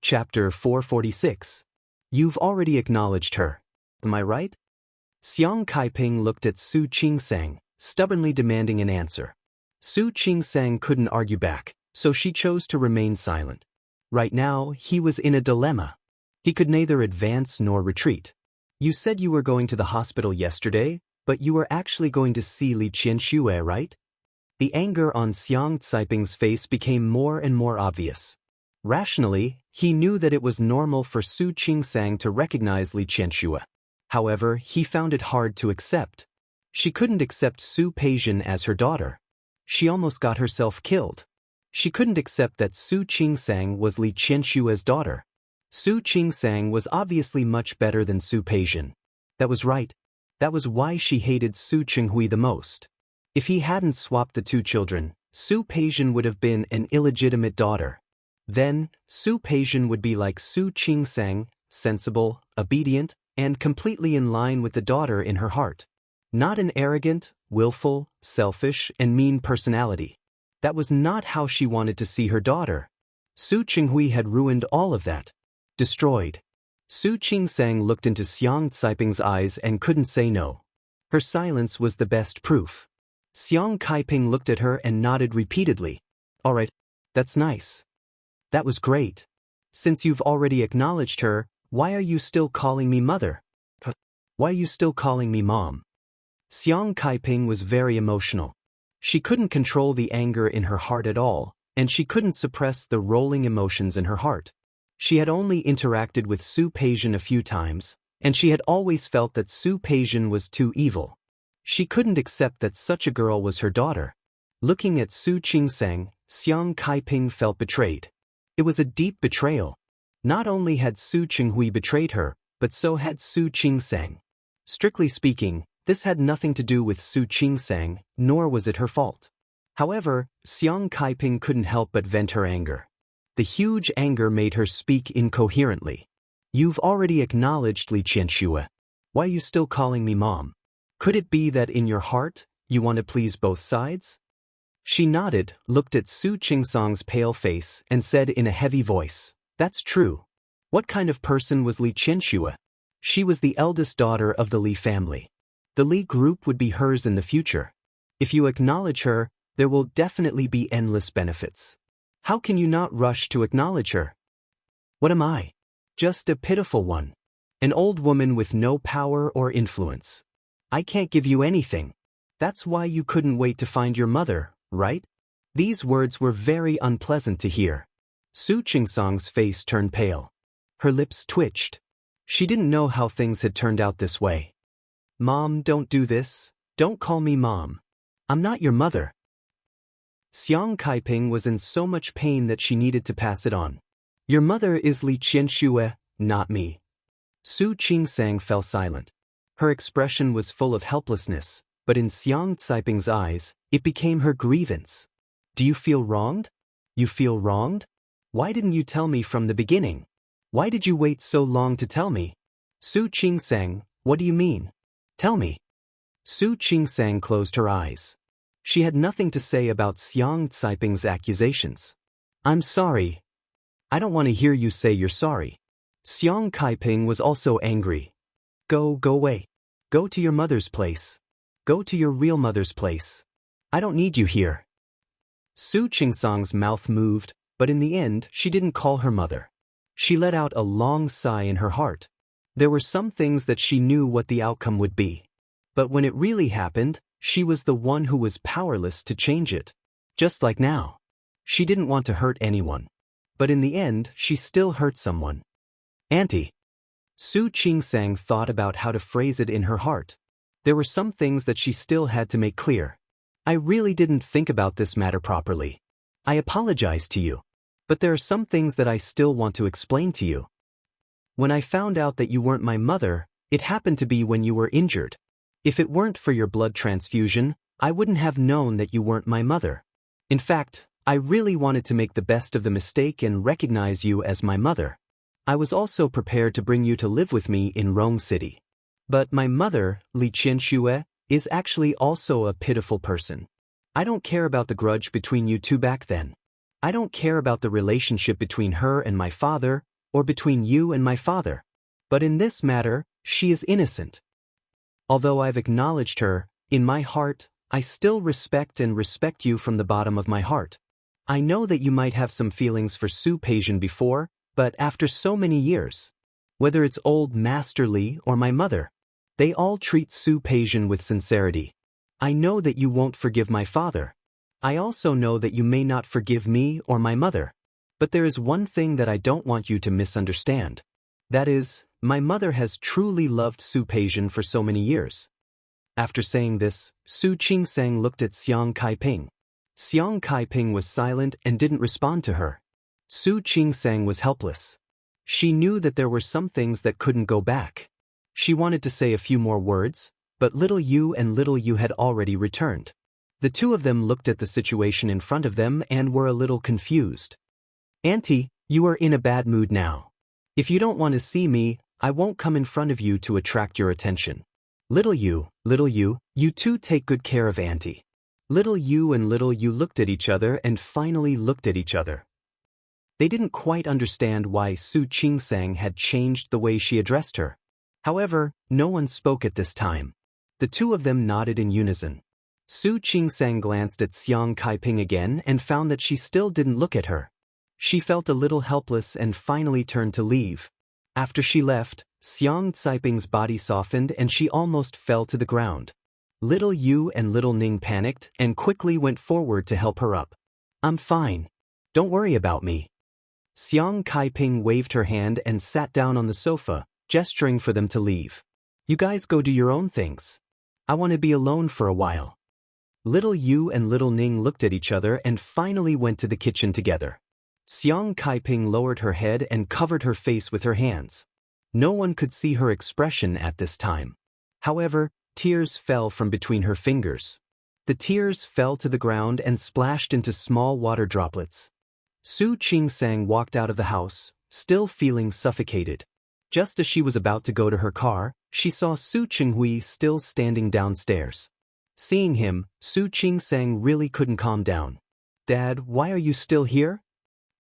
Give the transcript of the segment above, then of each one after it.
Chapter 446. You've already acknowledged her. Am I right? Xiang Kaiping looked at Su Qingsang, stubbornly demanding an answer. Su Qingsang couldn't argue back, so she chose to remain silent. Right now, he was in a dilemma. He could neither advance nor retreat. You said you were going to the hospital yesterday, but you were actually going to see Li Qianxue, right? The anger on Xiang Caiping's face became more and more obvious. Rationally, he knew that it was normal for Su Qingsang to recognize Li Qianxue. However, he found it hard to accept. She couldn't accept Su Peijian as her daughter. She almost got herself killed. She couldn't accept that Su Qingsang was Li Qianxue's daughter. Su Qingsang was obviously much better than Su Peijian. That was right. That was why she hated Su Qinghui the most. If he hadn't swapped the two children, Su Peijian would have been an illegitimate daughter. Then, Su Peijian would be like Su Qingsang, sensible, obedient, and completely in line with the daughter in her heart. Not an arrogant, willful, selfish, and mean personality. That was not how she wanted to see her daughter. Su Qinghui had ruined all of that. Destroyed. Su Qingsang looked into Xiang Caiping's eyes and couldn't say no. Her silence was the best proof. Xiang Kaiping looked at her and nodded repeatedly. All right, that's nice. That was great. Since you've already acknowledged her, why are you still calling me mother? Why are you still calling me mom? Xiang Kaiping was very emotional. She couldn't control the anger in her heart at all, and she couldn't suppress the rolling emotions in her heart. She had only interacted with Su Peijian a few times, and she had always felt that Su Peijian was too evil. She couldn't accept that such a girl was her daughter. Looking at Su Qingsang, Xiang Kaiping felt betrayed. It was a deep betrayal. Not only had Su Qinghui betrayed her, but so had Su Qingsang. Strictly speaking, this had nothing to do with Su Qingsang, nor was it her fault. However, Xiang Kaiping couldn't help but vent her anger. The huge anger made her speak incoherently. You've already acknowledged Li Qianxue. Why are you still calling me mom? Could it be that in your heart, you want to please both sides? She nodded, looked at Su Qingsang's pale face, and said in a heavy voice, That's true. What kind of person was Li Qianxue? She was the eldest daughter of the Li family. The Li group would be hers in the future. If you acknowledge her, there will definitely be endless benefits. How can you not rush to acknowledge her? What am I? Just a pitiful one. An old woman with no power or influence. I can't give you anything. That's why you couldn't wait to find your mother, right? These words were very unpleasant to hear. Su Qingsang's face turned pale. Her lips twitched. She didn't know how things had turned out this way. Mom, don't do this. Don't call me mom. I'm not your mother. Xiang Kaiping was in so much pain that she needed to pass it on. Your mother is Li Qianxue, not me. Su Qingsang fell silent. Her expression was full of helplessness, but in Xiang Caiping's eyes, it became her grievance. Do you feel wronged? You feel wronged? Why didn't you tell me from the beginning? Why did you wait so long to tell me? Su Qingsang, what do you mean? Tell me. Su Qingsang closed her eyes. She had nothing to say about Xiang Caiping's accusations. I'm sorry. I don't want to hear you say you're sorry. Xiang Kaiping was also angry. Go away. Go to your mother's place. Go to your real mother's place. I don't need you here. Su Qingsang's mouth moved, but in the end she didn't call her mother. She let out a long sigh in her heart. There were some things that she knew what the outcome would be. But when it really happened, she was the one who was powerless to change it. Just like now. She didn't want to hurt anyone. But in the end, she still hurt someone. Auntie. Su Qingsang thought about how to phrase it in her heart. There were some things that she still had to make clear. I really didn't think about this matter properly. I apologize to you. But there are some things that I still want to explain to you. When I found out that you weren't my mother, it happened to be when you were injured. If it weren't for your blood transfusion, I wouldn't have known that you weren't my mother. In fact, I really wanted to make the best of the mistake and recognize you as my mother. I was also prepared to bring you to live with me in Rome City. But my mother, Li Qianxue, is actually also a pitiful person. I don't care about the grudge between you two back then. I don't care about the relationship between her and my father, or between you and my father. But in this matter, she is innocent. Although I've acknowledged her, in my heart, I still respect you from the bottom of my heart. I know that you might have some feelings for Su Peijian before, but after so many years, whether it's old Master Li or my mother, they all treat Su Peijian with sincerity. I know that you won't forgive my father. I also know that you may not forgive me or my mother. But there is one thing that I don't want you to misunderstand. That is, my mother has truly loved Su Peijian for so many years. After saying this, Su Qingsang looked at Xiang Kaiping. Xiang Kaiping was silent and didn't respond to her. Su Qingsang was helpless. She knew that there were some things that couldn't go back. She wanted to say a few more words, but little Yu and little Yu had already returned. The two of them looked at the situation in front of them and were a little confused. Auntie, you are in a bad mood now. If you don't want to see me, I won't come in front of you to attract your attention. Little Yu, you two take good care of Auntie. Little Yu and little Yu looked at each other and finally looked at each other. They didn't quite understand why Su Qingsang had changed the way she addressed her. However, no one spoke at this time. The two of them nodded in unison. Su Qingsang glanced at Xiang Kaiping again and found that she still didn't look at her. She felt a little helpless and finally turned to leave. After she left, Xiang Caiping's body softened and she almost fell to the ground. Little Yu and little Ning panicked and quickly went forward to help her up. I'm fine. Don't worry about me. Xiang Kaiping waved her hand and sat down on the sofa, gesturing for them to leave. You guys go do your own things. I want to be alone for a while. Little Yu and little Ning looked at each other and finally went to the kitchen together. Xiang Kaiping lowered her head and covered her face with her hands. No one could see her expression at this time. However, tears fell from between her fingers. The tears fell to the ground and splashed into small water droplets. Su Qingsang walked out of the house, still feeling suffocated. Just as she was about to go to her car, she saw Su Qinghui still standing downstairs. Seeing him, Su Qingsang really couldn't calm down. Dad, why are you still here?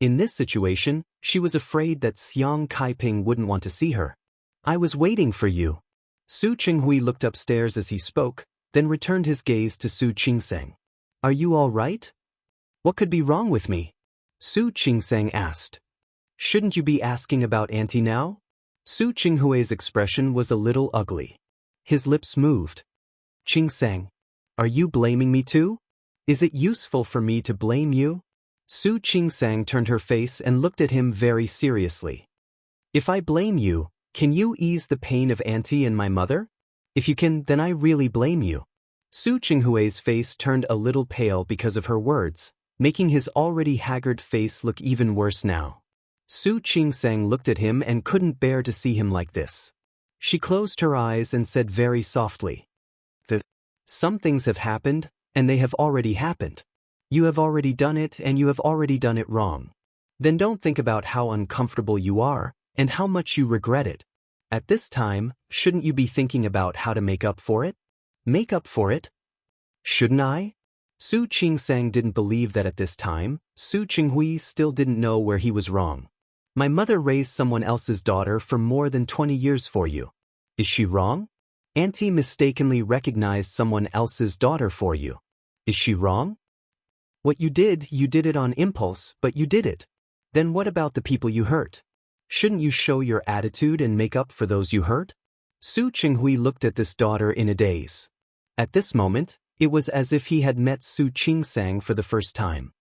In this situation, she was afraid that Xiang Kaiping wouldn't want to see her. I was waiting for you. Su Qinghui looked upstairs as he spoke, then returned his gaze to Su Qingsang. Are you all right? What could be wrong with me? Su Qingsang asked. Shouldn't you be asking about Auntie now? Su Qinghui's expression was a little ugly. His lips moved. Qingsang, are you blaming me too? Is it useful for me to blame you? Su Qingsang turned her face and looked at him very seriously. If I blame you, can you ease the pain of Auntie and my mother? If you can, then I really blame you. Su Qinghui's face turned a little pale because of her words, making his already haggard face look even worse now. Su Qingsang looked at him and couldn't bear to see him like this. She closed her eyes and said very softly, Some things have happened, and they have already happened. You have already done it and you have already done it wrong. Then don't think about how uncomfortable you are, and how much you regret it. At this time, shouldn't you be thinking about how to make up for it? Make up for it? Shouldn't I? Su Qingsang didn't believe that at this time, Su Qinghui still didn't know where he was wrong. My mother raised someone else's daughter for more than 20 years for you. Is she wrong? Auntie mistakenly recognized someone else's daughter for you. Is she wrong? What you did it on impulse, but you did it. Then what about the people you hurt? Shouldn't you show your attitude and make up for those you hurt? Su Qinghui looked at this daughter in a daze. At this moment, it was as if he had met Su Qingsang for the first time.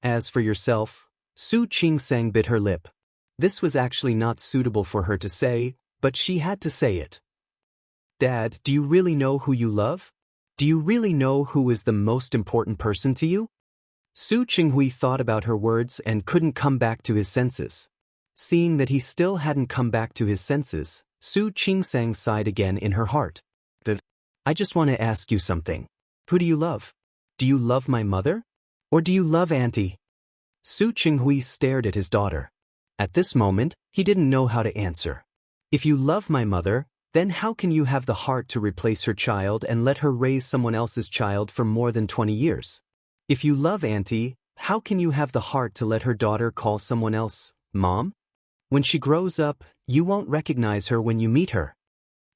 As for yourself, Su Qingsang bit her lip. This was actually not suitable for her to say, but she had to say it. Dad, do you really know who you love? Do you really know who is the most important person to you? Su Qinghui thought about her words and couldn't come back to his senses. Seeing that he still hadn't come back to his senses, Su Qingsang sighed again in her heart. I just want to ask you something. Who do you love? Do you love my mother? Or do you love Auntie? Su Qinghui stared at his daughter. At this moment, he didn't know how to answer. If you love my mother, then how can you have the heart to replace her child and let her raise someone else's child for more than 20 years? If you love Auntie, how can you have the heart to let her daughter call someone else Mom? When she grows up, you won't recognize her when you meet her.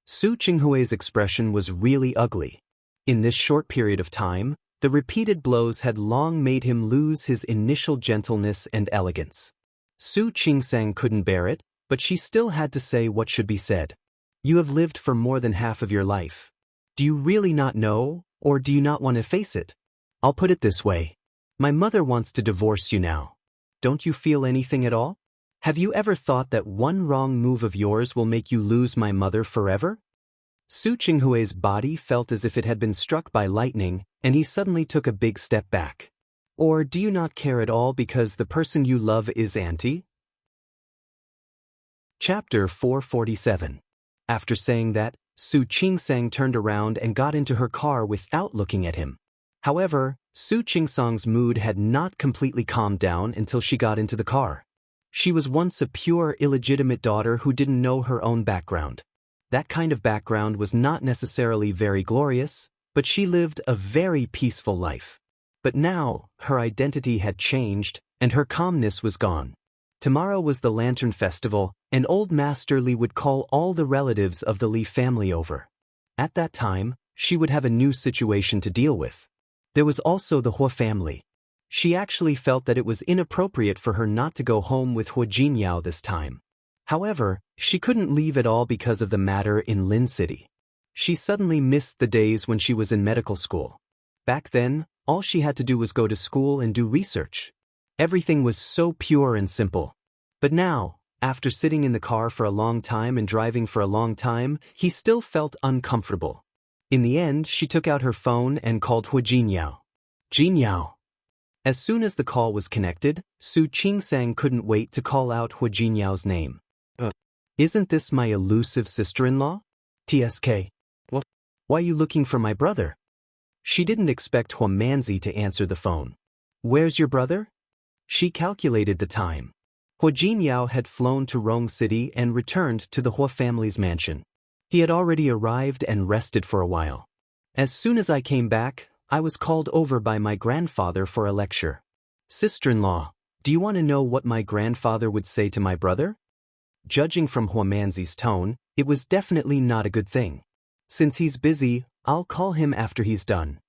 Su Qinghui's expression was really ugly. In this short period of time, the repeated blows had long made him lose his initial gentleness and elegance. Su Qingsang couldn't bear it, but she still had to say what should be said. You have lived for more than half of your life. Do you really not know, or do you not want to face it? I'll put it this way. My mother wants to divorce you now. Don't you feel anything at all? Have you ever thought that one wrong move of yours will make you lose my mother forever? Su Qinghui's body felt as if it had been struck by lightning, and he suddenly took a big step back. Or do you not care at all because the person you love is auntie? Chapter 447. After saying that, Su Qingsang turned around and got into her car without looking at him. However, Su Qingsang's mood had not completely calmed down until she got into the car. She was once a pure, illegitimate daughter who didn't know her own background. That kind of background was not necessarily very glorious, but she lived a very peaceful life. But now, her identity had changed, and her calmness was gone. Tomorrow was the Lantern Festival, and old Master Li would call all the relatives of the Li family over. At that time, she would have a new situation to deal with. There was also the Hua family. She actually felt that it was inappropriate for her not to go home with Hua Jinyao this time. However, she couldn't leave at all because of the matter in Lin City. She suddenly missed the days when she was in medical school. Back then, all she had to do was go to school and do research. Everything was so pure and simple. But now, after sitting in the car for a long time and driving for a long time, he still felt uncomfortable. In the end, she took out her phone and called Hua Jinyao. Jinyao. As soon as the call was connected, Su Qingsang couldn't wait to call out Hua Jinyao's name. Isn't this my elusive sister-in-law? TSK. What? Why are you looking for my brother? She didn't expect Hua Manzi to answer the phone. Where's your brother? She calculated the time. Hua Jinyao had flown to Rong City and returned to the Hua family's mansion. He had already arrived and rested for a while. As soon as I came back, I was called over by my grandfather for a lecture. Sister-in-law, do you want to know what my grandfather would say to my brother? Judging from Hua Manzi's tone, it was definitely not a good thing. Since he's busy, I'll call him after he's done.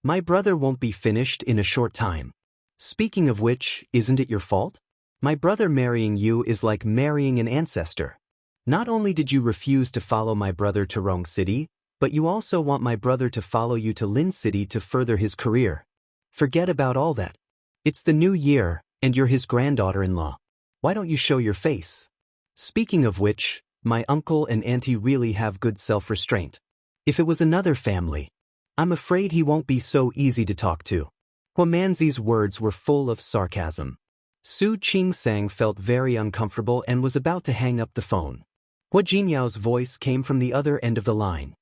My brother won't be finished in a short time. Speaking of which, isn't it your fault? My brother marrying you is like marrying an ancestor. Not only did you refuse to follow my brother to Rong City, but you also want my brother to follow you to Lin City to further his career. Forget about all that. It's the new year, and you're his granddaughter-in-law. Why don't you show your face? Speaking of which, my uncle and auntie really have good self-restraint. If it was another family, I'm afraid he won't be so easy to talk to. Hua Manzi's words were full of sarcasm. Su Qingsang felt very uncomfortable and was about to hang up the phone. Hua Jinyao's voice came from the other end of the line.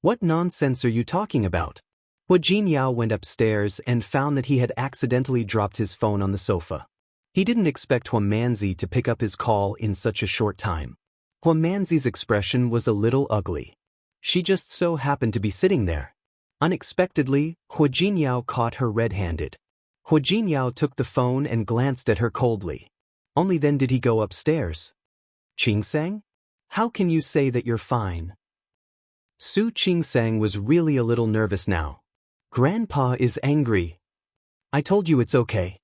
What nonsense are you talking about? Hua Jinyao went upstairs and found that he had accidentally dropped his phone on the sofa. He didn't expect Hua Manzi to pick up his call in such a short time. Hua Manzi's expression was a little ugly. She just so happened to be sitting there. Unexpectedly, Hua Jinyao caught her red-handed. Hua Jinyao took the phone and glanced at her coldly. Only then did he go upstairs. Qingsang? How can you say that you're fine? Su Qingsang was really a little nervous now. Grandpa is angry. I told you it's okay.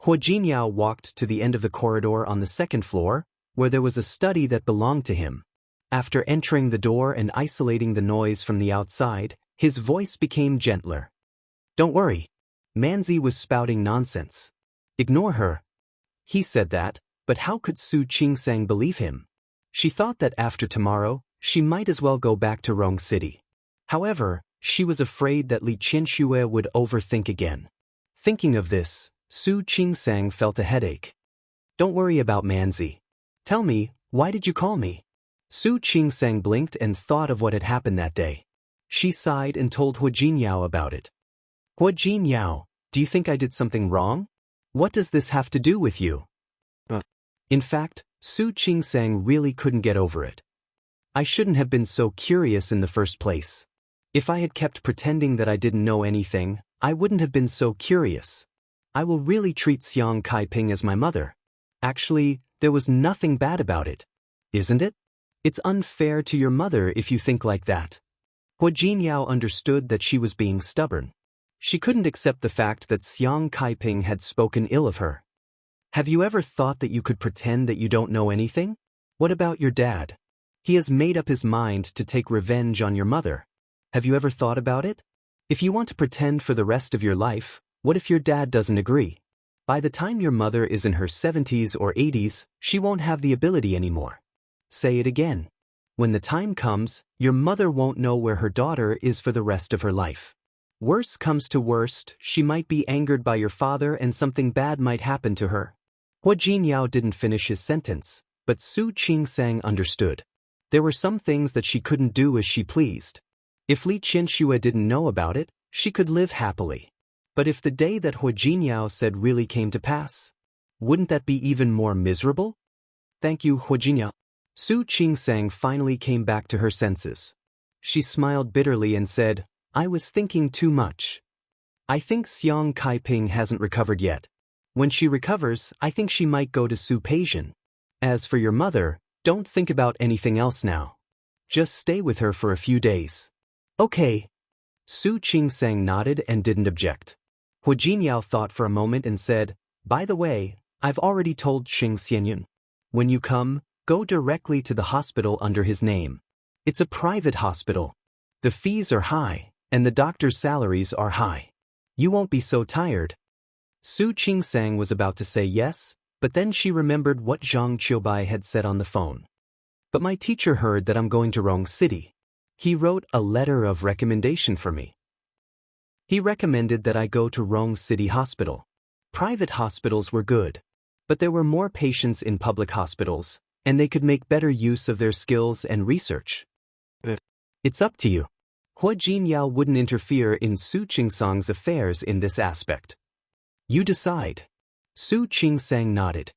Hua Jinyao walked to the end of the corridor on the second floor, where there was a study that belonged to him. After entering the door and isolating the noise from the outside, his voice became gentler. Don't worry. Manzi was spouting nonsense. Ignore her. He said that, but how could Su Qingsang believe him? She thought that after tomorrow, she might as well go back to Rong City. However, she was afraid that Li Qianxue would overthink again. Thinking of this, Su Qingsang felt a headache. Don't worry about Manzi. Tell me, why did you call me? Su Qingsang blinked and thought of what had happened that day. She sighed and told Hua Jinyao about it. Hua Jinyao, do you think I did something wrong? What does this have to do with you? In fact, Su Qingsang really couldn't get over it. I shouldn't have been so curious in the first place. If I had kept pretending that I didn't know anything, I wouldn't have been so curious. I will really treat Xiang Kaiping as my mother. Actually, There was nothing bad about it. Isn't it? It's unfair to your mother if you think like that. Hua Jinyao understood that she was being stubborn. She couldn't accept the fact that Xiang Kaiping had spoken ill of her. Have you ever thought that you could pretend that you don't know anything? What about your dad? He has made up his mind to take revenge on your mother. Have you ever thought about it? If you want to pretend for the rest of your life, what if your dad doesn't agree? By the time your mother is in her 70s or 80s, she won't have the ability anymore. Say it again. When the time comes, your mother won't know where her daughter is for the rest of her life. Worse comes to worst, she might be angered by your father and something bad might happen to her. Hua Jinyao didn't finish his sentence, but Su Qingsang understood. There were some things that she couldn't do as she pleased. If Li Qianxue didn't know about it, she could live happily. But if the day that Hua Jinyao said really came to pass, wouldn't that be even more miserable? Thank you, Hua Jinyao. Su Qingsang finally came back to her senses. She smiled bitterly and said, I was thinking too much. I think Xiang Kaiping hasn't recovered yet. When she recovers, I think she might go to Su Peixian. As for your mother, don't think about anything else now. Just stay with her for a few days. Okay. Su Qingsang nodded and didn't object. Hua Jinyao thought for a moment and said, By the way, I've already told Xing Xianyun. When you come, go directly to the hospital under his name. It's a private hospital. The fees are high, and the doctor's salaries are high. You won't be so tired. Su Qingsang was about to say yes, but then she remembered what Zhang Qiubai had said on the phone. But my teacher heard that I'm going to Rong City. He wrote a letter of recommendation for me. He recommended that I go to Rong City Hospital. Private hospitals were good, but there were more patients in public hospitals, and they could make better use of their skills and research. It's up to you. Hua Jinyao wouldn't interfere in Su Qingsang's affairs in this aspect. You decide. Su Qingsang nodded.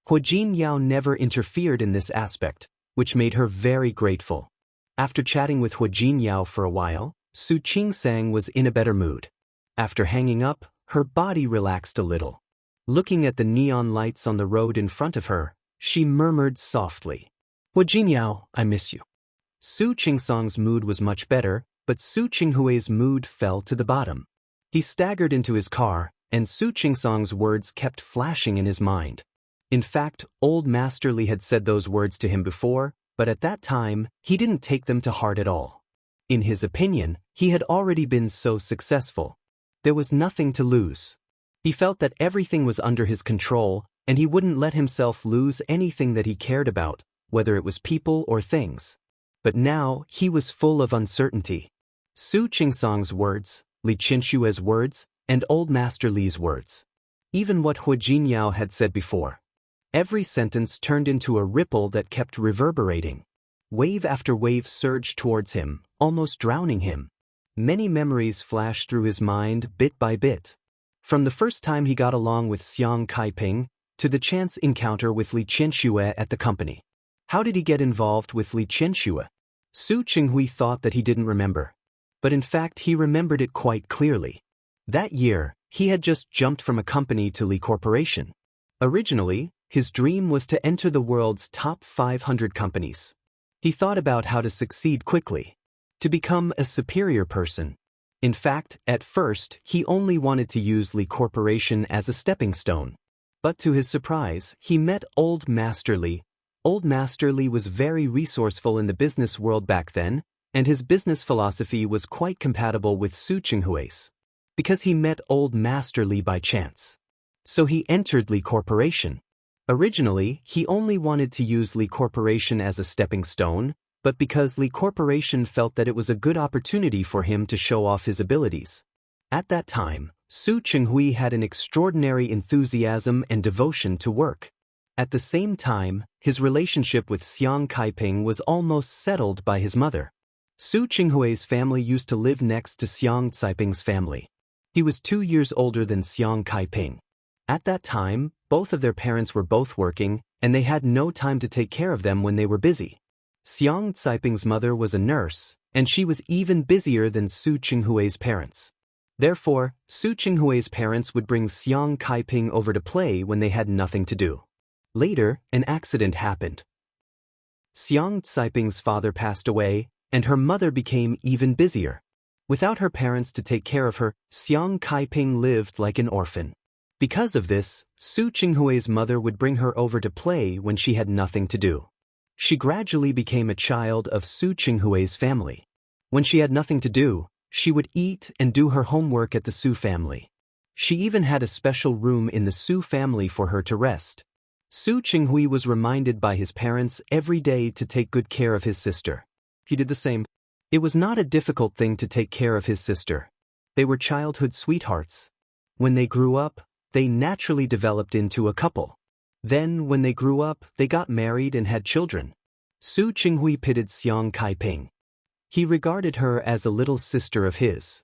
Hua Jinyao never interfered in this aspect, which made her very grateful. After chatting with Hua Jinyao for a while, Su Qingsang was in a better mood. After hanging up, her body relaxed a little. Looking at the neon lights on the road in front of her, she murmured softly, Hua Jinyao, I miss you. Su Qingsang's mood was much better, but Su Qinghui's mood fell to the bottom. He staggered into his car, and Su Qingsang's words kept flashing in his mind. In fact, old Master Li had said those words to him before, but at that time, he didn't take them to heart at all. In his opinion, he had already been so successful. There was nothing to lose. He felt that everything was under his control, and he wouldn't let himself lose anything that he cared about, whether it was people or things. But now, he was full of uncertainty. Su Qingsang's words, Li Qianxue's words, and old Master Li's words. Even what Hua Jinyao had said before. Every sentence turned into a ripple that kept reverberating. Wave after wave surged towards him, almost drowning him. Many memories flashed through his mind bit by bit. From the first time he got along with Xiang Kaiping, to the chance encounter with Li Qianxue at the company. How did he get involved with Li Qianxue? Su Qinghui thought that he didn't remember. But in fact he remembered it quite clearly. That year, he had just jumped from a company to Li Corporation. Originally, his dream was to enter the world's top 500 companies. He thought about how to succeed quickly, to become a superior person. In fact, at first, he only wanted to use Li Corporation as a stepping stone. But to his surprise, he met Old Master Li. Old Master Li was very resourceful in the business world back then, and his business philosophy was quite compatible with Su Qinghui's. Because he met Old Master Li by chance. So he entered Li Corporation. Originally, he only wanted to use Li Corporation as a stepping stone, but because Li Corporation felt that it was a good opportunity for him to show off his abilities. At that time, Su Qinghui had an extraordinary enthusiasm and devotion to work. At the same time, his relationship with Xiang Kaiping was almost settled by his mother. Su Qinghui's family used to live next to Xiang Caiping's family. He was 2 years older than Xiang Kaiping. At that time, both of their parents were both working, and they had no time to take care of them when they were busy. Xiang Caiping's mother was a nurse, and she was even busier than Su Qinghui's parents. Therefore, Su Qinghui's parents would bring Xiang Kaiping over to play when they had nothing to do. Later, an accident happened. Xiang Caiping's father passed away, and her mother became even busier. Without her parents to take care of her, Xiang Caiping lived like an orphan. Because of this, Su Qinghui's mother would bring her over to play when she had nothing to do. She gradually became a child of Su Qinghui's family. When she had nothing to do, she would eat and do her homework at the Su family. She even had a special room in the Su family for her to rest. Su Qinghui was reminded by his parents every day to take good care of his sister. He did the same. It was not a difficult thing to take care of his sister. They were childhood sweethearts. When they grew up, they naturally developed into a couple. Then, when they grew up, they got married and had children. Su Qinghui pitied Xiang Caiping. He regarded her as a little sister of his.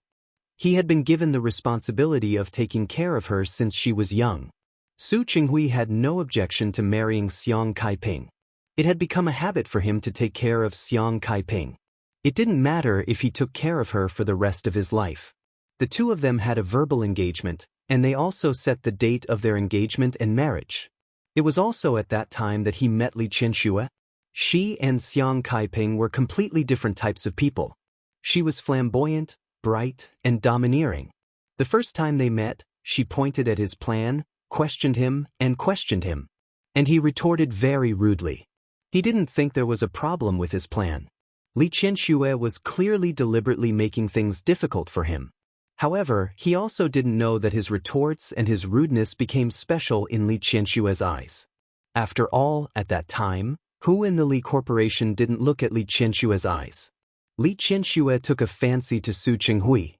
He had been given the responsibility of taking care of her since she was young. Su Qinghui had no objection to marrying Xiang Caiping. It had become a habit for him to take care of Xiang Caiping. It didn't matter if he took care of her for the rest of his life. The two of them had a verbal engagement, and they also set the date of their engagement and marriage. It was also at that time that he met Li Qianxue. She and Xiang Caiping were completely different types of people. She was flamboyant, bright, and domineering. The first time they met, she pointed at his plan, questioned him, and he retorted very rudely. He didn't think there was a problem with his plan. Li Qianxue was clearly deliberately making things difficult for him. However, he also didn't know that his retorts and his rudeness became special in Li Qianxue's eyes. After all, at that time, who in the Li Corporation didn't look at Li Qianxue's eyes? Li Qianxue took a fancy to Su Qinghui.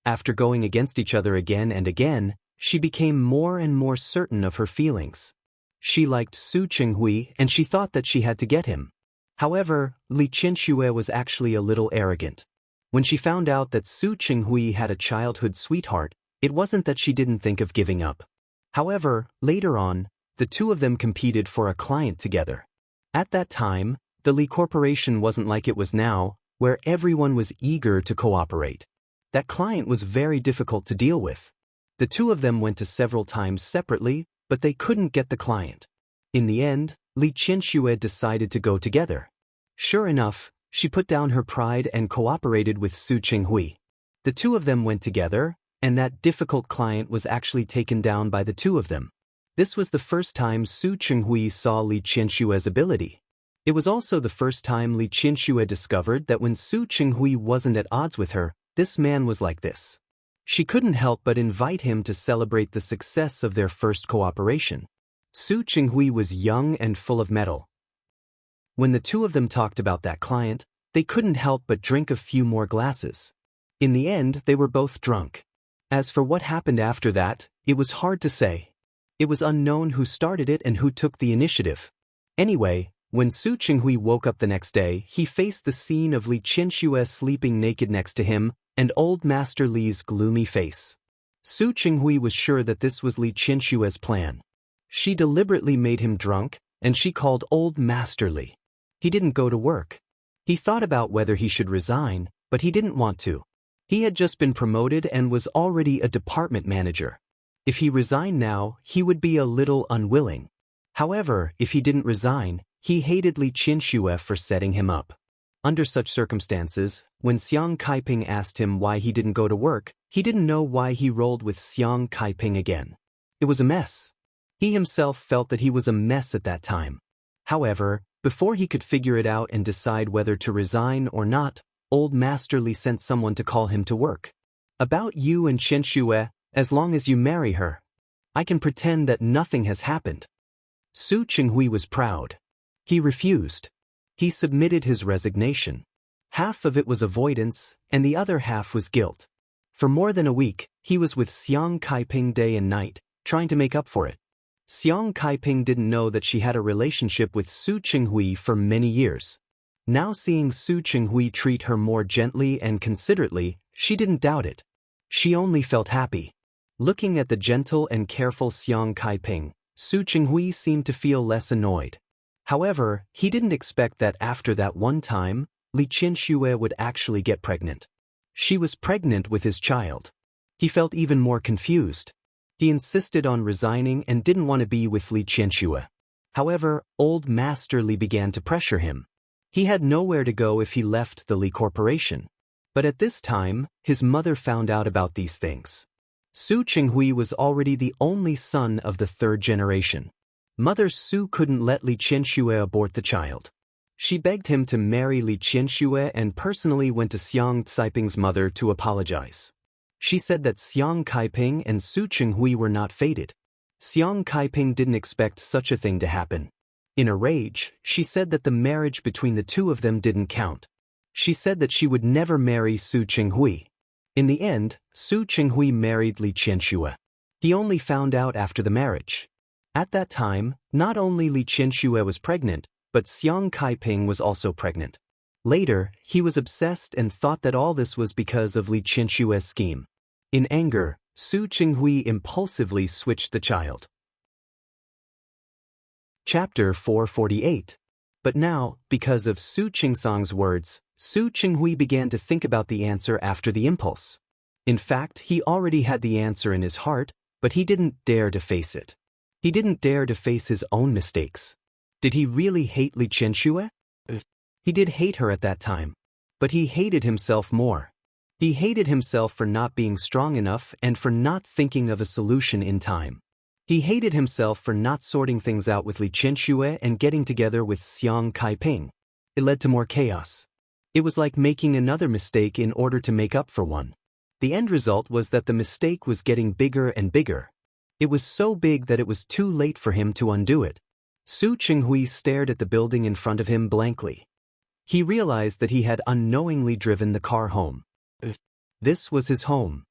After going against each other again and again, she became more and more certain of her feelings. She liked Su Qinghui and she thought that she had to get him. However, Li Qianxue was actually a little arrogant. When she found out that Su Qinghui had a childhood sweetheart, it wasn't that she didn't think of giving up. However, later on, the two of them competed for a client together. At that time, the Li Corporation wasn't like it was now, where everyone was eager to cooperate. That client was very difficult to deal with. The two of them went to several times separately, but they couldn't get the client. In the end, Li Qianxue decided to go together. Sure enough, she put down her pride and cooperated with Su Qinghui. The two of them went together, and that difficult client was actually taken down by the two of them. This was the first time Su Qinghui saw Li Qianxue's ability. It was also the first time Li Qianxue discovered that when Su Qinghui wasn't at odds with her, this man was like this. She couldn't help but invite him to celebrate the success of their first cooperation. Su Qinghui was young and full of mettle. When the two of them talked about that client, they couldn't help but drink a few more glasses. In the end, they were both drunk. As for what happened after that, it was hard to say. It was unknown who started it and who took the initiative. Anyway, when Su Qinghui woke up the next day, he faced the scene of Li Qianxue sleeping naked next to him, and old Master Li's gloomy face. Su Qinghui was sure that this was Li Qianxue's plan. She deliberately made him drunk, and she called old Master Li. He didn't go to work. He thought about whether he should resign, but he didn't want to. He had just been promoted and was already a department manager. If he resigned now, he would be a little unwilling. However, if he didn't resign, he hated Li Qianxue for setting him up. Under such circumstances, when Xiang Caiping asked him why he didn't go to work, he didn't know why he rolled with Xiang Caiping again. It was a mess. He himself felt that he was a mess at that time. However, before he could figure it out and decide whether to resign or not, old Master Li sent someone to call him to work. About you and Qianxue, as long as you marry her, I can pretend that nothing has happened. Su Qinghui was proud. He refused. He submitted his resignation. Half of it was avoidance, and the other half was guilt. For more than a week, he was with Xiang Caiping day and night, trying to make up for it. Xiang Caiping didn't know that she had a relationship with Su Qinghui for many years. Now seeing Su Qinghui treat her more gently and considerately, she didn't doubt it. She only felt happy. Looking at the gentle and careful Xiang Caiping, Su Qinghui seemed to feel less annoyed. However, he didn't expect that after that one time, Li Qianxue would actually get pregnant. She was pregnant with his child. He felt even more confused. He insisted on resigning and didn't want to be with Li Qianxue. However, old Master Li began to pressure him. He had nowhere to go if he left the Li Corporation. But at this time, his mother found out about these things. Su Qinghui was already the only son of the third generation. Mother Su couldn't let Li Qianxue abort the child. She begged him to marry Li Qianxue and personally went to Xiang Caiping's mother to apologize. She said that Xiang Caiping and Su Qinghui were not fated. Xiang Caiping didn't expect such a thing to happen. In a rage, she said that the marriage between the two of them didn't count. She said that she would never marry Su Qinghui. In the end, Su Qinghui married Li Qianxue. He only found out after the marriage. At that time, not only Li Qianxue was pregnant, but Xiang Caiping was also pregnant. Later, he was obsessed and thought that all this was because of Li Qianxue's scheme. In anger, Su Qinghui impulsively switched the child. Chapter 448. But now, because of Su Qingsang's words, Su Qinghui began to think about the answer after the impulse. In fact, he already had the answer in his heart, but he didn't dare to face it. He didn't dare to face his own mistakes. Did he really hate Li Qianxue? He did hate her at that time. But he hated himself more. He hated himself for not being strong enough and for not thinking of a solution in time. He hated himself for not sorting things out with Li Qianxue and getting together with Xiang Caiping. It led to more chaos. It was like making another mistake in order to make up for one. The end result was that the mistake was getting bigger and bigger. It was so big that it was too late for him to undo it. Su Qinghui stared at the building in front of him blankly. He realized that he had unknowingly driven the car home. This was his home.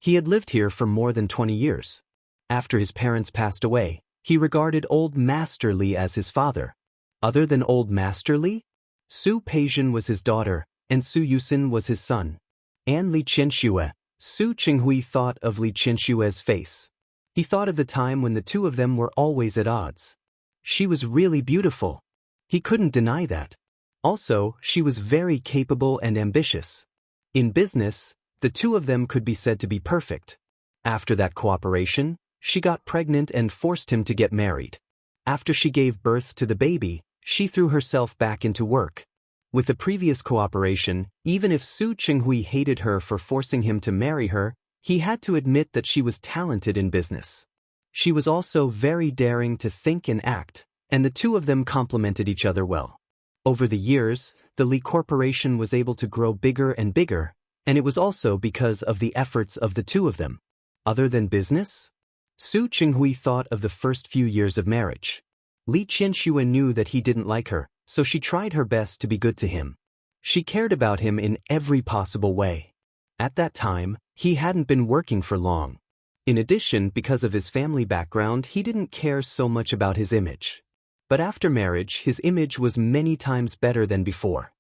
He had lived here for more than 20 years. After his parents passed away, he regarded old Master Li as his father. Other than old Master Li, Su Peijian was his daughter, and Su Yusin was his son. And Li Qianxue, Su Qinghui thought of Li Qianxue's face. He thought of the time when the two of them were always at odds. She was really beautiful. He couldn't deny that. Also, she was very capable and ambitious. In business, the two of them could be said to be perfect. After that cooperation, she got pregnant and forced him to get married. After she gave birth to the baby, she threw herself back into work. With the previous cooperation, even if Su Qinghui hated her for forcing him to marry her, he had to admit that she was talented in business. She was also very daring to think and act, and the two of them complemented each other well. Over the years, the Li Corporation was able to grow bigger and bigger, and it was also because of the efforts of the two of them. Other than business? Su Qinghui thought of the first few years of marriage. Li Qianxue knew that he didn't like her, so she tried her best to be good to him. She cared about him in every possible way. At that time, he hadn't been working for long. In addition, because of his family background, he didn't care so much about his image. But after marriage, his image was many times better than before.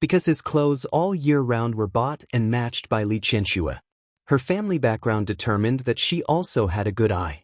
Because his clothes all year round were bought and matched by Li Qianxue. Her family background determined that she also had a good eye.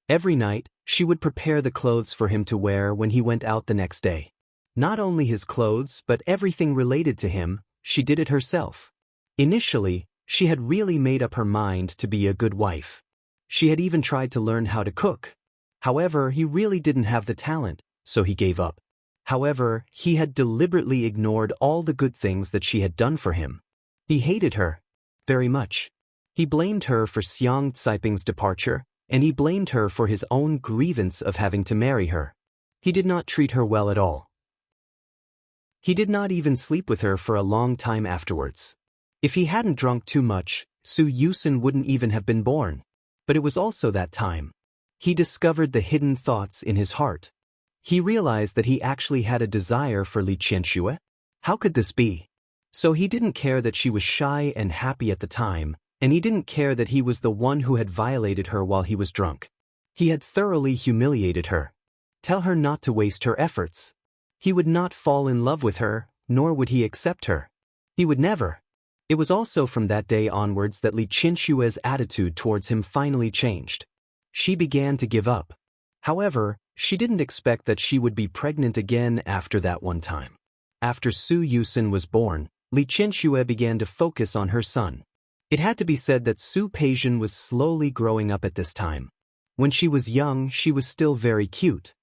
Every night, she would prepare the clothes for him to wear when he went out the next day. Not only his clothes, but everything related to him, she did it herself. Initially, she had really made up her mind to be a good wife. She had even tried to learn how to cook. However, he really didn't have the talent, so he gave up. However, he had deliberately ignored all the good things that she had done for him. He hated her very much. He blamed her for Xiang Caiping's departure, and he blamed her for his own grievance of having to marry her. He did not treat her well at all. He did not even sleep with her for a long time afterwards. If he hadn't drunk too much, Su Yusin wouldn't even have been born. But it was also that time. He discovered the hidden thoughts in his heart. He realized that he actually had a desire for Li Qianxue. How could this be? So he didn't care that she was shy and happy at the time, and he didn't care that he was the one who had violated her while he was drunk. He had thoroughly humiliated her. Tell her not to waste her efforts. He would not fall in love with her, nor would he accept her. He would never. It was also from that day onwards that Li Qianxue's attitude towards him finally changed. She began to give up. However, she didn't expect that she would be pregnant again after that one time. After Su Yusin was born, Li Qianxue began to focus on her son. It had to be said that Su Peijian was slowly growing up at this time. When she was young, she was still very cute.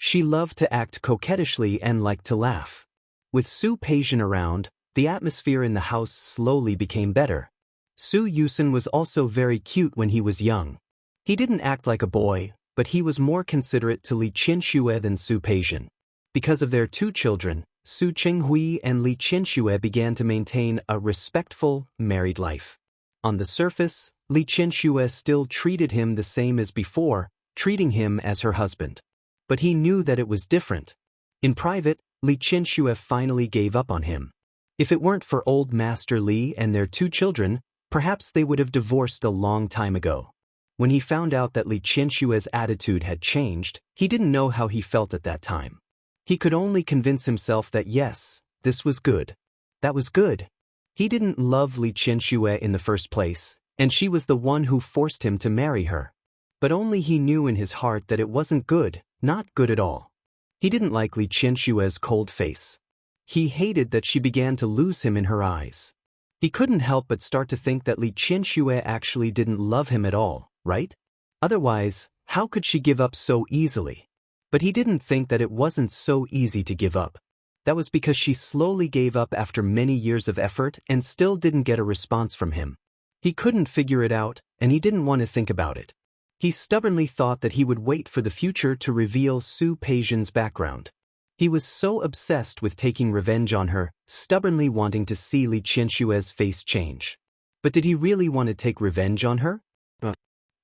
She loved to act coquettishly and liked to laugh. With Su Peijian around, the atmosphere in the house slowly became better. Su Yusen was also very cute when he was young. He didn't act like a boy, but he was more considerate to Li Qianxue than Su Peijian. Because of their two children, Su Qinghui and Li Qianxue began to maintain a respectful, married life. On the surface, Li Qianxue still treated him the same as before, treating him as her husband. But he knew that it was different. In private, Li Qianxue finally gave up on him. If it weren't for old Master Li and their two children, perhaps they would have divorced a long time ago. When he found out that Li Qianxue's attitude had changed, he didn't know how he felt at that time. He could only convince himself that yes, this was good. That was good. He didn't love Li Qianxue in the first place, and she was the one who forced him to marry her. But only he knew in his heart that it wasn't good, not good at all. He didn't like Li Qianxue's cold face. He hated that she began to lose him in her eyes. He couldn't help but start to think that Li Qianxue actually didn't love him at all, right? Otherwise, how could she give up so easily? But he didn't think that it wasn't so easy to give up. That was because she slowly gave up after many years of effort and still didn't get a response from him. He couldn't figure it out, and he didn't want to think about it. He stubbornly thought that he would wait for the future to reveal Su Peijian's background. He was so obsessed with taking revenge on her, stubbornly wanting to see Li Qianxue's face change. But did he really want to take revenge on her?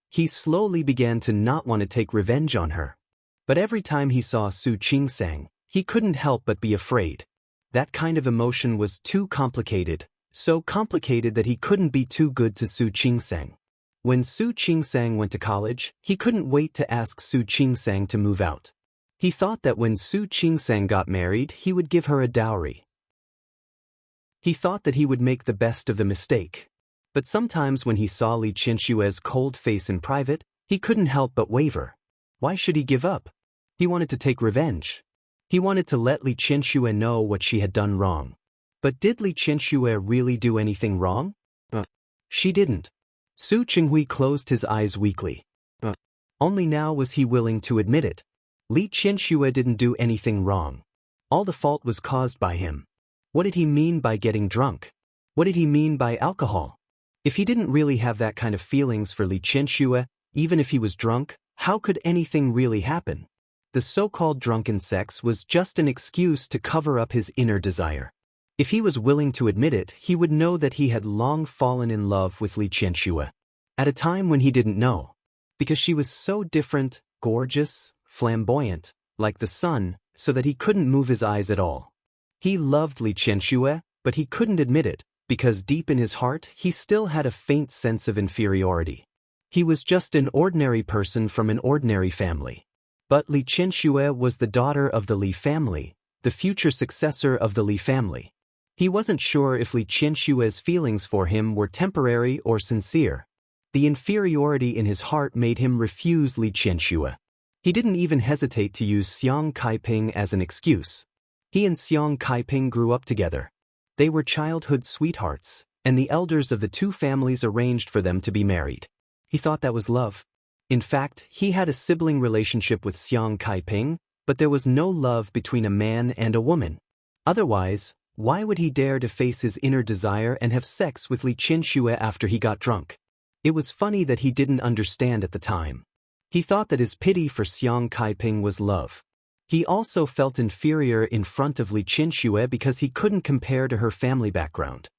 He slowly began to not want to take revenge on her. But every time he saw Su Qingsang, he couldn't help but be afraid. That kind of emotion was too complicated, so complicated that he couldn't be too good to Su Qingsang. When Su Qingsang went to college, he couldn't wait to ask Su Qingsang to move out. He thought that when Su Qingsang got married, he would give her a dowry. He thought that he would make the best of the mistake. But sometimes when he saw Li Qianxue's cold face in private, he couldn't help but waver. Why should he give up? He wanted to take revenge. He wanted to let Li Qianxue know what she had done wrong. But did Li Qianxue really do anything wrong? She didn't. Su Qinghui closed his eyes weakly. Only now was he willing to admit it. Li Qianxue didn't do anything wrong. All the fault was caused by him. What did he mean by getting drunk? What did he mean by alcohol? If he didn't really have that kind of feelings for Li Qianxue, even if he was drunk, how could anything really happen? The so-called drunken sex was just an excuse to cover up his inner desire. If he was willing to admit it, he would know that he had long fallen in love with Li Qianxue. At a time when he didn't know. Because she was so different, gorgeous, flamboyant, like the sun, so that he couldn't move his eyes at all. He loved Li Qianxue, but he couldn't admit it, because deep in his heart he still had a faint sense of inferiority. He was just an ordinary person from an ordinary family. But Li Qianxue was the daughter of the Li family, the future successor of the Li family. He wasn't sure if Li Qianxue's feelings for him were temporary or sincere. The inferiority in his heart made him refuse Li Qianxue. He didn't even hesitate to use Xiang Kaiping as an excuse. He and Xiang Kaiping grew up together. They were childhood sweethearts, and the elders of the two families arranged for them to be married. He thought that was love. In fact, he had a sibling relationship with Xiang Kaiping, but there was no love between a man and a woman. Otherwise, why would he dare to face his inner desire and have sex with Li Qianxue after he got drunk? It was funny that he didn't understand at the time. He thought that his pity for Xiang Kaiping was love. He also felt inferior in front of Li Qianxue because he couldn't compare to her family background.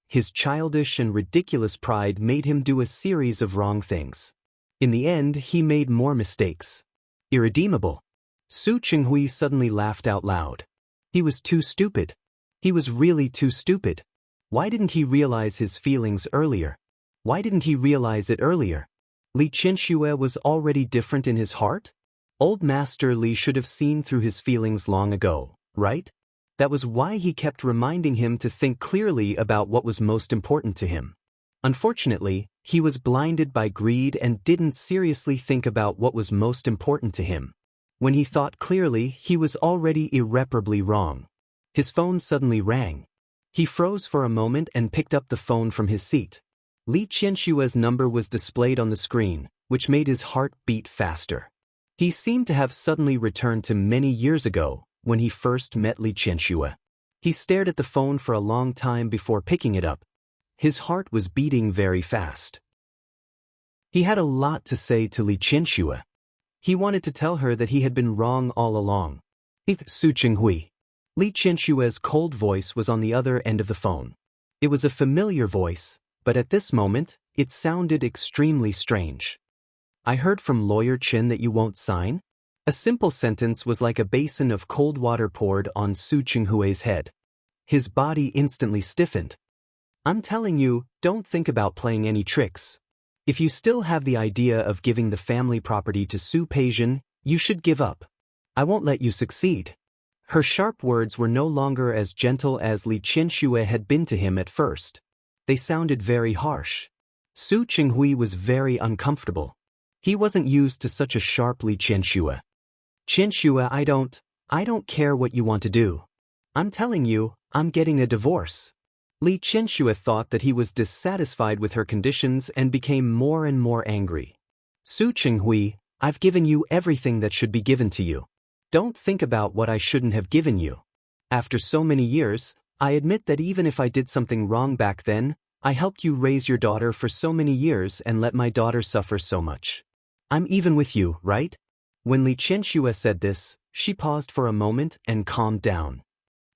His childish and ridiculous pride made him do a series of wrong things. In the end, he made more mistakes. Irredeemable. Su Qinghui suddenly laughed out loud. He was too stupid. He was really too stupid. Why didn't he realize his feelings earlier? Why didn't he realize it earlier? Li Qianxue was already different in his heart? Old Master Li should have seen through his feelings long ago, right? That was why he kept reminding him to think clearly about what was most important to him. Unfortunately, he was blinded by greed and didn't seriously think about what was most important to him. When he thought clearly, he was already irreparably wrong. His phone suddenly rang. He froze for a moment and picked up the phone from his seat. Li Qianxue's number was displayed on the screen, which made his heart beat faster. He seemed to have suddenly returned to many years ago, when he first met Li Qianxue. He stared at the phone for a long time before picking it up. His heart was beating very fast. He had a lot to say to Li Qianxue. He wanted to tell her that he had been wrong all along. Su Qinghui. Li Qianxue's cold voice was on the other end of the phone. It was a familiar voice, but at this moment, it sounded extremely strange. I heard from Lawyer Qin that you won't sign? A simple sentence was like a basin of cold water poured on Su Qinghui's head. His body instantly stiffened. I'm telling you, don't think about playing any tricks. If you still have the idea of giving the family property to Su Peijian, you should give up. I won't let you succeed. Her sharp words were no longer as gentle as Li Qianxue had been to him at first. They sounded very harsh. Su Qinghui was very uncomfortable. He wasn't used to such a sharp Li Qianxue. Qianxue, I don't care what you want to do. I'm telling you, I'm getting a divorce. Li Qianxue thought that he was dissatisfied with her conditions and became more and more angry. Su Qinghui, I've given you everything that should be given to you. Don't think about what I shouldn't have given you. After so many years, I admit that even if I did something wrong back then, I helped you raise your daughter for so many years and let my daughter suffer so much. I'm even with you, right? When Li Qianxue said this, she paused for a moment and calmed down.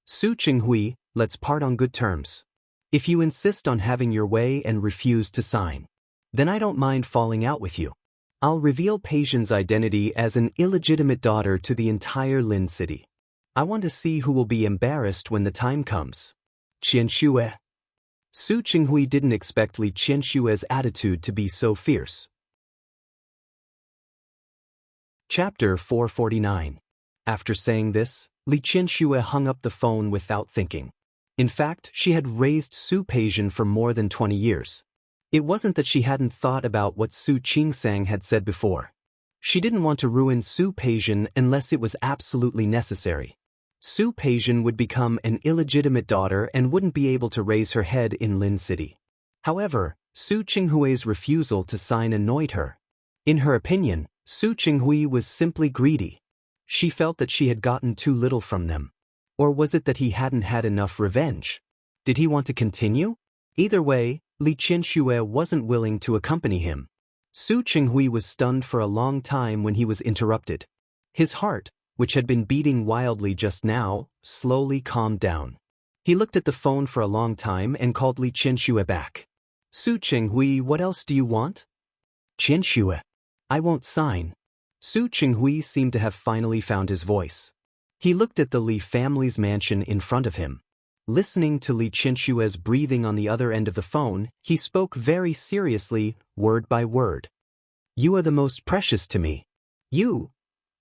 Su Qinghui, let's part on good terms. If you insist on having your way and refuse to sign, then I don't mind falling out with you. I'll reveal Peijian's identity as an illegitimate daughter to the entire Lin city. I want to see who will be embarrassed when the time comes. Qianxue. Su Qinghui didn't expect Li Qianxue's attitude to be so fierce. Chapter 449. After saying this, Li Qianxue hung up the phone without thinking. In fact, she had raised Su Peijian for more than 20 years. It wasn't that she hadn't thought about what Su Qingsang had said before. She didn't want to ruin Su Peijian unless it was absolutely necessary. Su Peijian would become an illegitimate daughter and wouldn't be able to raise her head in Lin City. However, Su Qinghui's refusal to sign annoyed her. In her opinion, Su Qinghui was simply greedy. She felt that she had gotten too little from them. Or was it that he hadn't had enough revenge? Did he want to continue? Either way, Li Qianxue wasn't willing to accompany him. Su Qinghui was stunned for a long time when he was interrupted. His heart, which had been beating wildly just now, slowly calmed down. He looked at the phone for a long time and called Li Qianxue back. Su Qinghui, what else do you want? Qianxue. I won't sign. Su Qinghui seemed to have finally found his voice. He looked at the Li family's mansion in front of him. Listening to Li Qianxue's breathing on the other end of the phone, he spoke very seriously, word by word. You are the most precious to me. You.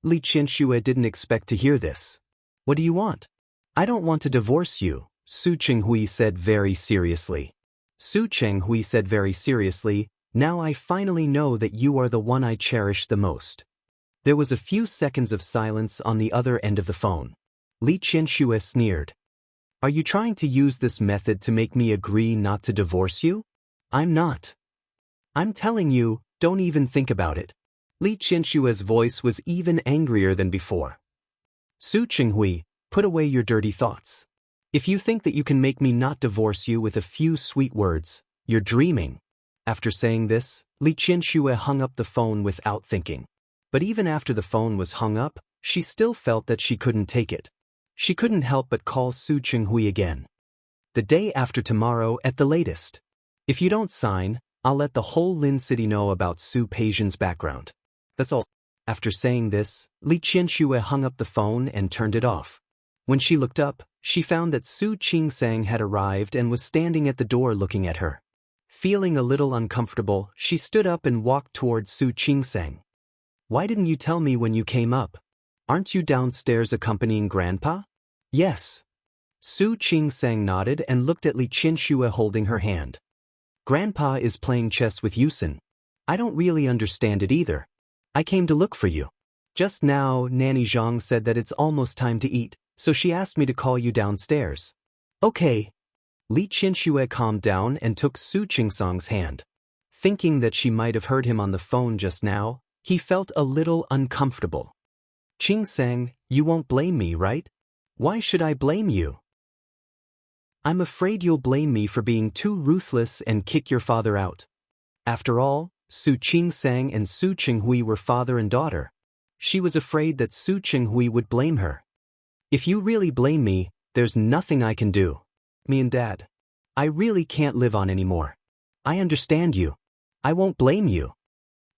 Li Qianxue didn't expect to hear this. What do you want? I don't want to divorce you, Su Qinghui said very seriously. Su Qinghui said very seriously, now I finally know that you are the one I cherish the most. There was a few seconds of silence on the other end of the phone. Li Qianxue sneered. Are you trying to use this method to make me agree not to divorce you? I'm not. I'm telling you, don't even think about it. Li Qianxue's voice was even angrier than before. Su Qinghui, put away your dirty thoughts. If you think that you can make me not divorce you with a few sweet words, you're dreaming. After saying this, Li Qianxue hung up the phone without thinking. But even after the phone was hung up, she still felt that she couldn't take it. She couldn't help but call Su Qinghui again. The day after tomorrow at the latest. If you don't sign, I'll let the whole Lin city know about Su Peijian's background. That's all. After saying this, Li Qianxue hung up the phone and turned it off. When she looked up, she found that Su Qingsang had arrived and was standing at the door looking at her. Feeling a little uncomfortable, she stood up and walked towards Su Qingsang. Why didn't you tell me when you came up? Aren't you downstairs accompanying Grandpa? Yes. Su Qingsang nodded and looked at Li Qianxue holding her hand. Grandpa is playing chess with Yusin. I don't really understand it either. I came to look for you. Just now, Nanny Zhang said that it's almost time to eat, so she asked me to call you downstairs. Okay. Li Qianxue calmed down and took Su Qingsang's hand. Thinking that she might have heard him on the phone just now, He felt a little uncomfortable. Qing-sang, you won't blame me, right? Why should I blame you? I'm afraid you'll blame me for being too ruthless and kick your father out. After all, Su Qing-sang and Su Qinghui were father and daughter. She was afraid that Su Qinghui would blame her. If you really blame me, there's nothing I can do. Me and Dad. I really can't live on anymore. I understand you. I won't blame you.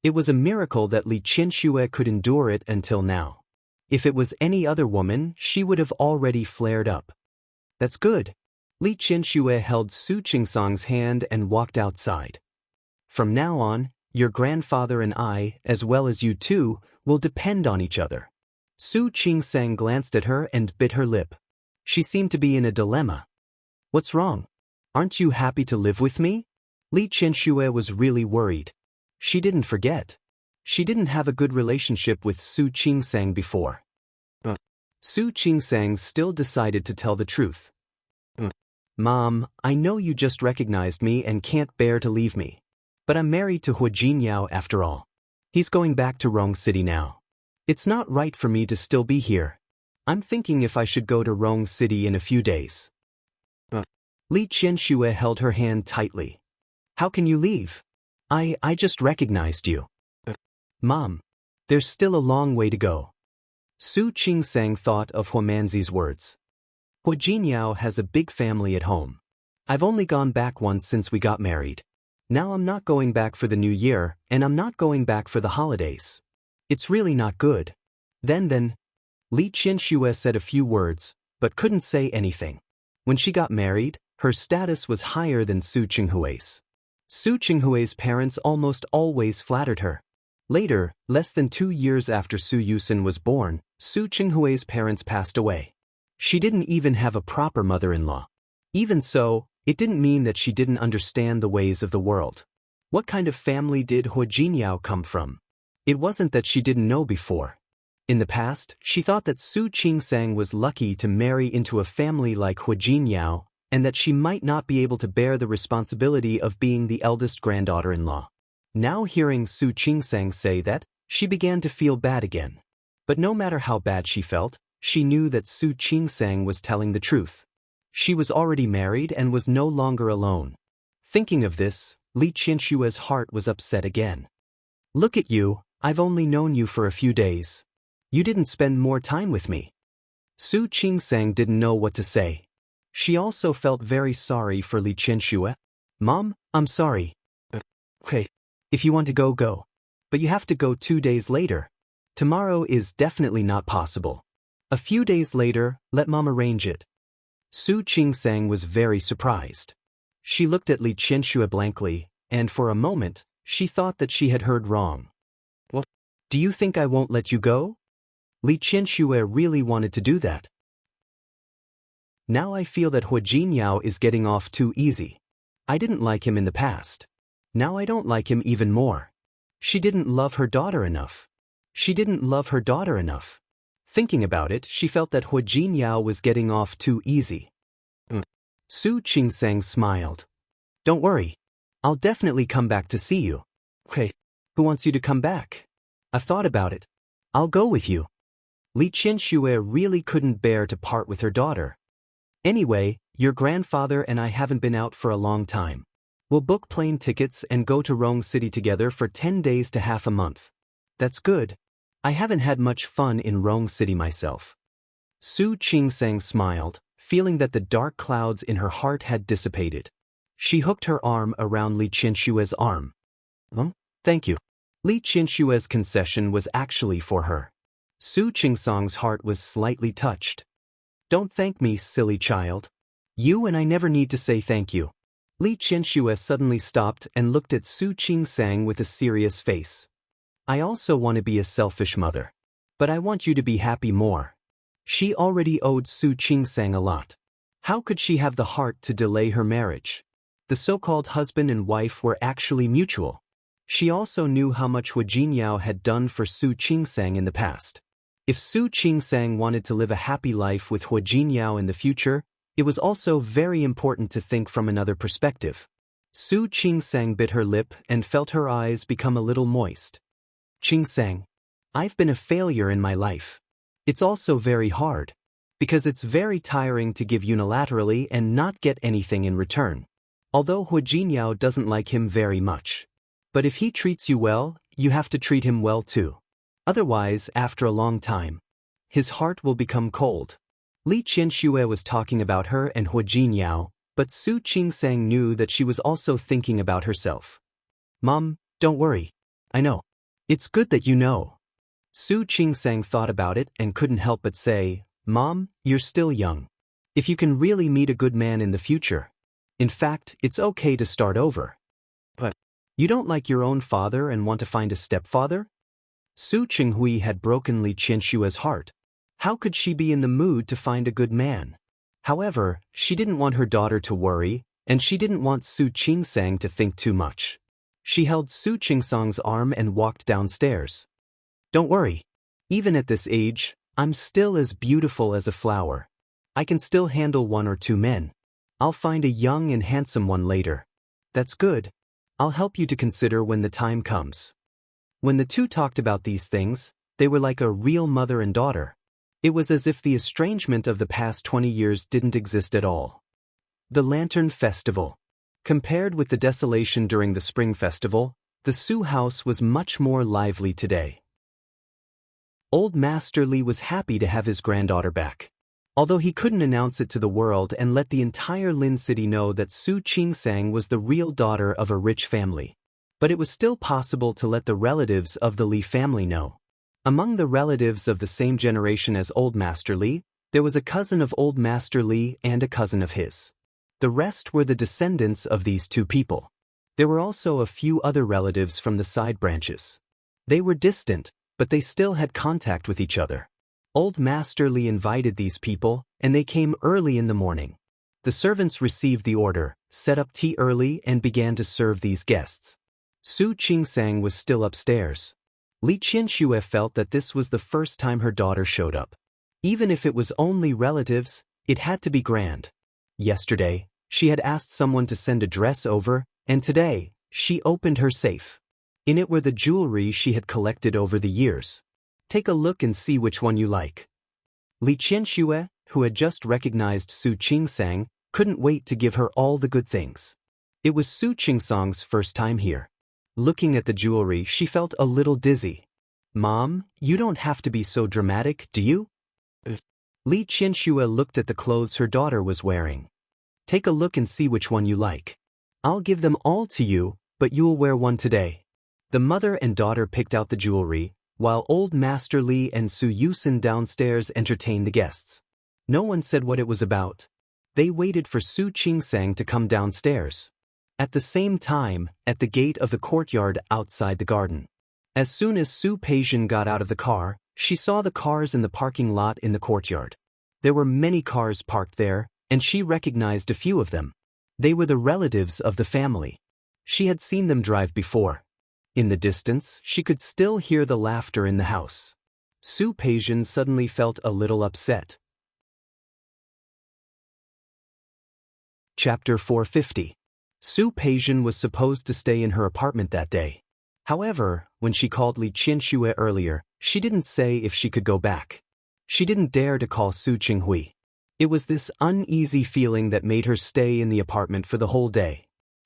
It was a miracle that Li Qianxue could endure it until now. If it was any other woman, she would have already flared up. That's good. Li Qianxue held Su Qingsang's hand and walked outside. From now on, your grandfather and I, as well as you two, will depend on each other. Su Qingsang glanced at her and bit her lip. She seemed to be in a dilemma. What's wrong? Aren't you happy to live with me? Li Qianxue was really worried. She didn't forget. She didn't have a good relationship with Su Qingsang before. Su Qingsang still decided to tell the truth. Mom, I know you just recognized me and can't bear to leave me. But I'm married to Hu Jinyao after all. He's going back to Rong City now. It's not right for me to still be here. I'm thinking if I should go to Rong City in a few days. Li Qianxue held her hand tightly. How can you leave? I just recognized you. Mom, there's still a long way to go. Su Qingsang thought of Huamanzi's words. Hu Jinyao has a big family at home. I've only gone back once since we got married. Now I'm not going back for the new year, and I'm not going back for the holidays. It's really not good. Then, Li Qianxue said a few words, but couldn't say anything. When she got married, her status was higher than Su Qinghui's. Su Qinghui's parents almost always flattered her. Later, less than 2 years after Su Yusen was born, Su Qinghui's parents passed away. She didn't even have a proper mother-in-law. Even so, it didn't mean that she didn't understand the ways of the world. What kind of family did Hu Jinyao come from? It wasn't that she didn't know before. In the past, she thought that Su Qingsang was lucky to marry into a family like Hu Jinyao, and that she might not be able to bear the responsibility of being the eldest granddaughter-in-law. Now hearing Su Qingsang say that, she began to feel bad again. But no matter how bad she felt, she knew that Su Qingsang was telling the truth. She was already married and was no longer alone. Thinking of this, Li Qianxue's heart was upset again. Look at you, I've only known you for a few days. You didn't spend more time with me. Su Qingsang didn't know what to say. She also felt very sorry for Li Qianxue. Mom, I'm sorry. Okay, if you want to go, go. But you have to go 2 days later. Tomorrow is definitely not possible. A few days later, let Mom arrange it. Su Qingsang was very surprised. She looked at Li Qianxue blankly, and for a moment, she thought that she had heard wrong. What? Do you think I won't let you go? Li Qianxue really wanted to do that. Now I feel that Hu Jinyao is getting off too easy. I didn't like him in the past. Now I don't like him even more. She didn't love her daughter enough. She didn't love her daughter enough. Thinking about it, she felt that Hu Jinyao was getting off too easy. Su Qingsang smiled. Don't worry. I'll definitely come back to see you. Okay, who wants you to come back? I've thought about it. I'll go with you. Li Qianxue really couldn't bear to part with her daughter. Anyway, your grandfather and I haven't been out for a long time. We'll book plane tickets and go to Rong City together for 10 days to half a month. That's good. I haven't had much fun in Rong City myself. Su Qingsang smiled, feeling that the dark clouds in her heart had dissipated. She hooked her arm around Li Qianxue's arm. Thank you. Li Qianxue's concession was actually for her. Su Qingsang's heart was slightly touched. Don't thank me, silly child. You and I never need to say thank you. Li Qianxue suddenly stopped and looked at Su Qingsang with a serious face. I also want to be a selfish mother. But I want you to be happy more. She already owed Su Qingsang a lot. How could she have the heart to delay her marriage? The so-called husband and wife were actually mutual. She also knew how much Hu Jinyao had done for Su Qingsang in the past. If Su Qingsang wanted to live a happy life with Hu Jinyao in the future, it was also very important to think from another perspective. Su Qingsang bit her lip and felt her eyes become a little moist. Qing-sang, I've been a failure in my life. It's also very hard. Because it's very tiring to give unilaterally and not get anything in return. Although Hu Jinyao doesn't like him very much. But if he treats you well, you have to treat him well too. Otherwise, after a long time, his heart will become cold. Li Qianxue was talking about her and Hu Jinyao, but Su Qingsang knew that she was also thinking about herself. Mom, don't worry. I know. It's good that you know. Su Qingsang thought about it and couldn't help but say, Mom, you're still young. If you can really meet a good man in the future. In fact, it's okay to start over. But you don't like your own father and want to find a stepfather? Su Qinghui had broken Li Qianshue's heart. How could she be in the mood to find a good man? However, she didn't want her daughter to worry, and she didn't want Su Qingsang to think too much. She held Su Qingsang's arm and walked downstairs. Don't worry. Even at this age, I'm still as beautiful as a flower. I can still handle 1 or 2 men. I'll find a young and handsome one later. That's good. I'll help you to consider when the time comes. When the two talked about these things, they were like a real mother and daughter. It was as if the estrangement of the past 20 years didn't exist at all. The Lantern Festival. Compared with the desolation during the Spring Festival, the Su house was much more lively today. Old Master Li was happy to have his granddaughter back. Although he couldn't announce it to the world and let the entire Lin city know that Su Qingsang was the real daughter of a rich family. But it was still possible to let the relatives of the Li family know. Among the relatives of the same generation as Old Master Li, there was a cousin of Old Master Li and a cousin of his. The rest were the descendants of these two people. There were also a few other relatives from the side branches. They were distant, but they still had contact with each other. Old Master Li invited these people, and they came early in the morning. The servants received the order, set up tea early and began to serve these guests. Su Qingsang was still upstairs. Li Qianxue felt that this was the first time her daughter showed up. Even if it was only relatives, it had to be grand. Yesterday, she had asked someone to send a dress over, and today, she opened her safe. In it were the jewelry she had collected over the years. Take a look and see which one you like. Li Qianxue, who had just recognized Su Qingsang, couldn't wait to give her all the good things. It was Su Qingsang's first time here. Looking at the jewelry, she felt a little dizzy. Mom, you don't have to be so dramatic, do you? Li Qianxue looked at the clothes her daughter was wearing. Take a look and see which one you like. I'll give them all to you, but you'll wear one today. The mother and daughter picked out the jewelry, while Old Master Li and Su Yusin downstairs entertained the guests. No one said what it was about. They waited for Su Qingsang to come downstairs. At the same time, at the gate of the courtyard outside the garden. As soon as Su Peijian got out of the car, she saw the cars in the parking lot in the courtyard. There were many cars parked there, and she recognized a few of them. They were the relatives of the family. She had seen them drive before. In the distance, she could still hear the laughter in the house. Su Peijian suddenly felt a little upset. Chapter 450. Su Peijian was supposed to stay in her apartment that day. However, when she called Li Qianxue earlier, she didn't say if she could go back. She didn't dare to call Su Qinghui. It was this uneasy feeling that made her stay in the apartment for the whole day.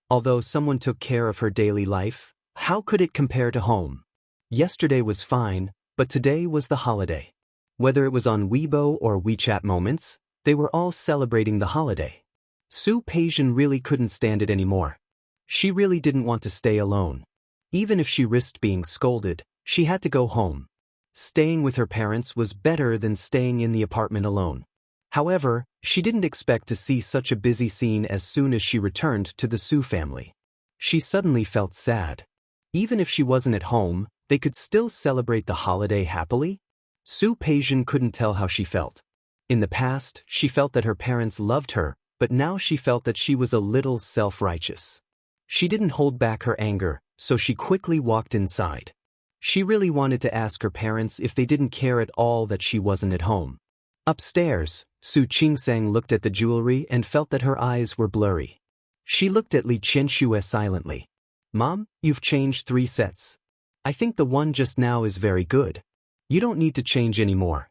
Although someone took care of her daily life, how could it compare to home? Yesterday was fine, but today was the holiday. Whether it was on Weibo or WeChat Moments, they were all celebrating the holiday. Su Peijian really couldn't stand it anymore. She really didn't want to stay alone. Even if she risked being scolded, she had to go home. Staying with her parents was better than staying in the apartment alone. However, she didn't expect to see such a busy scene as soon as she returned to the Su family. She suddenly felt sad. Even if she wasn't at home, they could still celebrate the holiday happily? Su Peijian couldn't tell how she felt. In the past, she felt that her parents loved her, but now she felt that she was a little self-righteous. She didn't hold back her anger, so she quickly walked inside. She really wanted to ask her parents if they didn't care at all that she wasn't at home. Upstairs, Su Qingsang looked at the jewelry and felt that her eyes were blurry. She looked at Li Qianxue silently. Mom, you've changed 3 sets. I think the one just now is very good. You don't need to change anymore.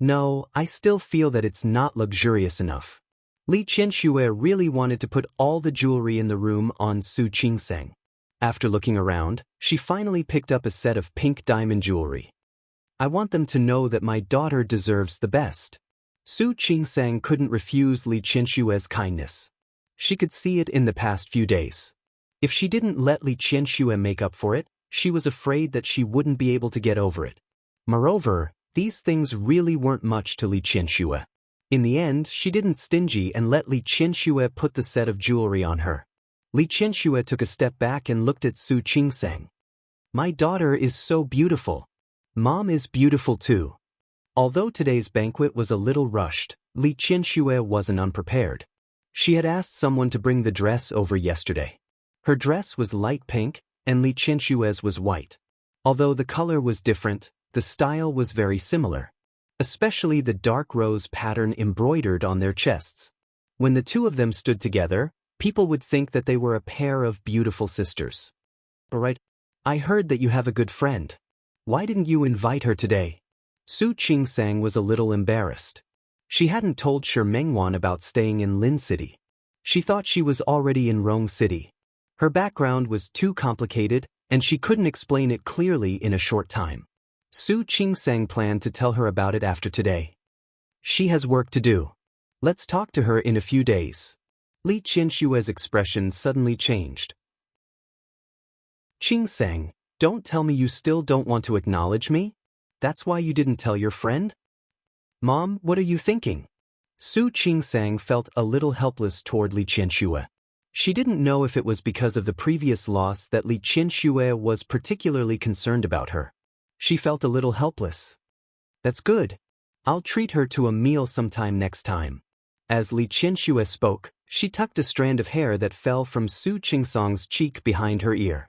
No, I still feel that it's not luxurious enough. Li Qianxue really wanted to put all the jewelry in the room on Su Qingseng. After looking around, she finally picked up a set of pink diamond jewelry. I want them to know that my daughter deserves the best. Su Qingseng couldn't refuse Li Qianxue's kindness. She could see it in the past few days. If she didn't let Li Qianxue make up for it, she was afraid that she wouldn't be able to get over it. Moreover, these things really weren't much to Li Qianxue. In the end, she didn't stingy and let Li Qianxue put the set of jewelry on her. Li Qianxue took a step back and looked at Su Qingseng. My daughter is so beautiful. Mom is beautiful too. Although today's banquet was a little rushed, Li Qianxue wasn't unprepared. She had asked someone to bring the dress over yesterday. Her dress was light pink, and Li Qianxue's was white. Although the color was different, the style was very similar. Especially the dark rose pattern embroidered on their chests. When the two of them stood together, people would think that they were a pair of beautiful sisters. Alright, I heard that you have a good friend. Why didn't you invite her today? Su Qingseng was a little embarrassed. She hadn't told Shi Mengwan about staying in Lin City. She thought she was already in Rong City. Her background was too complicated, and she couldn't explain it clearly in a short time. Su Qingseng planned to tell her about it after today. She has work to do. Let's talk to her in a few days. Li Qianxue's expression suddenly changed. Qingseng, don't tell me you still don't want to acknowledge me? That's why you didn't tell your friend? Mom, what are you thinking? Su Qingseng felt a little helpless toward Li Qianxue. She didn't know if it was because of the previous loss that Li Qianxue was particularly concerned about her. She felt a little helpless. That's good. I'll treat her to a meal sometime next time. As Li Qianxue spoke, she tucked a strand of hair that fell from Su Qingseng's cheek behind her ear.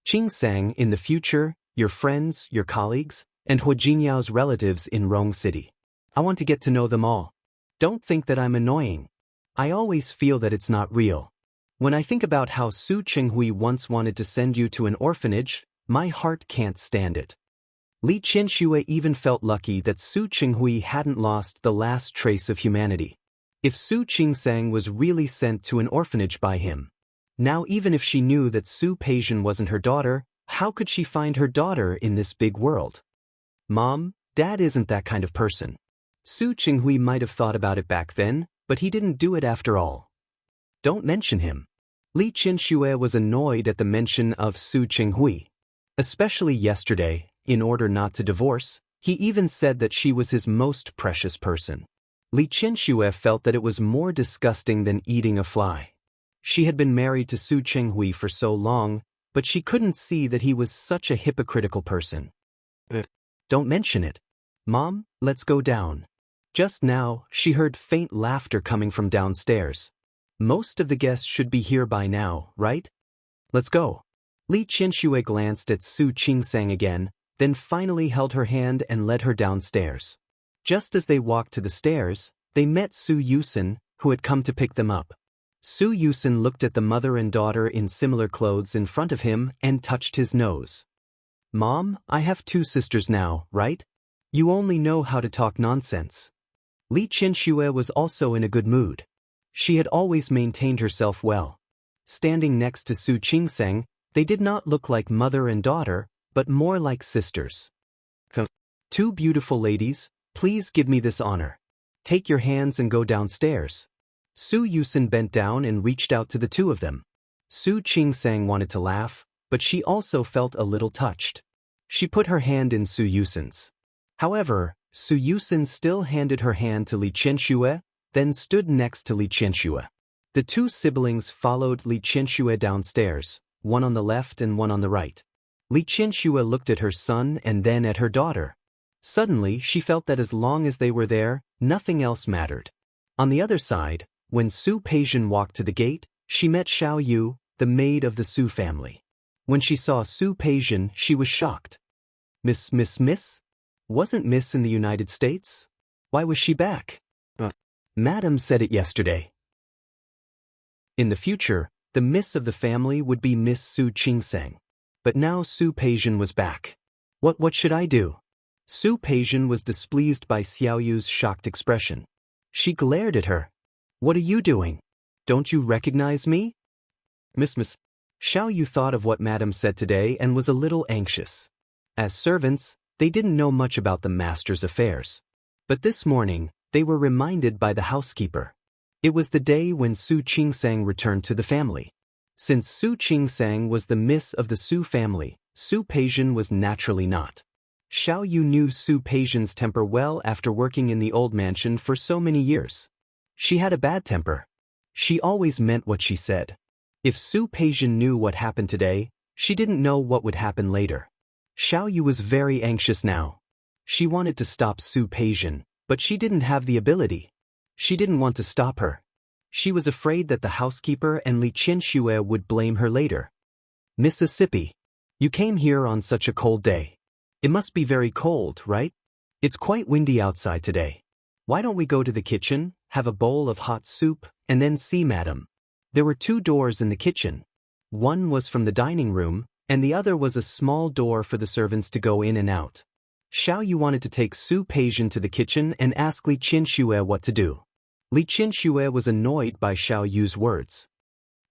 Qingseng, in the future, your friends, your colleagues, and Hu Jinyao's relatives in Rong City. I want to get to know them all. Don't think that I'm annoying. I always feel that it's not real. When I think about how Su Qinghui once wanted to send you to an orphanage, my heart can't stand it. Li Qianxue even felt lucky that Su Qinghui hadn't lost the last trace of humanity. If Su Qingseng was really sent to an orphanage by him. Now even if she knew that Su Peijian wasn't her daughter, how could she find her daughter in this big world? Mom, Dad isn't that kind of person. Su Qinghui might have thought about it back then, but he didn't do it after all. Don't mention him. Li Qianxue was annoyed at the mention of Su Qinghui. Especially yesterday, in order not to divorce, he even said that she was his most precious person. Li Qianxue felt that it was more disgusting than eating a fly. She had been married to Su Qinghui for so long, but she couldn't see that he was such a hypocritical person. Don't mention it. Mom, let's go down. Just now, she heard faint laughter coming from downstairs. Most of the guests should be here by now, right? Let's go. Li Qianxue glanced at Su Qingseng again, then finally held her hand and led her downstairs. Just as they walked to the stairs, they met Su Yusen, who had come to pick them up. Su Yusen looked at the mother and daughter in similar clothes in front of him and touched his nose. Mom, I have two sisters now, right? You only know how to talk nonsense. Li Qianxue was also in a good mood. She had always maintained herself well. Standing next to Su Qingseng, they did not look like mother and daughter, but more like sisters. Two beautiful ladies, please give me this honor. Take your hands and go downstairs. Su Yusen bent down and reached out to the two of them. Su Qingseng wanted to laugh, but she also felt a little touched. She put her hand in Su Yusen's. However, Su Yusen still handed her hand to Li Qianxue, then stood next to Li Qianxue. The two siblings followed Li Qianxue downstairs, one on the left and one on the right. Li Qianxue looked at her son and then at her daughter. Suddenly, she felt that as long as they were there, nothing else mattered. On the other side, when Su Peijian walked to the gate, she met Xiao Yu, the maid of the Su family. When she saw Su Peijian, she was shocked. Miss? Wasn't Miss in the United States? Why was she back? Madam said it yesterday. In the future, the Miss of the family would be Miss Su Qingseng. But now Su Peijian was back. What should I do? Su Peijian was displeased by Xiao Yu's shocked expression. She glared at her. What are you doing? Don't you recognize me? Miss. Xiao Yu thought of what Madame said today and was a little anxious. As servants, they didn't know much about the master's affairs. But this morning, they were reminded by the housekeeper. It was the day when Su Qingsang returned to the family. Since Su Qingsang was the miss of the Su family, Su Peijian was naturally not. Xiao Yu knew Su Peijian's temper well after working in the old mansion for so many years. She had a bad temper. She always meant what she said. If Su Peijian knew what happened today, she didn't know what would happen later. Xiao Yu was very anxious now. She wanted to stop Su Peijian, but she didn't have the ability. She didn't want to stop her. She was afraid that the housekeeper and Li Qianxue would blame her later. Mississippi. You came here on such a cold day. It must be very cold, right? It's quite windy outside today. Why don't we go to the kitchen, have a bowl of hot soup, and then see Madam? There were 2 doors in the kitchen. One was from the dining room, and the other was a small door for the servants to go in and out. Xiao Yu wanted to take Su Peijian to the kitchen and ask Li Qianxue what to do. Li Qianxue was annoyed by Xiao Yu's words.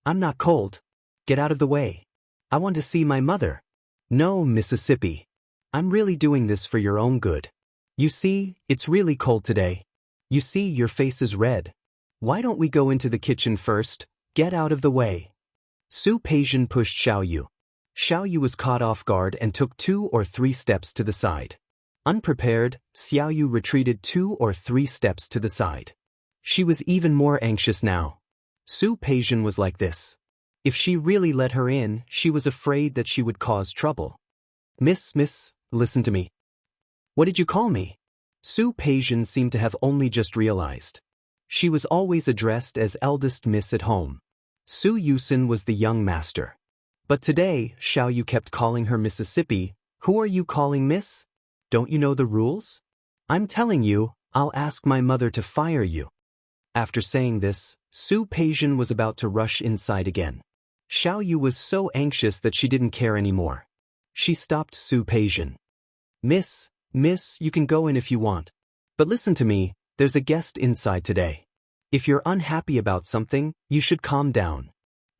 I'm not cold. Get out of the way. I want to see my mother. No, Mississippi. I'm really doing this for your own good. You see, it's really cold today. You see, your face is red. Why don't we go into the kitchen first? Get out of the way. Su Peijian pushed Xiao Yu. Xiao Yu was caught off guard and took 2 or 3 steps to the side. Unprepared, Xiao Yu retreated 2 or 3 steps to the side. She was even more anxious now. Su Peijian was like this. If she really let her in, she was afraid that she would cause trouble. Miss, listen to me. What did you call me? Su Peijian seemed to have only just realized. She was always addressed as eldest miss at home. Su Yusin was the young master. But today, Xiao Yu kept calling her Mississippi. Who are you calling miss? Don't you know the rules? I'm telling you, I'll ask my mother to fire you. After saying this, Su Peijian was about to rush inside again. Xiao Yu was so anxious that she didn't care anymore. She stopped Su Peijian. Miss, you can go in if you want. But listen to me, there's a guest inside today. If you're unhappy about something, you should calm down.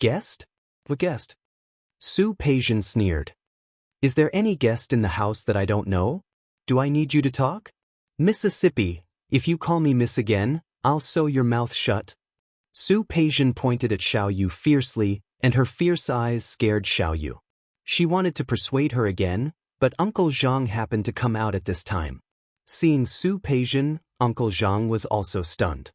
Guest? What guest? Su Peijian sneered. Is there any guest in the house that I don't know? Do I need you to talk? Mississippi, if you call me miss again, I'll sew your mouth shut. Su Peijian pointed at Xiao Yu fiercely, and her fierce eyes scared Xiao Yu. She wanted to persuade her again, but Uncle Zhang happened to come out at this time. Seeing Su Peijian, Uncle Zhang was also stunned.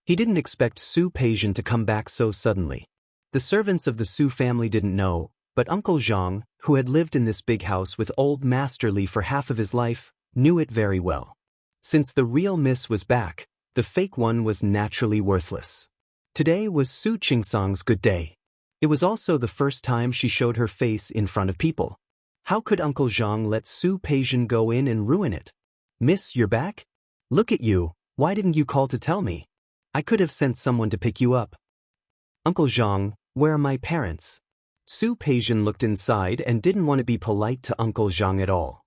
He didn't expect Su Peijian to come back so suddenly. The servants of the Su family didn't know, but Uncle Zhang, who had lived in this big house with old Master Li for half of his life, knew it very well. Since the real miss was back, the fake one was naturally worthless. Today was Su Qingsang's good day. It was also the first time she showed her face in front of people. How could Uncle Zhang let Su Peijian go in and ruin it? Miss, you're back? Look at you, why didn't you call to tell me? I could have sent someone to pick you up. Uncle Zhang, where are my parents? Su Peijian looked inside and didn't want to be polite to Uncle Zhang at all.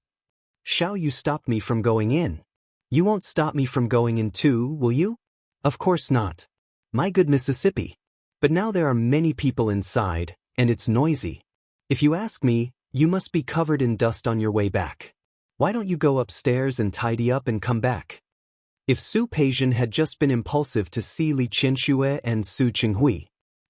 Xiao Yu stopped me from going in. You won't stop me from going in too, will you? Of course not. My good Mississippi. But now there are many people inside, and it's noisy. If you ask me, you must be covered in dust on your way back. Why don't you go upstairs and tidy up and come back? If Su Peijian had just been impulsive to see Li Qianxue and Su Qinghui,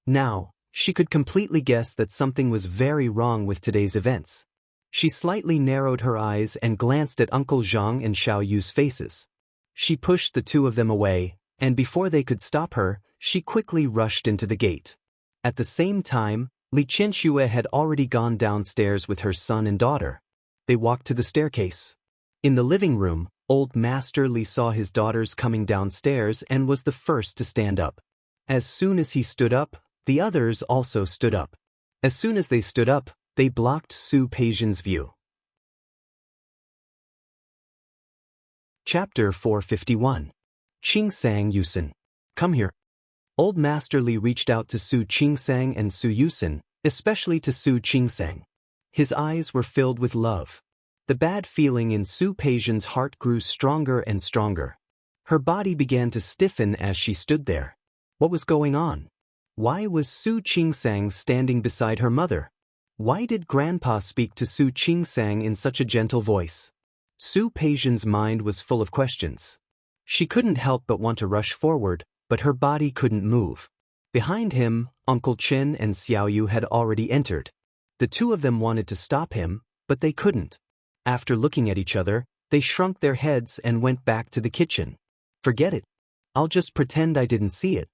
now, she could completely guess that something was very wrong with today's events. She slightly narrowed her eyes and glanced at Uncle Zhang and Xiao Yu's faces. She pushed the 2 of them away, and before they could stop her, she quickly rushed into the gate. At the same time, Li Qianxue had already gone downstairs with her son and daughter. They walked to the staircase. In the living room, old Master Li saw his daughters coming downstairs and was the first to stand up. As soon as he stood up, the others also stood up. As soon as they stood up, they blocked Su Peijian's view. Chapter 451. Qingsang Yusin. Come here. Old Master Li reached out to Su Qingsang and Su Yusin, especially to Su Qingsang. His eyes were filled with love. The bad feeling in Su Peijian's heart grew stronger and stronger. Her body began to stiffen as she stood there. What was going on? Why was Su Qingsang standing beside her mother? Why did Grandpa speak to Su Qingsang in such a gentle voice? Su Peijian's mind was full of questions. She couldn't help but want to rush forward, but her body couldn't move. Behind him, Uncle Chen and Xiaoyu had already entered. The two of them wanted to stop him, but they couldn't. After looking at each other, they shrunk their heads and went back to the kitchen. Forget it. I'll just pretend I didn't see it.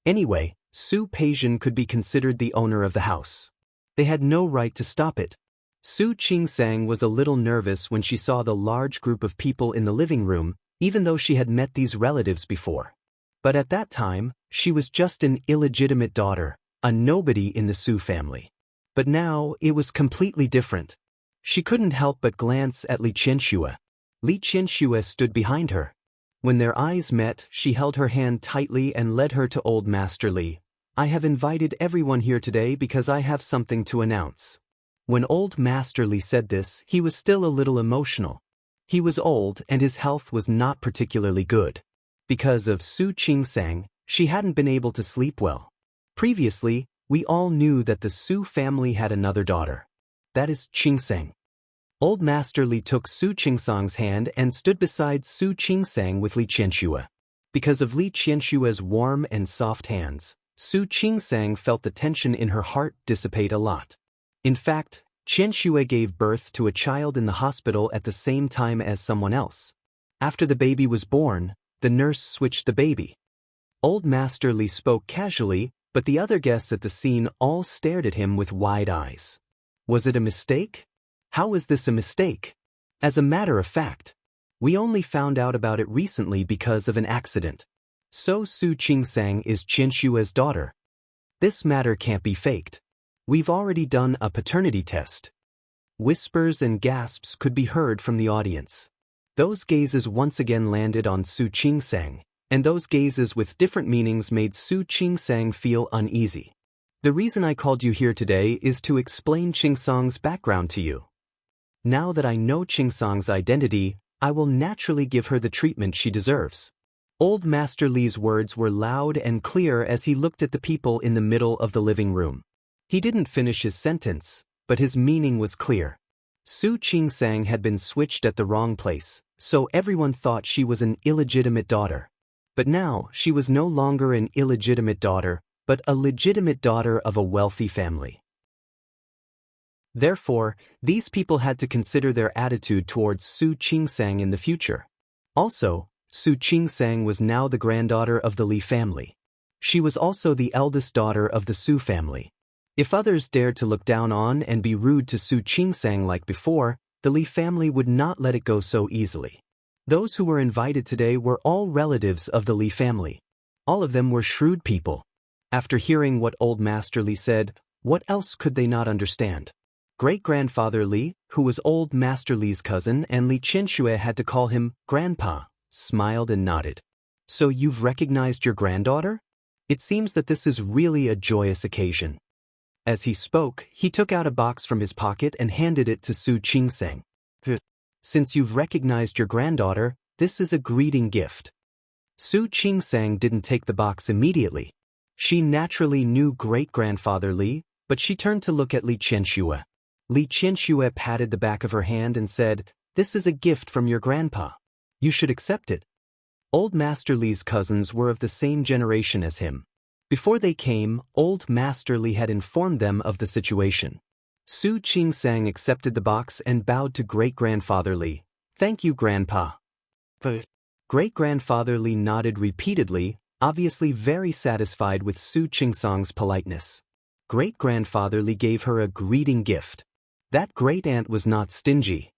Anyway, Su Peijian could be considered the owner of the house. They had no right to stop it. Su Qingsang was a little nervous when she saw the large group of people in the living room, even though she had met these relatives before. But at that time, she was just an illegitimate daughter, a nobody in the Su family. But now, it was completely different. She couldn't help but glance at Li Qianxue. Li Qianxue stood behind her. When their eyes met, she held her hand tightly and led her to Old Master Li. I have invited everyone here today because I have something to announce. When Old Master Li said this, he was still a little emotional. He was old and his health was not particularly good. Because of Su Qingsang, she hadn't been able to sleep well. Previously, we all knew that the Su family had another daughter. That is Qingsang. Old Master Li took Su Qingsang's hand and stood beside Su Qingsang with Li Qianxue. Because of Li Qianxue's warm and soft hands, Su Qingsang felt the tension in her heart dissipate a lot. In fact, Qianxue gave birth to a child in the hospital at the same time as someone else. After the baby was born, the nurse switched the baby. Old Master Li spoke casually, but the other guests at the scene all stared at him with wide eyes. Was it a mistake? How was this a mistake? As a matter of fact, we only found out about it recently because of an accident. So Su Qingsang is Qianxue's daughter. This matter can't be faked. We've already done a paternity test. Whispers and gasps could be heard from the audience. Those gazes once again landed on Su Qingsang, and those gazes with different meanings made Su Qingsang feel uneasy. The reason I called you here today is to explain Qingsang's background to you. Now that I know Qingsang's identity, I will naturally give her the treatment she deserves. Old Master Li's words were loud and clear as he looked at the people in the middle of the living room. He didn't finish his sentence, but his meaning was clear. Su Qingsang had been switched at the wrong place, so everyone thought she was an illegitimate daughter. But now, she was no longer an illegitimate daughter, but a legitimate daughter of a wealthy family. Therefore, these people had to consider their attitude towards Su Qingsang in the future. Also, Su Qingsang was now the granddaughter of the Li family. She was also the eldest daughter of the Su family. If others dared to look down on and be rude to Su Qingsang like before, the Li family would not let it go so easily. Those who were invited today were all relatives of the Li family. All of them were shrewd people. After hearing what Old Master Li said, what else could they not understand? Great-grandfather Li, who was Old Master Li's cousin, and Li Qianxue had to call him Grandpa, smiled and nodded. So you've recognized your granddaughter? It seems that this is really a joyous occasion. As he spoke, he took out a box from his pocket and handed it to Su Qingsang. Since you've recognized your granddaughter, this is a greeting gift. Su Qingsang didn't take the box immediately. She naturally knew great-grandfather Li, but she turned to look at Li Qianxue. Li Qianxue patted the back of her hand and said, "This is a gift from your grandpa. You should accept it." Old Master Li's cousins were of the same generation as him. Before they came, Old Master Li had informed them of the situation. Su Qingsang accepted the box and bowed to great-grandfather Li. "Thank you, Grandpa." Great-grandfather Li nodded repeatedly, obviously very satisfied with Su Qingsang's politeness. Great-grandfather Li gave her a greeting gift. That great-aunt was not stingy.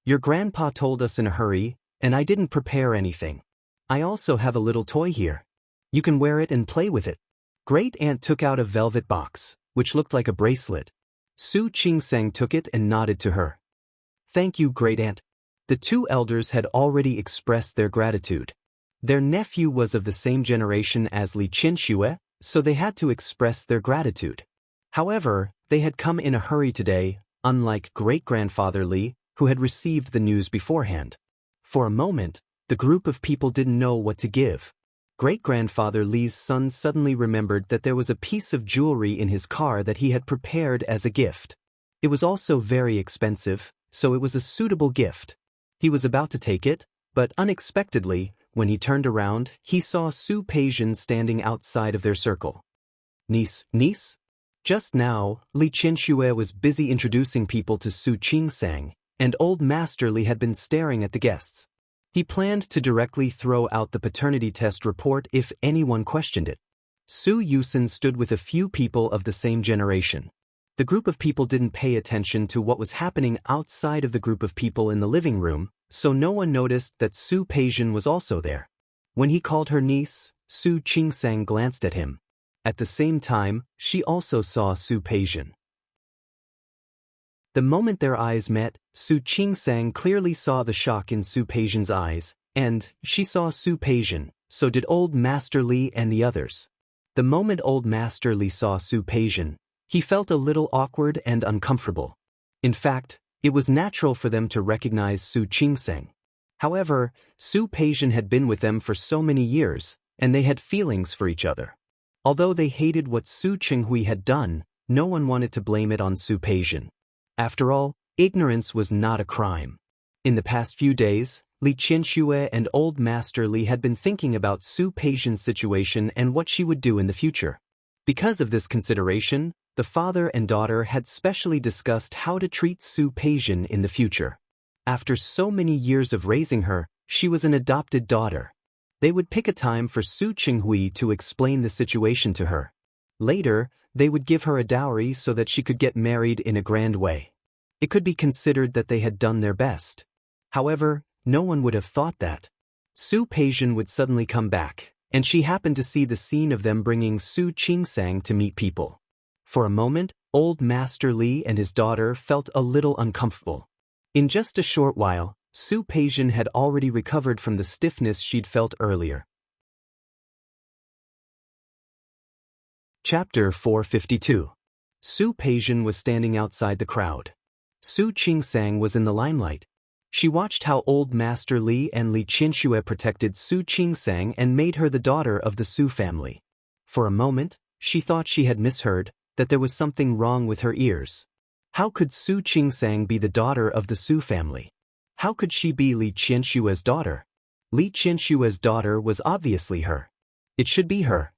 "Your grandpa told us in a hurry, and I didn't prepare anything. I also have a little toy here. You can wear it and play with it." Great-aunt took out a velvet box, which looked like a bracelet. Su Qingsang took it and nodded to her. "Thank you, great-aunt." The two elders had already expressed their gratitude. Their nephew was of the same generation as Li Qianxue, so they had to express their gratitude. However, they had come in a hurry today, unlike great-grandfather Li, who had received the news beforehand. For a moment, the group of people didn't know what to give. Great-grandfather Li's son suddenly remembered that there was a piece of jewelry in his car that he had prepared as a gift. It was also very expensive, so it was a suitable gift. He was about to take it, but unexpectedly, when he turned around, he saw Su Peijian standing outside of their circle. Niece? Just now, Li Qianxue was busy introducing people to Su Qingsang, and old Master Li had been staring at the guests. He planned to directly throw out the paternity test report if anyone questioned it. Su Yusen stood with a few people of the same generation. The group of people didn't pay attention to what was happening outside of the group of people in the living room, so no one noticed that Su Peijian was also there. When he called her niece, Su Qingsang glanced at him. At the same time, she also saw Su Peijian. The moment their eyes met, Su Qingsang clearly saw the shock in Su Peijian's eyes, and she saw Su Peijian, so did old Master Li and the others. The moment old Master Li saw Su Peijian, he felt a little awkward and uncomfortable. In fact, it was natural for them to recognize Su Qingsang. However, Su Peijian had been with them for so many years, and they had feelings for each other. Although they hated what Su Qinghui had done, no one wanted to blame it on Su Peijian. After all, ignorance was not a crime. In the past few days, Li Qianxue and old Master Li had been thinking about Su Peijian's situation and what she would do in the future. Because of this consideration, the father and daughter had specially discussed how to treat Su Peijian in the future. After so many years of raising her, she was an adopted daughter. They would pick a time for Su Qinghui to explain the situation to her. Later, they would give her a dowry so that she could get married in a grand way. It could be considered that they had done their best. However, no one would have thought that. Su Peijian would suddenly come back, and she happened to see the scene of them bringing Su Qingsang to meet people. For a moment, old Master Li and his daughter felt a little uncomfortable. In just a short while, Su Peijian had already recovered from the stiffness she'd felt earlier. Chapter 452. Su Peijian was standing outside the crowd. Su Qingsang was in the limelight. She watched how old Master Li and Li Qianxue protected Su Qingsang and made her the daughter of the Su family. For a moment, she thought she had misheard, that there was something wrong with her ears. How could Su Qingsang be the daughter of the Su family? How could she be Li Qianxue's daughter? Li Qianxue's daughter was obviously her. It should be her.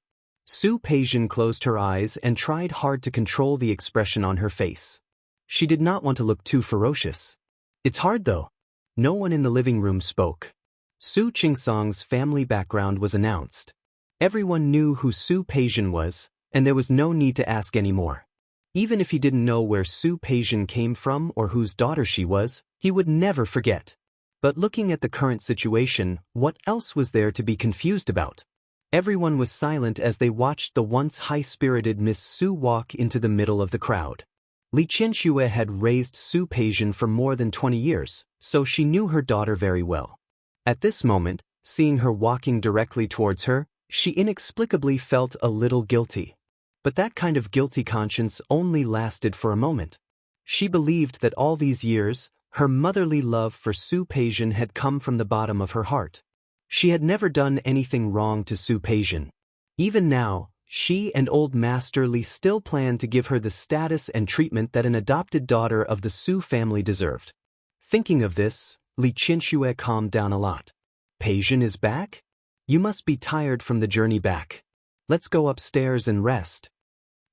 Su Peijian closed her eyes and tried hard to control the expression on her face. She did not want to look too ferocious. It's hard though. No one in the living room spoke. Su Qingsang's family background was announced. Everyone knew who Su Peijian was, and there was no need to ask any more. Even if he didn't know where Su Peijian came from or whose daughter she was, he would never forget. But looking at the current situation, what else was there to be confused about? Everyone was silent as they watched the once high-spirited Miss Su walk into the middle of the crowd. Li Qianxue had raised Su Peijian for more than 20 years, so she knew her daughter very well. At this moment, seeing her walking directly towards her, she inexplicably felt a little guilty. But that kind of guilty conscience only lasted for a moment. She believed that all these years, her motherly love for Su Peijian had come from the bottom of her heart. She had never done anything wrong to Su Peijian. Even now, she and old Master Li still planned to give her the status and treatment that an adopted daughter of the Su family deserved. Thinking of this, Li Qianxue calmed down a lot. Peijian is back? You must be tired from the journey back. Let's go upstairs and rest.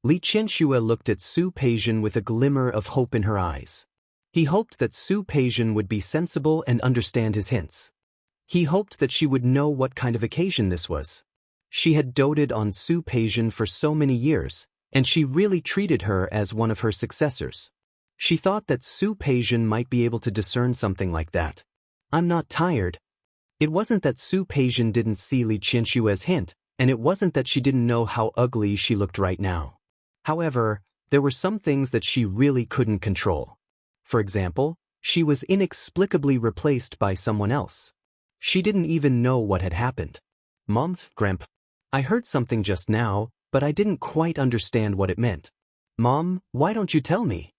Li Qianxue looked at Su Peijian with a glimmer of hope in her eyes. He hoped that Su Peijian would be sensible and understand his hints. He hoped that she would know what kind of occasion this was. She had doted on Su Peijian for so many years, and she really treated her as one of her successors. She thought that Su Peijian might be able to discern something like that. I'm not tired. It wasn't that Su Peijian didn't see Li Qianxue's hint, and it wasn't that she didn't know how ugly she looked right now. However, there were some things that she really couldn't control. For example, she was inexplicably replaced by someone else. She didn't even know what had happened. Mom, Grandpa, I heard something just now, but I didn't quite understand what it meant. Mom, why don't you tell me?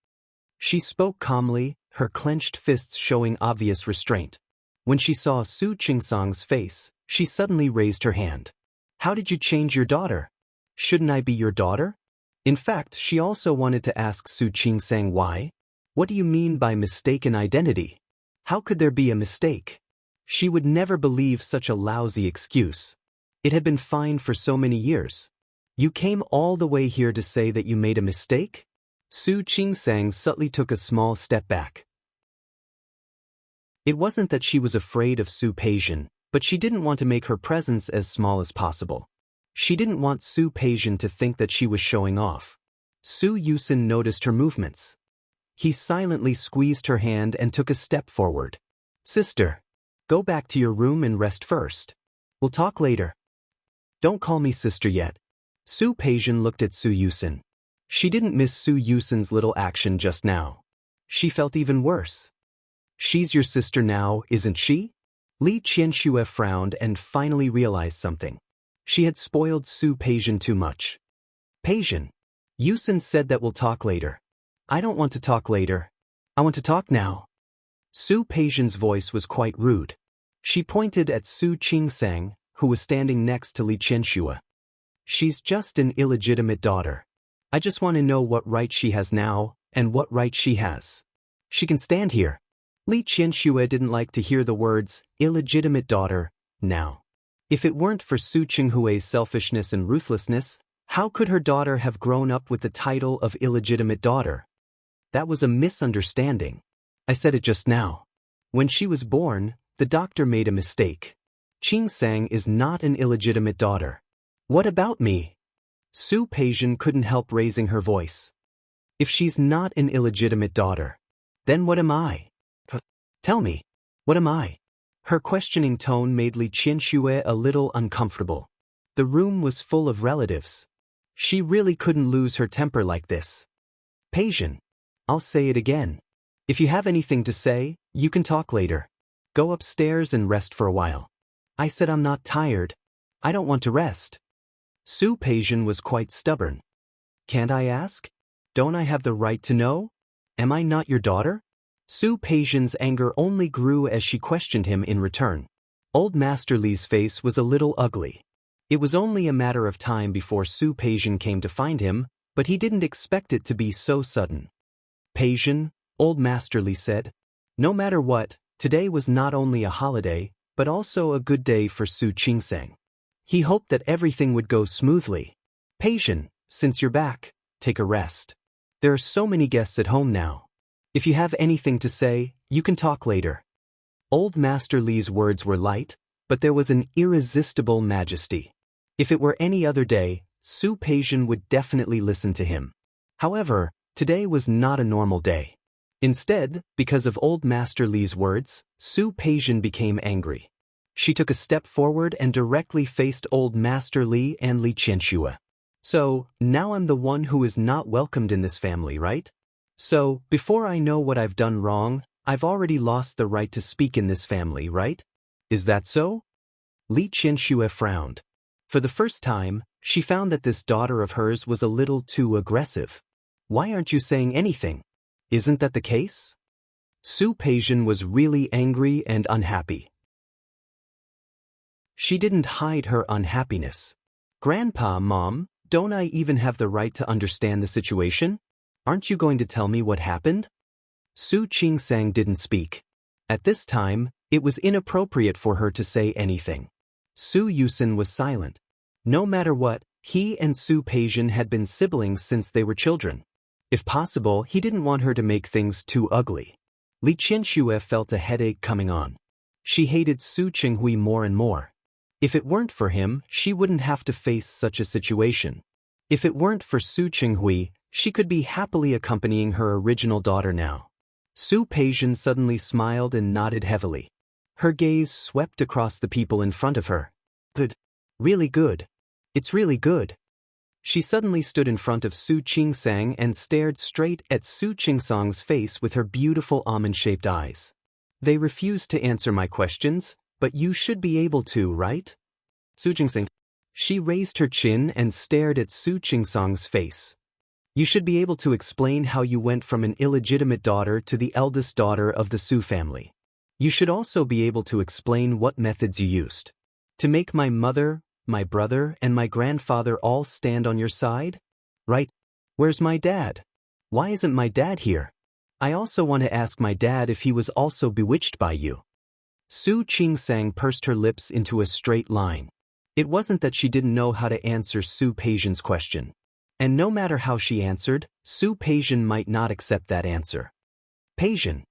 She spoke calmly, her clenched fists showing obvious restraint. When she saw Su Qingsang's face, she suddenly raised her hand. How did you change your daughter? Shouldn't I be your daughter? In fact, she also wanted to ask Su Qingsang why. What do you mean by mistaken identity? How could there be a mistake? She would never believe such a lousy excuse. It had been fine for so many years. You came all the way here to say that you made a mistake? Su Qingsang subtly took a small step back. It wasn't that she was afraid of Su Peijian, but she didn't want to make her presence as small as possible. She didn't want Su Peijian to think that she was showing off. Su Yusin noticed her movements. He silently squeezed her hand and took a step forward. Sister, go back to your room and rest first. We'll talk later. Don't call me sister yet. Su Peijian looked at Su Yusin. She didn't miss Su Yusin's little action just now. She felt even worse. She's your sister now, isn't she? Li Qianxue frowned and finally realized something. She had spoiled Su Peijian too much. Peijian. Yusin said that we'll talk later. I don't want to talk later. I want to talk now. Su Peijian's voice was quite rude. She pointed at Su Qingsang, who was standing next to Li Qianxue. She's just an illegitimate daughter. I just want to know what right she has now, and what right she has. She can stand here. Li Qianxue didn't like to hear the words, illegitimate daughter, now. If it weren't for Su Qinghui's selfishness and ruthlessness, how could her daughter have grown up with the title of illegitimate daughter? That was a misunderstanding. I said it just now. When she was born, the doctor made a mistake. Qingsang is not an illegitimate daughter. What about me? Su Peijian couldn't help raising her voice. If she's not an illegitimate daughter, then what am I? Tell me, what am I? Her questioning tone made Li Qianxue a little uncomfortable. The room was full of relatives. She really couldn't lose her temper like this. Peijian, I'll say it again. If you have anything to say, you can talk later. Go upstairs and rest for a while. I said I'm not tired. I don't want to rest. Su Peijian was quite stubborn. Can't I ask? Don't I have the right to know? Am I not your daughter? Su Peijian's anger only grew as she questioned him in return. Old Master Li's face was a little ugly. It was only a matter of time before Su Peijian came to find him, but he didn't expect it to be so sudden. Peijian, Old Master Li said. No matter what, today was not only a holiday, but also a good day for Su Qingsang. He hoped that everything would go smoothly. Peijian, since you're back, take a rest. There are so many guests at home now. If you have anything to say, you can talk later. Old Master Li's words were light, but there was an irresistible majesty. If it were any other day, Su Peijian would definitely listen to him. However, today was not a normal day. Instead, because of Old Master Li's words, Su Peijian became angry. She took a step forward and directly faced Old Master Li and Li Qianxue. So, now I'm the one who is not welcomed in this family, right? So, before I know what I've done wrong, I've already lost the right to speak in this family, right? Is that so? Li Qianxue frowned. For the first time, she found that this daughter of hers was a little too aggressive. Why aren't you saying anything? Isn't that the case? Su Peijian was really angry and unhappy. She didn't hide her unhappiness. Grandpa, Mom, don't I even have the right to understand the situation? Aren't you going to tell me what happened? Su Qingsang didn't speak. At this time, it was inappropriate for her to say anything. Su Yusin was silent. No matter what, he and Su Peijian had been siblings since they were children. If possible, he didn't want her to make things too ugly. Li Qianxue felt a headache coming on. She hated Su Qinghui more and more. If it weren't for him, she wouldn't have to face such a situation. If it weren't for Su Qinghui, she could be happily accompanying her original daughter now. Su Peijian suddenly smiled and nodded heavily. Her gaze swept across the people in front of her. Good. Really good. It's really good. She suddenly stood in front of Su Qingsang and stared straight at Su Qingsang's face with her beautiful almond-shaped eyes. They refused to answer my questions, but you should be able to, right? Su Qingsang. She raised her chin and stared at Su Qingsang's face. You should be able to explain how you went from an illegitimate daughter to the eldest daughter of the Su family. You should also be able to explain what methods you used to make my mother, my brother, and my grandfather all stand on your side? Right? Where's my dad? Why isn't my dad here? I also want to ask my dad if he was also bewitched by you. Su Qingsang pursed her lips into a straight line. It wasn't that she didn't know how to answer Su Peijian's question. And no matter how she answered, Su Peijian might not accept that answer. Peijian.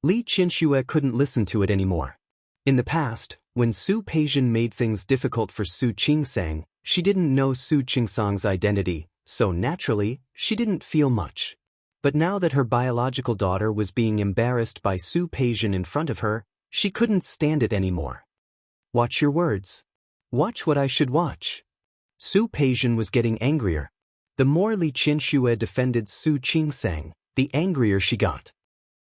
Li Qianxue couldn't listen to it anymore. In the past, when Su Peijian made things difficult for Su Qingsang, she didn't know Su Qingsang's identity, so naturally, she didn't feel much. But now that her biological daughter was being embarrassed by Su Peijian in front of her, she couldn't stand it anymore. Watch your words. Watch what I should watch. Su Peijian was getting angrier. The more Li Qianxue defended Su Qingsang, the angrier she got.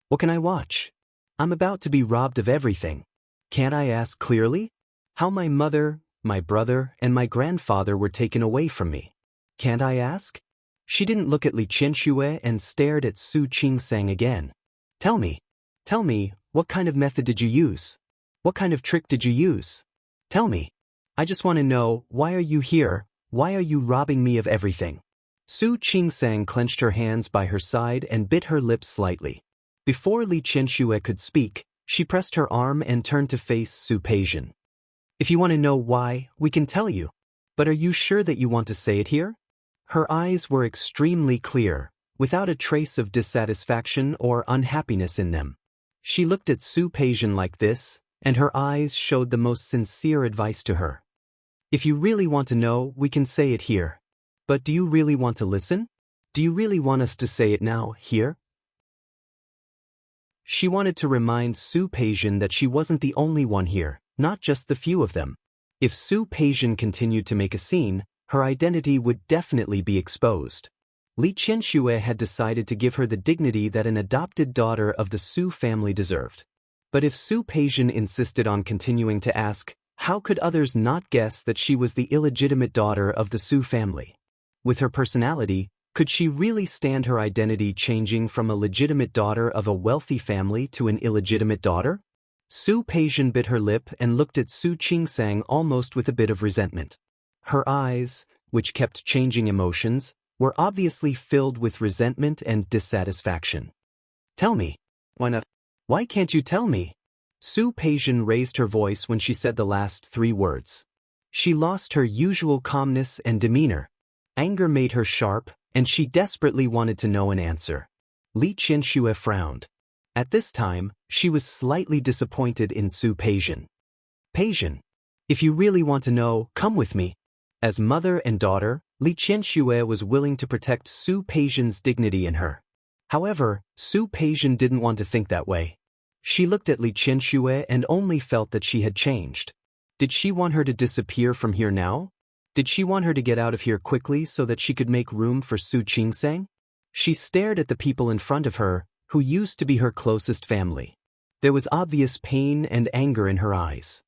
What can I watch? I'm about to be robbed of everything. Can't I ask clearly? How my mother, my brother, and my grandfather were taken away from me. Can't I ask? She didn't look at Li Qianxue and stared at Su Qingsang again. Tell me, what kind of method did you use? What kind of trick did you use? Tell me. I just want to know, why are you here? Why are you robbing me of everything? Su Qingsang clenched her hands by her side and bit her lips slightly. Before Li Qianxue could speak, she pressed her arm and turned to face Su Peijian. If you want to know why, we can tell you. But are you sure that you want to say it here? Her eyes were extremely clear, without a trace of dissatisfaction or unhappiness in them. She looked at Su Peijian like this, and her eyes showed the most sincere advice to her. If you really want to know, we can say it here. But do you really want to listen? Do you really want us to say it now, here? She wanted to remind Su Peijian that she wasn't the only one here, not just the few of them. If Su Peijian continued to make a scene, her identity would definitely be exposed. Li Qianxue had decided to give her the dignity that an adopted daughter of the Su family deserved. But if Su Peijian insisted on continuing to ask, how could others not guess that she was the illegitimate daughter of the Su family? With her personality, could she really stand her identity changing from a legitimate daughter of a wealthy family to an illegitimate daughter? Su Peijian bit her lip and looked at Su Qingsang almost with a bit of resentment. Her eyes, which kept changing emotions, were obviously filled with resentment and dissatisfaction. Tell me. Why not? Why can't you tell me? Su Peijian raised her voice when she said the last 3 words. She lost her usual calmness and demeanor. Anger made her sharp, and she desperately wanted to know an answer. Li Qianxue frowned. At this time, she was slightly disappointed in Su Peijian. Peijian, if you really want to know, come with me. As mother and daughter, Li Qianxue was willing to protect Su Peijian's dignity in her. However, Su Peijian didn't want to think that way. She looked at Li Qianxue and only felt that she had changed. Did she want her to disappear from here now? Did she want her to get out of here quickly so that she could make room for Su Qingsang? She stared at the people in front of her, who used to be her closest family. There was obvious pain and anger in her eyes.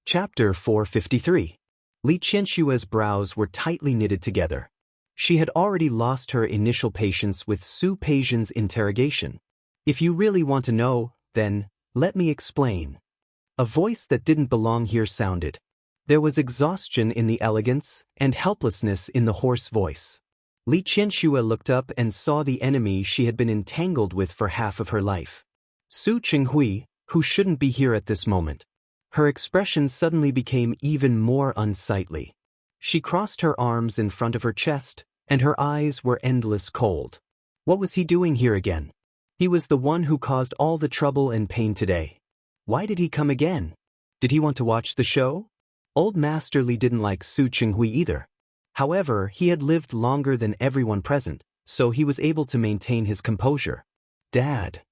Chapter 453. Li Qianxue's brows were tightly knitted together. She had already lost her initial patience with Su Peijian's interrogation. If you really want to know, then, let me explain. A voice that didn't belong here sounded. There was exhaustion in the elegance and helplessness in the hoarse voice. Li Qianxue looked up and saw the enemy she had been entangled with for half of her life. Su Qinghui, who shouldn't be here at this moment. Her expression suddenly became even more unsightly. She crossed her arms in front of her chest, and her eyes were endless cold. What was he doing here again? He was the one who caused all the trouble and pain today. Why did he come again? Did he want to watch the show? Old Master Li didn't like Su Qinghui either. However, he had lived longer than everyone present, so he was able to maintain his composure. Dad.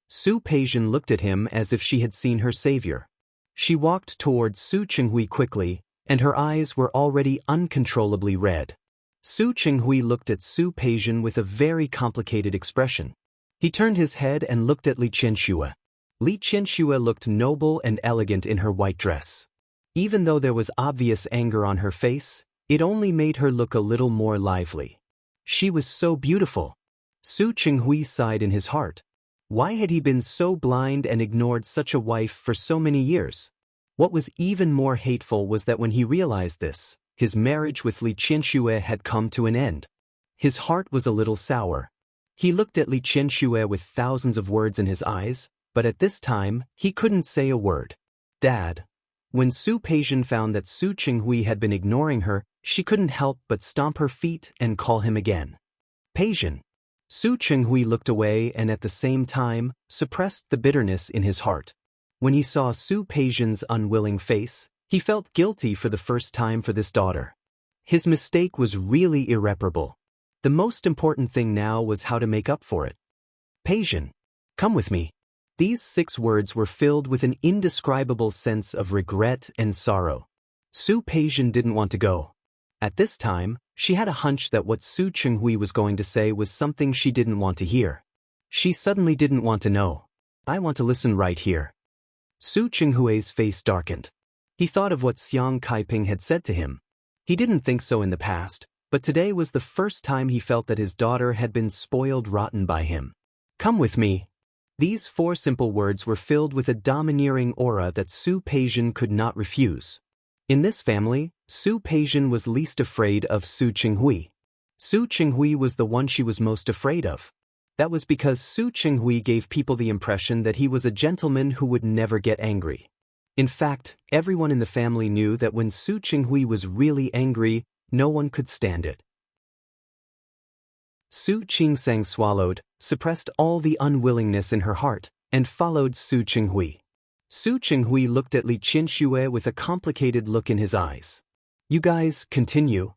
Su Peijian looked at him as if she had seen her savior. She walked towards Su Qinghui quickly, and her eyes were already uncontrollably red. Su Qinghui looked at Su Peijian with a very complicated expression. He turned his head and looked at Li Qianxue. Li Qianxue looked noble and elegant in her white dress. Even though there was obvious anger on her face, It only made her look a little more lively. She was so beautiful. Su Qinghui sighed in his heart. Why had he been so blind and ignored such a wife for so many years? What was even more hateful was that when he realized this, his marriage with Li Qianxue had come to an end. His heart was a little sour. He looked at Li Qianxue with thousands of words in his eyes, but at this time, he couldn't say a word. Dad. When Su Peijian found that Su Qinghui had been ignoring her, she couldn't help but stomp her feet and call him again. Peijian. Su Qinghui looked away and at the same time, suppressed the bitterness in his heart. When he saw Su Peijian's unwilling face, he felt guilty for the first time for this daughter. His mistake was really irreparable. The most important thing now was how to make up for it. Peijian. Come with me. These 6 words were filled with an indescribable sense of regret and sorrow. Su Peijian didn't want to go. At this time, she had a hunch that what Su Qinghui was going to say was something she didn't want to hear. She suddenly didn't want to know. I want to listen right here. Su Qinghui's face darkened. He thought of what Xiang Kaiping had said to him. He didn't think so in the past, but today was the first time he felt that his daughter had been spoiled rotten by him. Come with me. These 4 simple words were filled with a domineering aura that Su Peijian could not refuse. In this family, Su Peijian was least afraid of Su Qinghui. Su Qinghui was the one she was most afraid of. That was because Su Qinghui gave people the impression that he was a gentleman who would never get angry. In fact, everyone in the family knew that when Su Qinghui was really angry, no one could stand it. Su Qingsang swallowed, suppressed all the unwillingness in her heart, and followed Su Qinghui. Su Qinghui looked at Li Qianxue with a complicated look in his eyes. You guys, continue.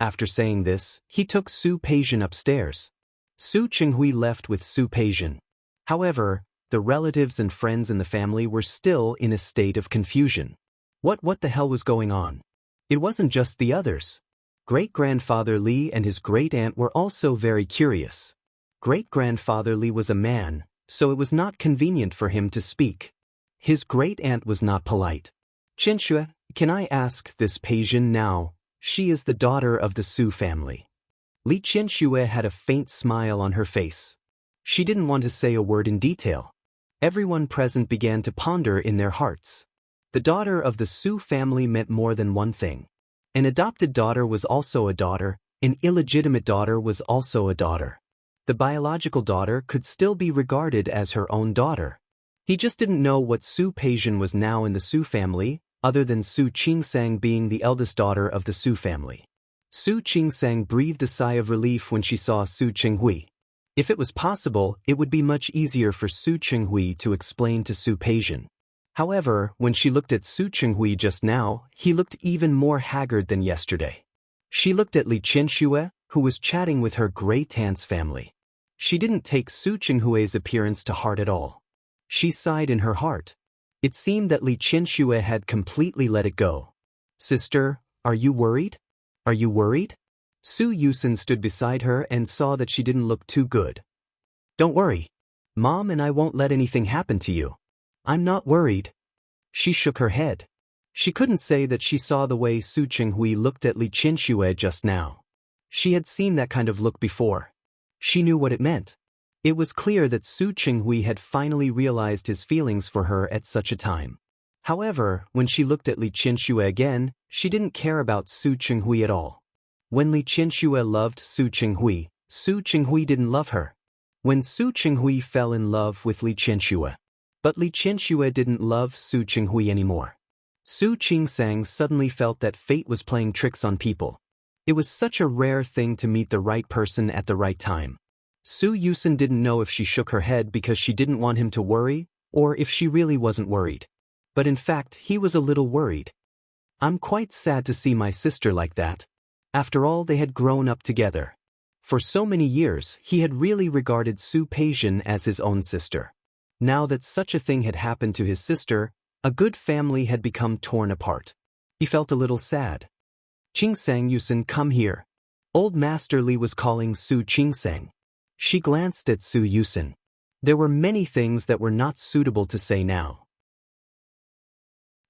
After saying this, he took Su Peijian upstairs. Su Qinghui left with Su Peijian. However, the relatives and friends in the family were still in a state of confusion. What the hell was going on? It wasn't just the others. Great-grandfather Li and his great-aunt were also very curious. Great-grandfather Li was a man, so it was not convenient for him to speak. His great-aunt was not polite. Qianxue, can I ask this Peijian now? She is the daughter of the Su family. Li Qianxue had a faint smile on her face. She didn't want to say a word in detail. Everyone present began to ponder in their hearts. The daughter of the Su family meant more than one thing. An adopted daughter was also a daughter, an illegitimate daughter was also a daughter. The biological daughter could still be regarded as her own daughter. He just didn't know what Su Peijian was now in the Su family, other than Su Qingsang being the eldest daughter of the Su family. Su Qingsang breathed a sigh of relief when she saw Su Qinghui. If it was possible, it would be much easier for Su Qinghui to explain to Su Peijian. However, when she looked at Su Qinghui just now, he looked even more haggard than yesterday. She looked at Li Qianxue, who was chatting with her great-aunt's family. She didn't take Su Qinghui's appearance to heart at all. She sighed in her heart. It seemed that Li Qianxue had completely let it go. Sister, are you worried? Are you worried? Su Yusen stood beside her and saw that she didn't look too good. Don't worry. Mom and I won't let anything happen to you. I'm not worried. She shook her head. She couldn't say that she saw the way Su Qinghui looked at Li Qianxue just now. She had seen that kind of look before. She knew what it meant. It was clear that Su Qinghui had finally realized his feelings for her at such a time. However, when she looked at Li Qianxue again, she didn't care about Su Qinghui at all. When Li Qianxue loved Su Qinghui didn't love her. When Su Qinghui fell in love with Li Qianxue. But Li Qianxue didn't love Su Qinghui anymore. Su Qingsang suddenly felt that fate was playing tricks on people. It was such a rare thing to meet the right person at the right time. Su Yusen didn't know if she shook her head because she didn't want him to worry, or if she really wasn't worried. But in fact, he was a little worried. I'm quite sad to see my sister like that. After all, they had grown up together. For so many years, he had really regarded Su Peijian as his own sister. Now that such a thing had happened to his sister, a good family had become torn apart. He felt a little sad. Qingsang Yusen, come here. Old Master Li was calling Su Qingsang. She glanced at Su Yusen. There were many things that were not suitable to say now.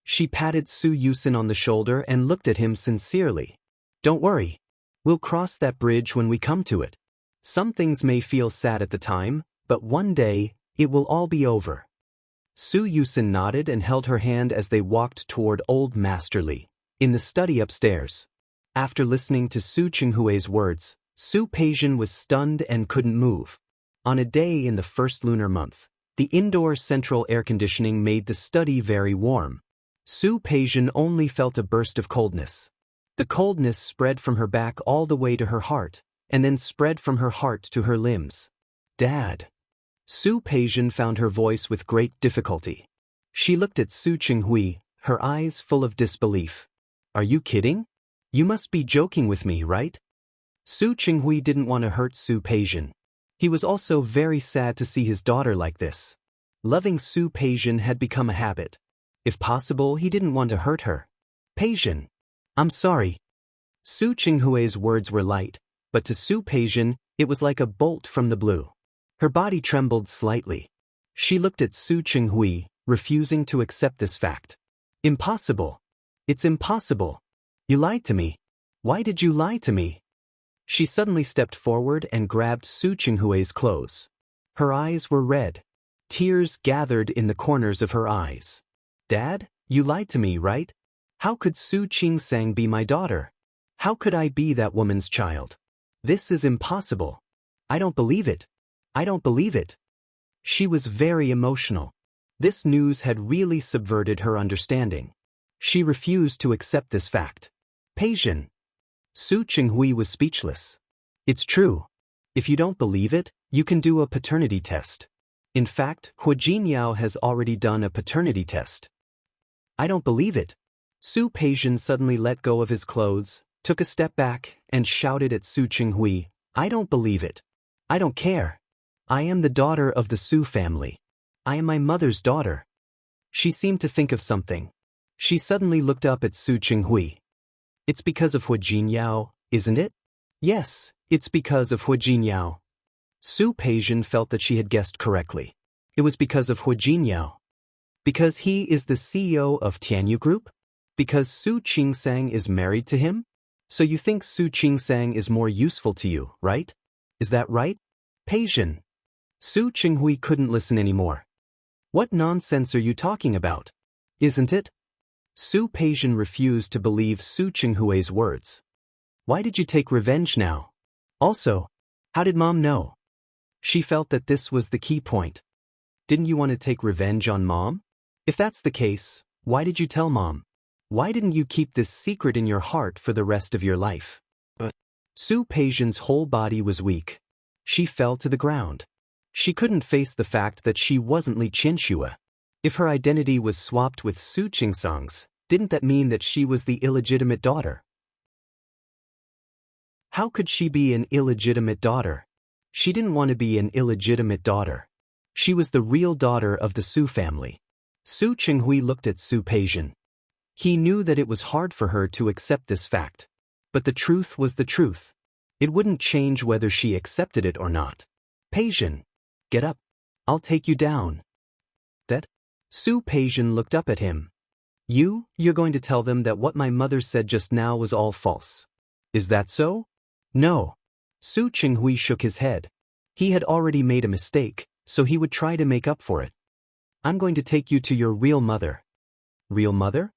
She patted Su Yusen on the shoulder and looked at him sincerely. Don't worry. We'll cross that bridge when we come to it. Some things may feel sad at the time, but one day, it will all be over. Su Yusin nodded and held her hand as they walked toward Old Master Li, in the study upstairs. After listening to Su Qinghui's words, Su Peijian was stunned and couldn't move. On a day in the first lunar month, the indoor central air conditioning made the study very warm. Su Peijian only felt a burst of coldness. The coldness spread from her back all the way to her heart, and then spread from her heart to her limbs. Dad. Su Peijian found her voice with great difficulty. She looked at Su Qinghui, her eyes full of disbelief. Are you kidding? You must be joking with me, right? Su Qinghui didn't want to hurt Su Peijian. He was also very sad to see his daughter like this. Loving Su Peijian had become a habit. If possible, he didn't want to hurt her. Peijian. I'm sorry. Su Qinghui's words were light, but to Su Peijian, it was like a bolt from the blue. Her body trembled slightly. She looked at Su Qinghui, refusing to accept this fact. Impossible. It's impossible. You lied to me. Why did you lie to me? She suddenly stepped forward and grabbed Su Qinghui's clothes. Her eyes were red. Tears gathered in the corners of her eyes. Dad, you lied to me, right? How could Su Qingsang be my daughter? How could I be that woman's child? This is impossible. I don't believe it. I don't believe it. She was very emotional. This news had really subverted her understanding. She refused to accept this fact. Peijian. Su Qinghui was speechless. It's true. If you don't believe it, you can do a paternity test. In fact, Hu Jinyao has already done a paternity test. I don't believe it. Su Peijian suddenly let go of his clothes, took a step back, and shouted at Su Qinghui, I don't believe it. I don't care. I am the daughter of the Su family. I am my mother's daughter. She seemed to think of something. She suddenly looked up at Su Qinghui. It's because of Hu Jinyao, isn't it? Yes, it's because of Hu Jinyao. Su Peijian felt that she had guessed correctly. It was because of Hu Jinyao. Because he is the CEO of Tianyu Group? Because Su Qingsang is married to him? So you think Su Qingsang is more useful to you, right? Is that right? Peijian. Su Qinghui couldn't listen anymore. What nonsense are you talking about? Isn't it? Su Peijian refused to believe Su Qinghui's words. Why did you take revenge now? Also, how did Mom know? She felt that this was the key point. Didn't you want to take revenge on Mom? If that's the case, why did you tell Mom? Why didn't you keep this secret in your heart for the rest of your life? But Su Peijian's whole body was weak. She fell to the ground. She couldn't face the fact that she wasn't Li Qianxue. If her identity was swapped with Su Qingsang's, didn't that mean that she was the illegitimate daughter? How could she be an illegitimate daughter? She didn't want to be an illegitimate daughter. She was the real daughter of the Su family. Su Qinghui looked at Su Peijian. He knew that it was hard for her to accept this fact. But the truth was the truth. It wouldn't change whether she accepted it or not. Peijian, get up. I'll take you down. That? Su Peijian looked up at him. You're going to tell them that what my mother said just now was all false. Is that so? No. Su Qinghui shook his head. He had already made a mistake, so he would try to make up for it. I'm going to take you to your real mother. Real mother?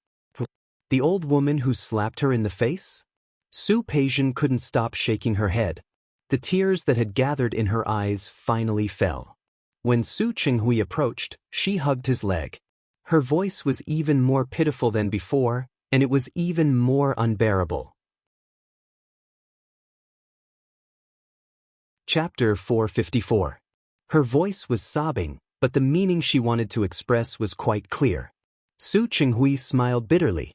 The old woman who slapped her in the face? Su Peijian couldn't stop shaking her head. The tears that had gathered in her eyes finally fell. When Su Qinghui approached, she hugged his leg. Her voice was even more pitiful than before, and it was even more unbearable. Chapter 454. Her voice was sobbing, but the meaning she wanted to express was quite clear. Su Qinghui smiled bitterly.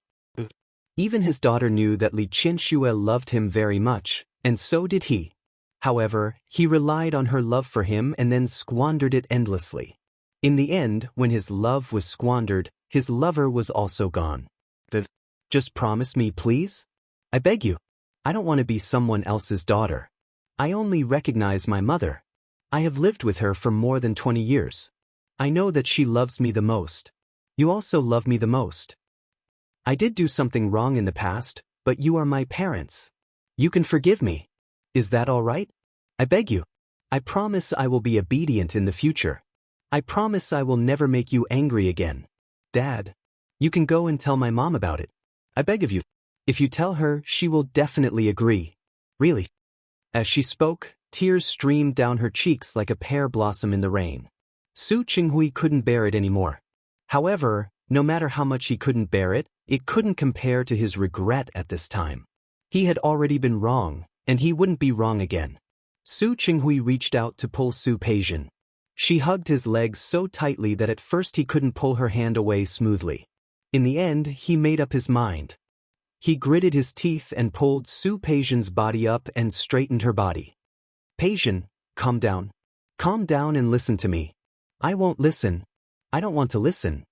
Even his daughter knew that Li Qianxue loved him very much, and so did he. However, he relied on her love for him and then squandered it endlessly. In the end, when his love was squandered, his lover was also gone. Just promise me, please? I beg you. I don't want to be someone else's daughter. I only recognize my mother. I have lived with her for more than 20 years. I know that she loves me the most. You also love me the most. I did do something wrong in the past, but you are my parents. You can forgive me. Is that all right? I beg you. I promise I will be obedient in the future. I promise I will never make you angry again. Dad, you can go and tell my mom about it. I beg of you. If you tell her, she will definitely agree. Really? As she spoke, tears streamed down her cheeks like a pear blossom in the rain. Su Qinghui couldn't bear it anymore. However, no matter how much he couldn't bear it couldn't compare to his regret at this time. He had already been wrong, and he wouldn't be wrong again. Su Qinghui reached out to pull Su Peijian. She hugged his legs so tightly that at first he couldn't pull her hand away smoothly. In the end, he made up his mind. He gritted his teeth and pulled Su Peijian's body up and straightened her body. Peijian, calm down. Calm down and listen to me. I won't listen. I don't want to listen.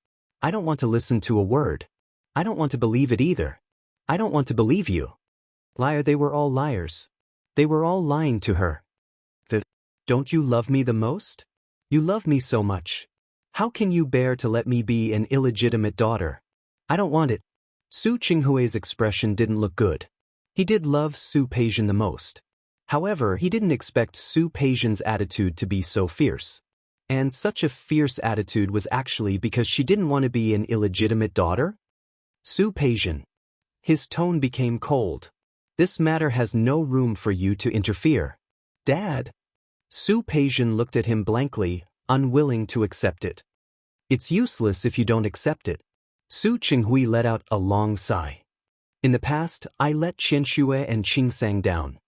I don't want to listen to a word. I don't want to believe it either. I don't want to believe you. Liar, they were all liars. They were all lying to her. Don't you love me the most? You love me so much. How can you bear to let me be an illegitimate daughter? I don't want it. Su Qinghui's expression didn't look good. He did love Su Peijian the most. However, he didn't expect Su Peijian's attitude to be so fierce. And such a fierce attitude was actually because she didn't want to be an illegitimate daughter? Su Peijian. His tone became cold. This matter has no room for you to interfere. Dad. Su Peijian looked at him blankly, unwilling to accept it. It's useless if you don't accept it. Su Qinghui let out a long sigh. In the past, I let Qianxue and Qingsang down.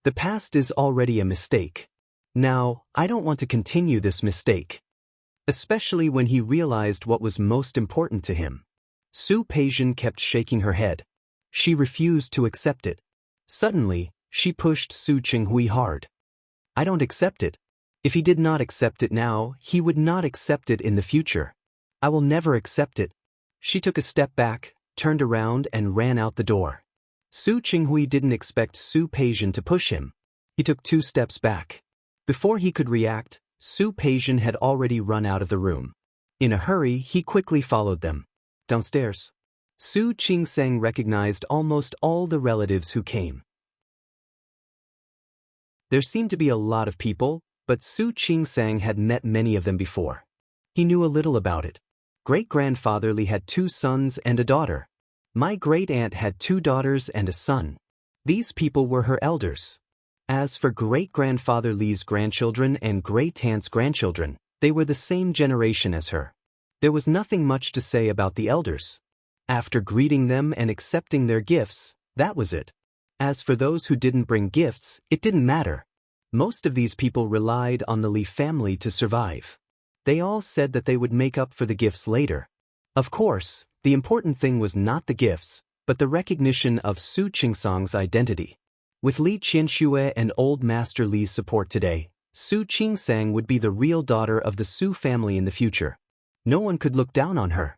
The past is already a mistake. Now, I don't want to continue this mistake. Especially when he realized what was most important to him. Su Peijian kept shaking her head. She refused to accept it. Suddenly, she pushed Su Qinghui hard. I don't accept it. If he did not accept it now, he would not accept it in the future. I will never accept it. She took a step back, turned around and ran out the door. Su Qinghui didn't expect Su Peijian to push him. He took 2 steps back. Before he could react, Su Peijian had already run out of the room. In a hurry, he quickly followed them. Downstairs. Su Qingsang recognized almost all the relatives who came. There seemed to be a lot of people, but Su Qingsang had met many of them before. He knew a little about it. Great-grandfather Li had 2 sons and a daughter. My great-aunt had 2 daughters and a son. These people were her elders. As for great-grandfather Li's grandchildren and great-aunt's grandchildren, they were the same generation as her. There was nothing much to say about the elders. After greeting them and accepting their gifts, that was it. As for those who didn't bring gifts, it didn't matter. Most of these people relied on the Li family to survive. They all said that they would make up for the gifts later. Of course, the important thing was not the gifts, but the recognition of Su Qingsang's identity. With Li Qianxue and Old Master Li's support today, Su Qingsang would be the real daughter of the Su family in the future. No one could look down on her.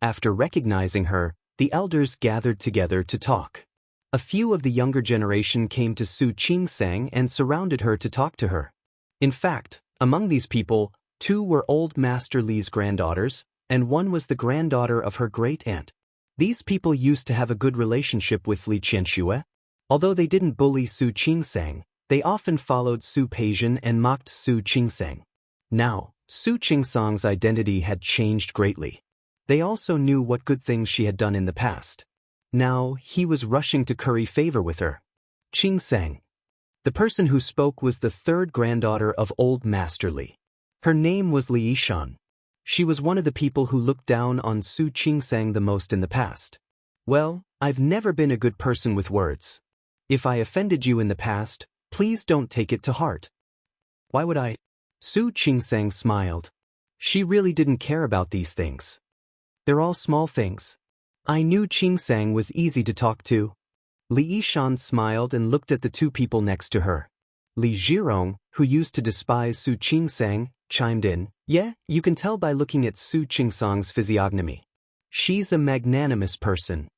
After recognizing her, the elders gathered together to talk. A few of the younger generation came to Su Qingsang and surrounded her to talk to her. In fact, among these people, 2 were Old Master Li's granddaughters, and 1 was the granddaughter of her great-aunt. These people used to have a good relationship with Li Qianxue. Although they didn't bully Su Qingsang, they often followed Su Peijian and mocked Su Qingsang. Now, Su Qingsang's identity had changed greatly. They also knew what good things she had done in the past. Now, he was rushing to curry favor with her. Qingsang. The person who spoke was the 3rd granddaughter of Old Master Li. Her name was Li Yishan. She was one of the people who looked down on Su Qingsang the most in the past. Well, I've never been a good person with words. If I offended you in the past, please don't take it to heart. Why would I? Su Qingsang smiled. She really didn't care about these things. They're all small things. I knew Qingsang was easy to talk to. Li Yishan smiled and looked at the 2 people next to her. Li Zhirong, who used to despise Su Qingsang, chimed in, yeah, you can tell by looking at Su Qingsang's physiognomy. She's a magnanimous person.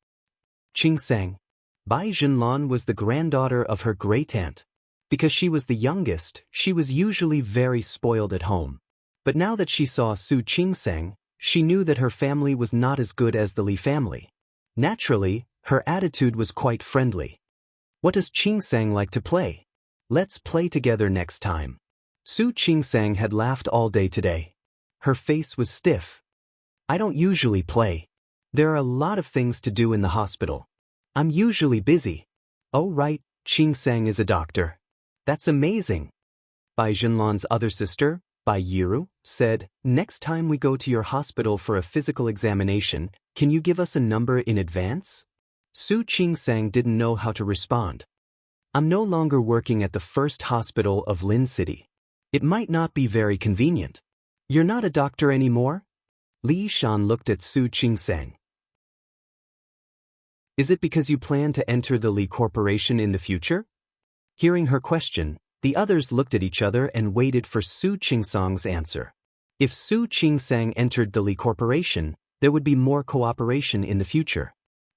Qingsang. Bai Zhenlan was the granddaughter of her great-aunt. Because she was the youngest, she was usually very spoiled at home. But now that she saw Su Qingsang, she knew that her family was not as good as the Li family. Naturally, her attitude was quite friendly. What does Qingsang like to play? Let's play together next time. Su Qingsang had laughed all day today. Her face was stiff. I don't usually play. There are a lot of things to do in the hospital. I'm usually busy. Oh right, Qingsang is a doctor. That's amazing. Bai Jinlan's other sister, Bai Yiru, said, next time we go to your hospital for a physical examination, can you give us a number in advance? Su Qingsang didn't know how to respond. I'm no longer working at the first hospital of Lin City. It might not be very convenient. You're not a doctor anymore? Li Shan looked at Su Qingsang. Is it because you plan to enter the Li Corporation in the future? Hearing her question, the others looked at each other and waited for Su Qingsang's answer. If Su Qingsang entered the Li Corporation, there would be more cooperation in the future.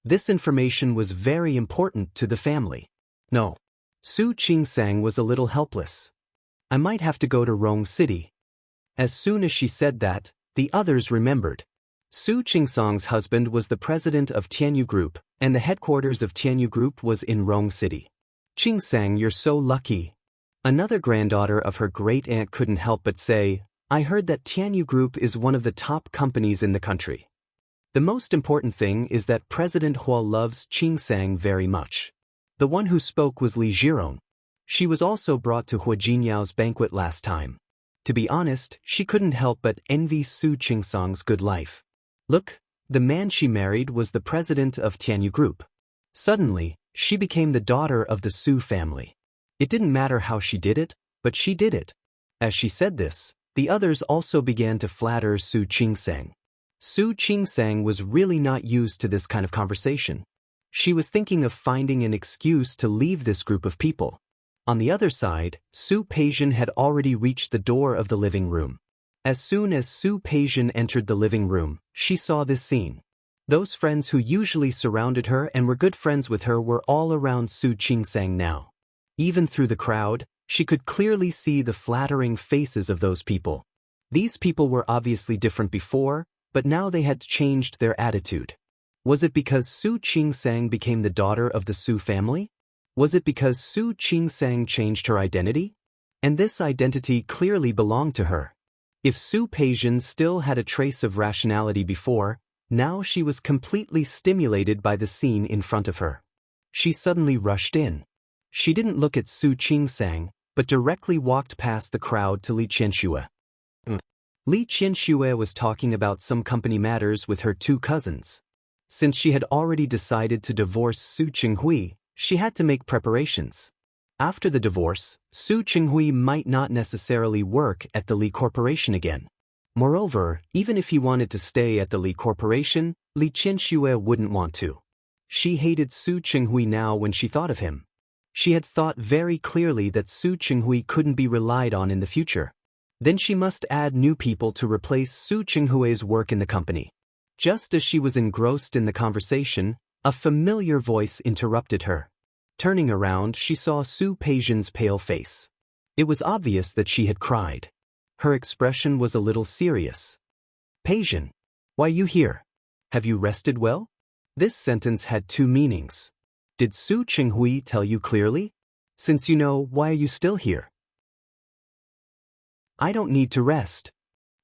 This information was very important to the family. No. Su Qingsang was a little helpless. I might have to go to Rong City. As soon as she said that, the others remembered. Su Qingsang's husband was the president of Tianyu Group, and the headquarters of Tianyu Group was in Rong City. Qingsang, you're so lucky. Another granddaughter of her great-aunt couldn't help but say, I heard that Tianyu Group is one of the top companies in the country. The most important thing is that President Hua loves Qingsang very much. The one who spoke was Li Jiron. She was also brought to Hua Jinyao's banquet last time. To be honest, she couldn't help but envy Su Qingsang's good life. Look, the man she married was the president of Tianyu Group. Suddenly, she became the daughter of the Su family. It didn't matter how she did it, but she did it. As she said this, the others also began to flatter Su Qingsang. Su Qingsang was really not used to this kind of conversation. She was thinking of finding an excuse to leave this group of people. On the other side, Su Peijian had already reached the door of the living room. As soon as Su Peijian entered the living room, she saw this scene. Those friends who usually surrounded her and were good friends with her were all around Su Qingsang now. Even through the crowd, she could clearly see the flattering faces of those people. These people were obviously different before, but now they had changed their attitude. Was it because Su Qingsang became the daughter of the Su family? Was it because Su Qingsang changed her identity? And this identity clearly belonged to her. If Su Peijian still had a trace of rationality before, now she was completely stimulated by the scene in front of her. She suddenly rushed in. She didn't look at Su Qingsang, but directly walked past the crowd to Li Qianxue. Li Qianxue was talking about some company matters with her two cousins. Since she had already decided to divorce Su Qinghui, she had to make preparations. After the divorce, Su Qinghui might not necessarily work at the Li Corporation again. Moreover, even if he wanted to stay at the Li Corporation, Li Qianxue wouldn't want to. She hated Su Qinghui now when she thought of him. She had thought very clearly that Su Qinghui couldn't be relied on in the future. Then she must add new people to replace Su Qinghui's work in the company. Just as she was engrossed in the conversation, a familiar voice interrupted her. Turning around, she saw Su Peijian's pale face. It was obvious that she had cried. Her expression was a little serious. Peijian, why are you here? Have you rested well? This sentence had two meanings. Did Su Qinghui tell you clearly? Since you know, why are you still here? I don't need to rest.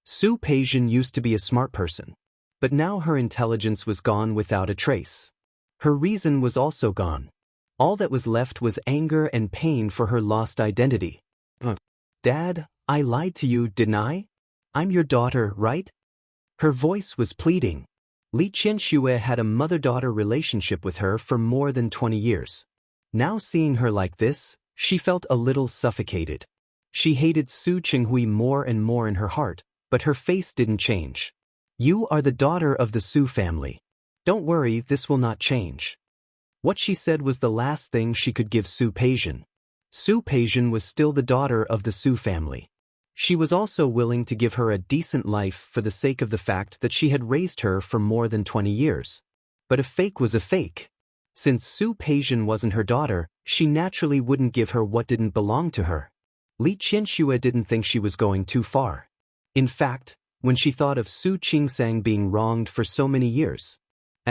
Su Peijian used to be a smart person, but now her intelligence was gone without a trace. Her reason was also gone. All that was left was anger and pain for her lost identity. Dad, I lied to you, didn't I? I'm your daughter, right? Her voice was pleading. Li Qianxue had a mother-daughter relationship with her for more than 20 years. Now seeing her like this, she felt a little suffocated. She hated Su Qinghui more and more in her heart, but her face didn't change. You are the daughter of the Su family. Don't worry, this will not change. What she said was the last thing she could give Su Peijian. Su Peijian was still the daughter of the Su family. She was also willing to give her a decent life for the sake of the fact that she had raised her for more than 20 years. But a fake was a fake. Since Su Peijian wasn't her daughter, she naturally wouldn't give her what didn't belong to her. Li Qianxue didn't think she was going too far. In fact, when she thought of Su Qingsang being wronged for so many years,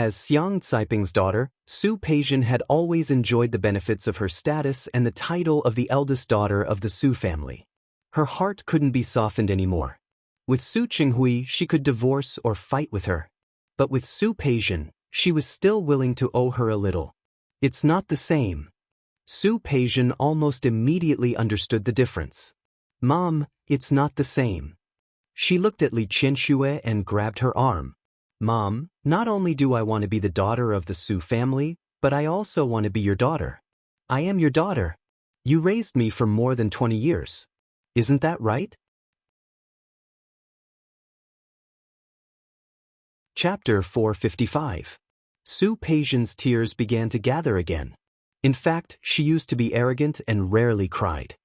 As Xiang Caiping's daughter, Su Peijian had always enjoyed the benefits of her status and the title of the eldest daughter of the Su family. Her heart couldn't be softened anymore. With Su Qinghui, she could divorce or fight with her. But with Su Peijian, she was still willing to owe her a little. It's not the same. Su Peijian almost immediately understood the difference. Mom, it's not the same. She looked at Li Qianxue and grabbed her arm. Mom, not only do I want to be the daughter of the Su family, but I also want to be your daughter. I am your daughter. You raised me for more than 20 years. Isn't that right? Chapter 455. Su Peijian's tears began to gather again. In fact, she used to be arrogant and rarely cried.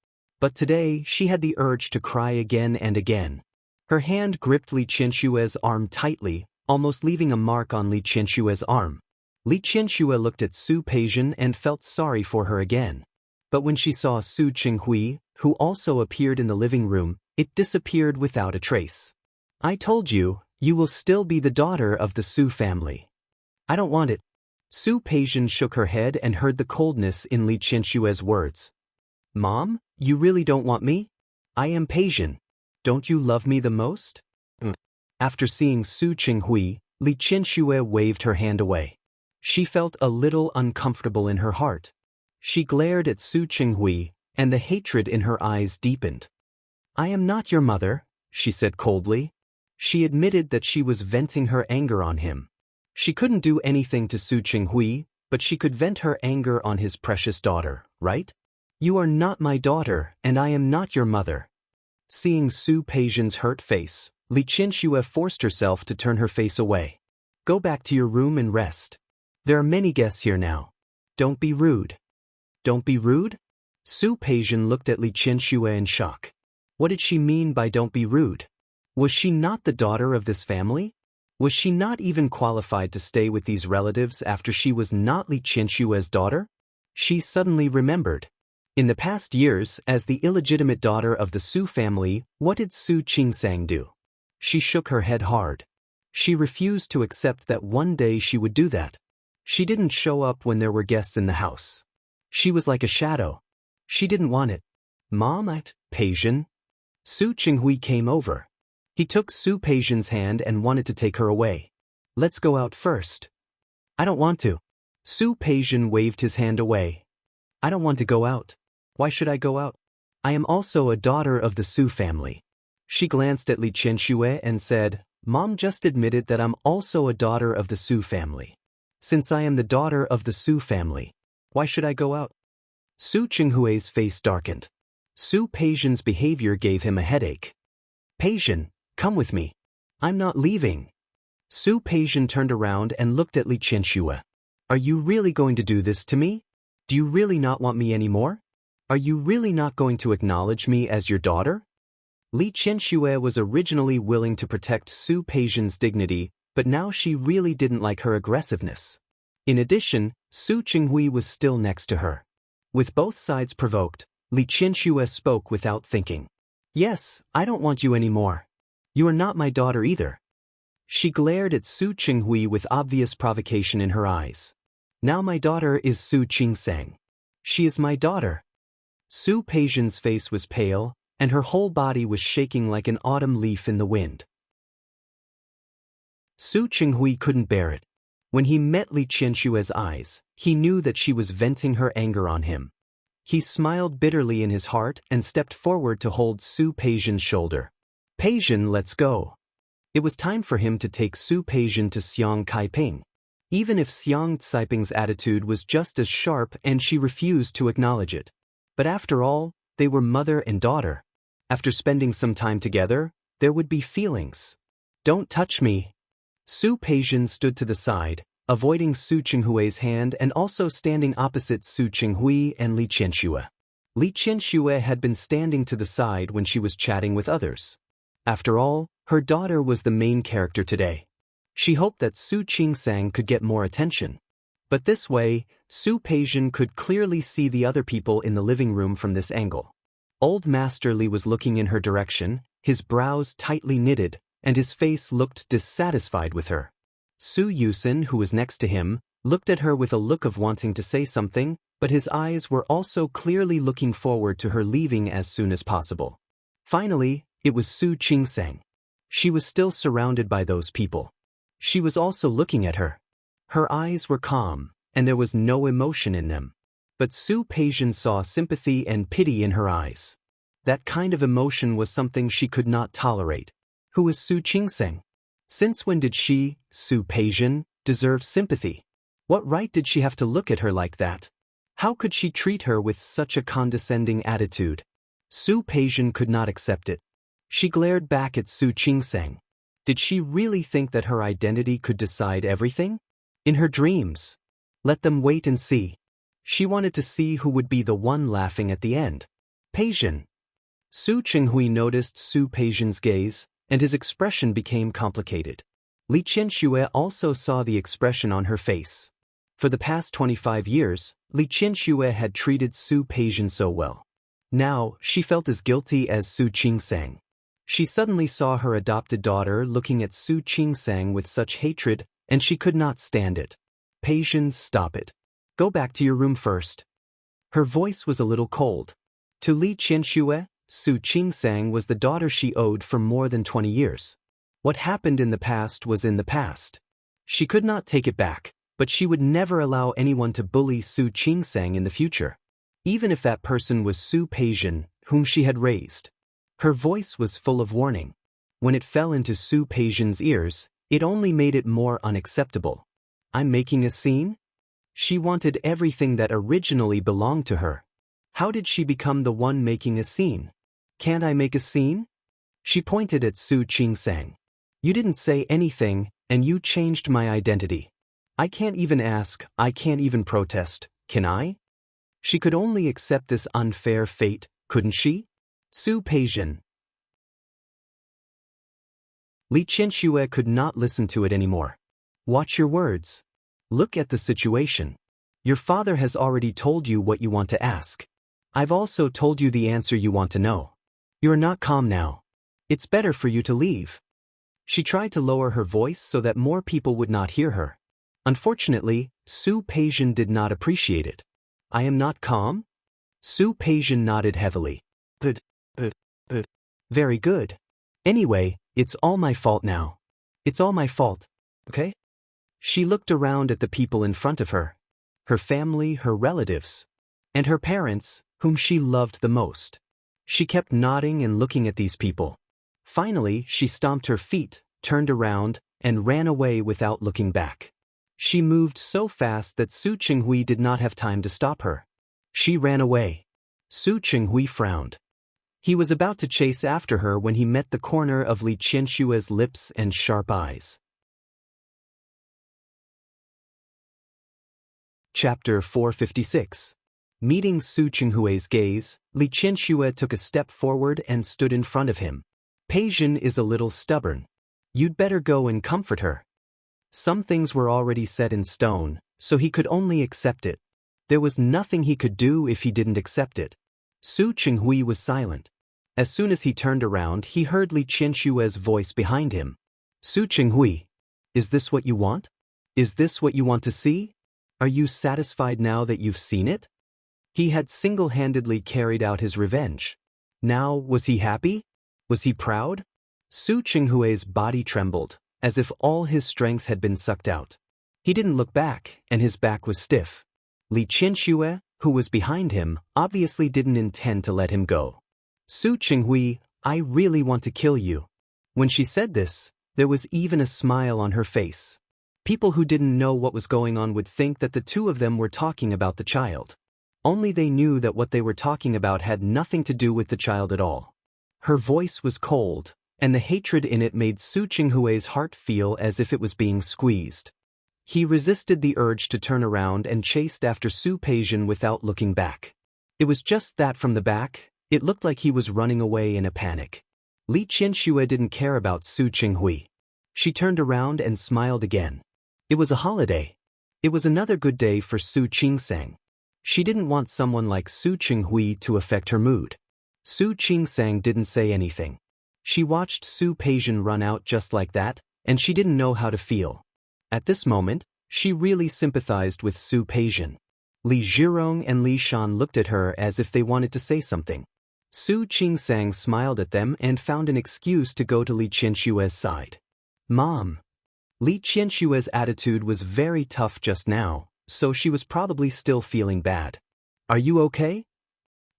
But today, she had the urge to cry again and again. Her hand gripped Li Qianxue's arm tightly, almost leaving a mark on Li Qianxue's arm. Li Qianxue looked at Su Peijian and felt sorry for her again. But when she saw Su Qinghui, who also appeared in the living room, it disappeared without a trace. I told you, you will still be the daughter of the Su family. I don't want it. Su Peijian shook her head and heard the coldness in Li Qianxue's words. Mom, you really don't want me? I am Peijian. Don't you love me the most? After seeing Su Qinghui, Li Qianxue waved her hand away. She felt a little uncomfortable in her heart. She glared at Su Qinghui, and the hatred in her eyes deepened. I am not your mother, she said coldly. She admitted that she was venting her anger on him. She couldn't do anything to Su Qinghui, but she could vent her anger on his precious daughter, right? You are not my daughter, and I am not your mother. Seeing Su Peijian's hurt face, Li Qianxue forced herself to turn her face away. Go back to your room and rest. There are many guests here now. Don't be rude. Don't be rude? Su Peijian looked at Li Qianxue in shock. What did she mean by don't be rude? Was she not the daughter of this family? Was she not even qualified to stay with these relatives after she was not Li Qianxue's daughter? She suddenly remembered. In the past years, as the illegitimate daughter of the Su family, what did Su Qingsang do? She shook her head hard. She refused to accept that one day she would do that. She didn't show up when there were guests in the house. She was like a shadow. She didn't want it. Mom, Peijian. Su Qinghui came over. He took Su Peijian's hand and wanted to take her away. Let's go out first. I don't want to. Su Peijian waved his hand away. I don't want to go out. Why should I go out? I am also a daughter of the Su family. She glanced at Li Qianxue and said, Mom just admitted that I'm also a daughter of the Su family. Since I am the daughter of the Su family, why should I go out? Su Qinghui's face darkened. Su Peijian's behavior gave him a headache. Peijian, come with me. I'm not leaving. Su Peijian turned around and looked at Li Qianxue. Are you really going to do this to me? Do you really not want me anymore? Are you really not going to acknowledge me as your daughter? Li Qianxue was originally willing to protect Su Peijian's dignity, but now she really didn't like her aggressiveness. In addition, Su Qinghui was still next to her. With both sides provoked, Li Qianxue spoke without thinking. Yes, I don't want you anymore. You are not my daughter either. She glared at Su Qinghui with obvious provocation in her eyes. Now my daughter is Su Qingsang. She is my daughter. Su Peijian's face was pale, and her whole body was shaking like an autumn leaf in the wind. Su Qinghui couldn't bear it. When he met Li Qianxue's eyes, he knew that she was venting her anger on him. He smiled bitterly in his heart and stepped forward to hold Su Peijian's shoulder. Peijian, let's go. It was time for him to take Su Peijian to Xiang Caiping. Even if Xiang Caiping's attitude was just as sharp and she refused to acknowledge it. But after all, they were mother and daughter. After spending some time together, there would be feelings. Don't touch me. Su Peijian stood to the side, avoiding Su Qinghui's hand and also standing opposite Su Qinghui and Li Qianxue. Li Qianxue had been standing to the side when she was chatting with others. After all, her daughter was the main character today. She hoped that Su Qingsang could get more attention. But this way, Su Peijian could clearly see the other people in the living room from this angle. Old Master Li was looking in her direction, his brows tightly knitted, and his face looked dissatisfied with her. Su Yusin, who was next to him, looked at her with a look of wanting to say something, but his eyes were also clearly looking forward to her leaving as soon as possible. Finally, it was Su Qingseng. She was still surrounded by those people. She was also looking at her. Her eyes were calm, and there was no emotion in them. But Su Peijian saw sympathy and pity in her eyes. That kind of emotion was something she could not tolerate. Who is Su Qingseng? Since when did she, Su Peijian, deserve sympathy? What right did she have to look at her like that? How could she treat her with such a condescending attitude? Su Peijian could not accept it. She glared back at Su Qingseng. Did she really think that her identity could decide everything? In her dreams. Let them wait and see. She wanted to see who would be the one laughing at the end. Peijian. Su Qinghui noticed Su Peijian's gaze, and his expression became complicated. Li Qianxue also saw the expression on her face. For the past 25 years, Li Qianxue had treated Su Peijian so well. Now, she felt as guilty as Su Qingseng. She suddenly saw her adopted daughter looking at Su Qingseng with such hatred, and she could not stand it. Peijian, stop it. Go back to your room first. Her voice was a little cold. To Li Qianxue, Su Qingseng was the daughter she owed for more than 20 years. What happened in the past was in the past. She could not take it back, but she would never allow anyone to bully Su Qingseng in the future. Even if that person was Su Peijian, whom she had raised. Her voice was full of warning. When it fell into Su Peijian's ears, it only made it more unacceptable. I'm making a scene? She wanted everything that originally belonged to her. How did she become the one making a scene? Can't I make a scene? She pointed at Su Qingseng. You didn't say anything, and you changed my identity. I can't even ask, I can't even protest, can I? She could only accept this unfair fate, couldn't she? Su Peijian. Li Qianxue could not listen to it anymore. Watch your words. Look at the situation. Your father has already told you what you want to ask. I've also told you the answer you want to know. You're not calm now. It's better for you to leave. She tried to lower her voice so that more people would not hear her. Unfortunately, Su Peijian did not appreciate it. I am not calm? Su Peijian nodded heavily. But. Very good. Anyway, it's all my fault now. It's all my fault, okay? She looked around at the people in front of her. Her family, her relatives, and her parents, whom she loved the most. She kept nodding and looking at these people. Finally, she stomped her feet, turned around, and ran away without looking back. She moved so fast that Su Qinghui did not have time to stop her. She ran away. Su Qinghui frowned. He was about to chase after her when he met the corner of Li Qianxue's lips and sharp eyes. Chapter 456. Meeting Su Qinghui's gaze, Li Qianxue took a step forward and stood in front of him. Peijian is a little stubborn. You'd better go and comfort her. Some things were already set in stone, so he could only accept it. There was nothing he could do if he didn't accept it. Su Qinghui was silent. As soon as he turned around, he heard Li Qianxue's voice behind him. Su Qinghui, is this what you want? Is this what you want to see? Are you satisfied now that you've seen it? He had single-handedly carried out his revenge. Now, was he happy? Was he proud? Su Qinghui's body trembled, as if all his strength had been sucked out. He didn't look back, and his back was stiff. Li Qianxue, who was behind him, obviously didn't intend to let him go. Su Qinghui, I really want to kill you. When she said this, there was even a smile on her face. People who didn't know what was going on would think that the two of them were talking about the child. Only they knew that what they were talking about had nothing to do with the child at all. Her voice was cold, and the hatred in it made Su Qinghui's heart feel as if it was being squeezed. He resisted the urge to turn around and chased after Su Peijian without looking back. It was just that from the back, it looked like he was running away in a panic. Li Qianxue didn't care about Su Qinghui. She turned around and smiled again. It was a holiday. It was another good day for Su Qingseng. She didn't want someone like Su Qinghui to affect her mood. Su Qingseng didn't say anything. She watched Su Peijian run out just like that, and she didn't know how to feel. At this moment, she really sympathized with Su Peijian. Li Zhirong and Li Shan looked at her as if they wanted to say something. Su Qingsang smiled at them and found an excuse to go to Li Qianshue's side. Mom. Li Qianshue's attitude was very tough just now, so she was probably still feeling bad. Are you okay?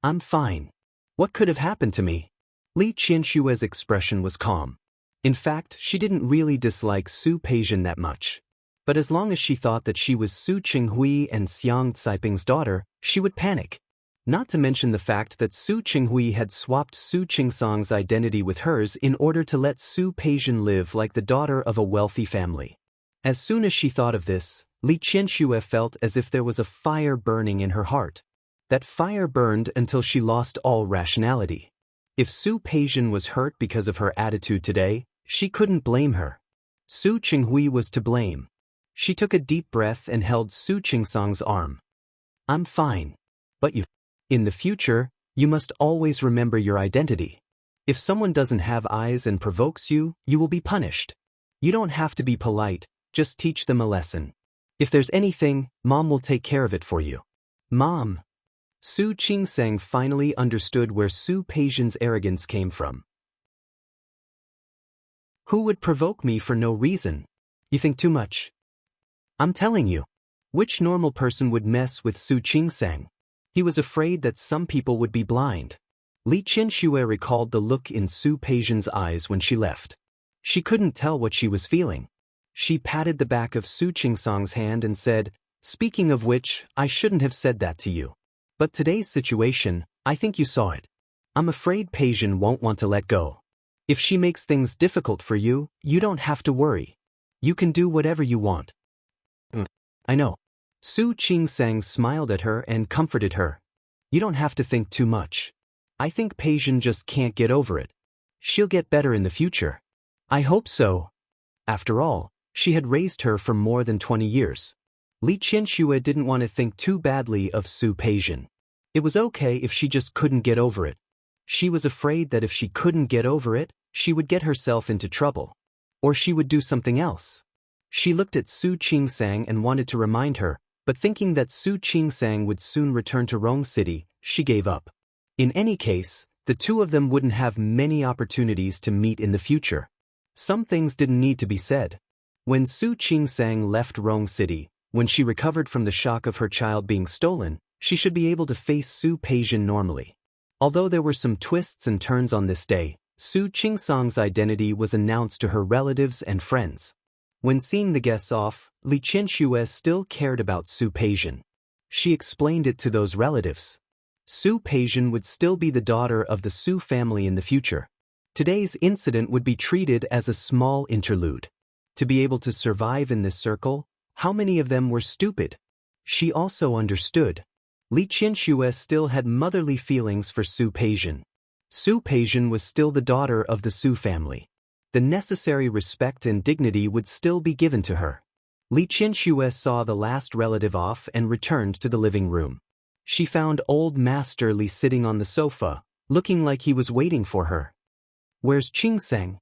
I'm fine. What could have happened to me? Li Qianshue's expression was calm. In fact, she didn't really dislike Su Peijian that much. But as long as she thought that she was Su Qinghui and Xiang Caiping's daughter, she would panic. Not to mention the fact that Su Qinghui had swapped Su Qingsang's identity with hers in order to let Su Peijian live like the daughter of a wealthy family. As soon as she thought of this, Li Qianxue felt as if there was a fire burning in her heart. That fire burned until she lost all rationality. If Su Peijian was hurt because of her attitude today, she couldn't blame her. Su Qinghui was to blame. She took a deep breath and held Su Qingsang's arm. I'm fine. But in the future, you must always remember your identity. If someone doesn't have eyes and provokes you, you will be punished. You don't have to be polite, just teach them a lesson. If there's anything, Mom will take care of it for you. Mom. Su Qingsang finally understood where Su Peijian's arrogance came from. Who would provoke me for no reason? You think too much. I'm telling you. Which normal person would mess with Su Qingsang? He was afraid that some people would be blind. Li Qianxue recalled the look in Su Peijian's eyes when she left. She couldn't tell what she was feeling. She patted the back of Su Qingsang's hand and said, "Speaking of which, I shouldn't have said that to you. But today's situation, I think you saw it. I'm afraid Peijian won't want to let go. If she makes things difficult for you, you don't have to worry. You can do whatever you want." I know. Su Qingsang smiled at her and comforted her. You don't have to think too much. I think Peijian just can't get over it. She'll get better in the future. I hope so. After all, she had raised her for more than 20 years. Li Qianxue didn't want to think too badly of Su Peijian. It was okay if she just couldn't get over it. She was afraid that if she couldn't get over it, she would get herself into trouble. Or she would do something else. She looked at Su Qingsang and wanted to remind her, but thinking that Su Qingsang would soon return to Rong City, she gave up. In any case, the two of them wouldn't have many opportunities to meet in the future. Some things didn't need to be said. When Su Qingsang left Rong City, when she recovered from the shock of her child being stolen, she should be able to face Su Peijian normally. Although there were some twists and turns on this day, Su Qingsang's identity was announced to her relatives and friends. When seeing the guests off, Li Qianxue still cared about Su Peijian. She explained it to those relatives. Su Peijian would still be the daughter of the Su family in the future. Today's incident would be treated as a small interlude. To be able to survive in this circle, how many of them were stupid? She also understood. Li Qianxue still had motherly feelings for Su Peijian. Su Peijian was still the daughter of the Su family. The necessary respect and dignity would still be given to her. Li Qianxue saw the last relative off and returned to the living room. She found old Master Li sitting on the sofa, looking like he was waiting for her. Where's Qingsang?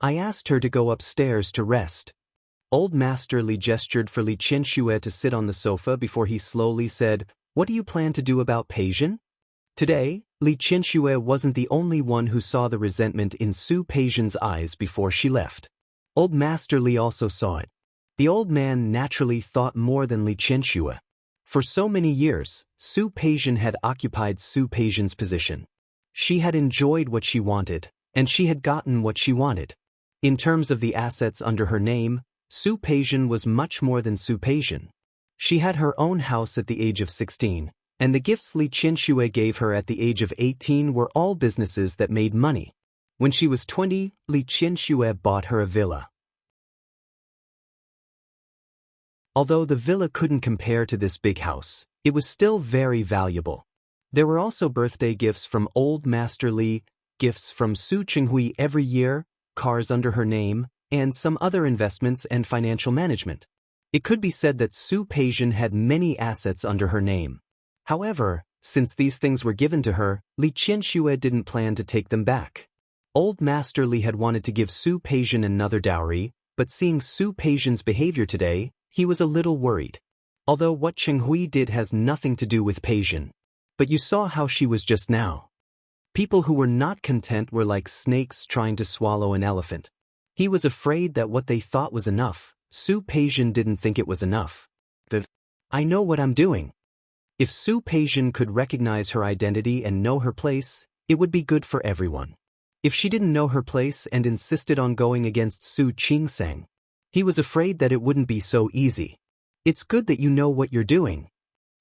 I asked her to go upstairs to rest. Old Master Li gestured for Li Qianxue to sit on the sofa before he slowly said, What do you plan to do about Peijian? Today, Li Qianxue wasn't the only one who saw the resentment in Su Peijian's eyes before she left. Old Master Li also saw it. The old man naturally thought more than Li Qianxue. For so many years, Su Peijian had occupied Su Peijian's position. She had enjoyed what she wanted, and she had gotten what she wanted. In terms of the assets under her name, Su Peijian was much more than Su Peijian. She had her own house at the age of 16, and the gifts Li Qianxue gave her at the age of 18 were all businesses that made money. When she was 20, Li Qianxue bought her a villa. Although the villa couldn't compare to this big house, it was still very valuable. There were also birthday gifts from old Master Li, gifts from Su Qinghui every year, cars under her name, and some other investments and financial management. It could be said that Su Peijian had many assets under her name. However, since these things were given to her, Li Qianxue didn't plan to take them back. Old Master Li had wanted to give Su Peijian another dowry, but seeing Su Peijian's behavior today, he was a little worried. Although what Chenghui did has nothing to do with Peijian. But you saw how she was just now. People who were not content were like snakes trying to swallow an elephant. He was afraid that what they thought was enough, Su Peijian didn't think it was enough. I know what I'm doing. If Su Peijian could recognize her identity and know her place, it would be good for everyone. If she didn't know her place and insisted on going against Su Qingseng, he was afraid that it wouldn't be so easy. It's good that you know what you're doing.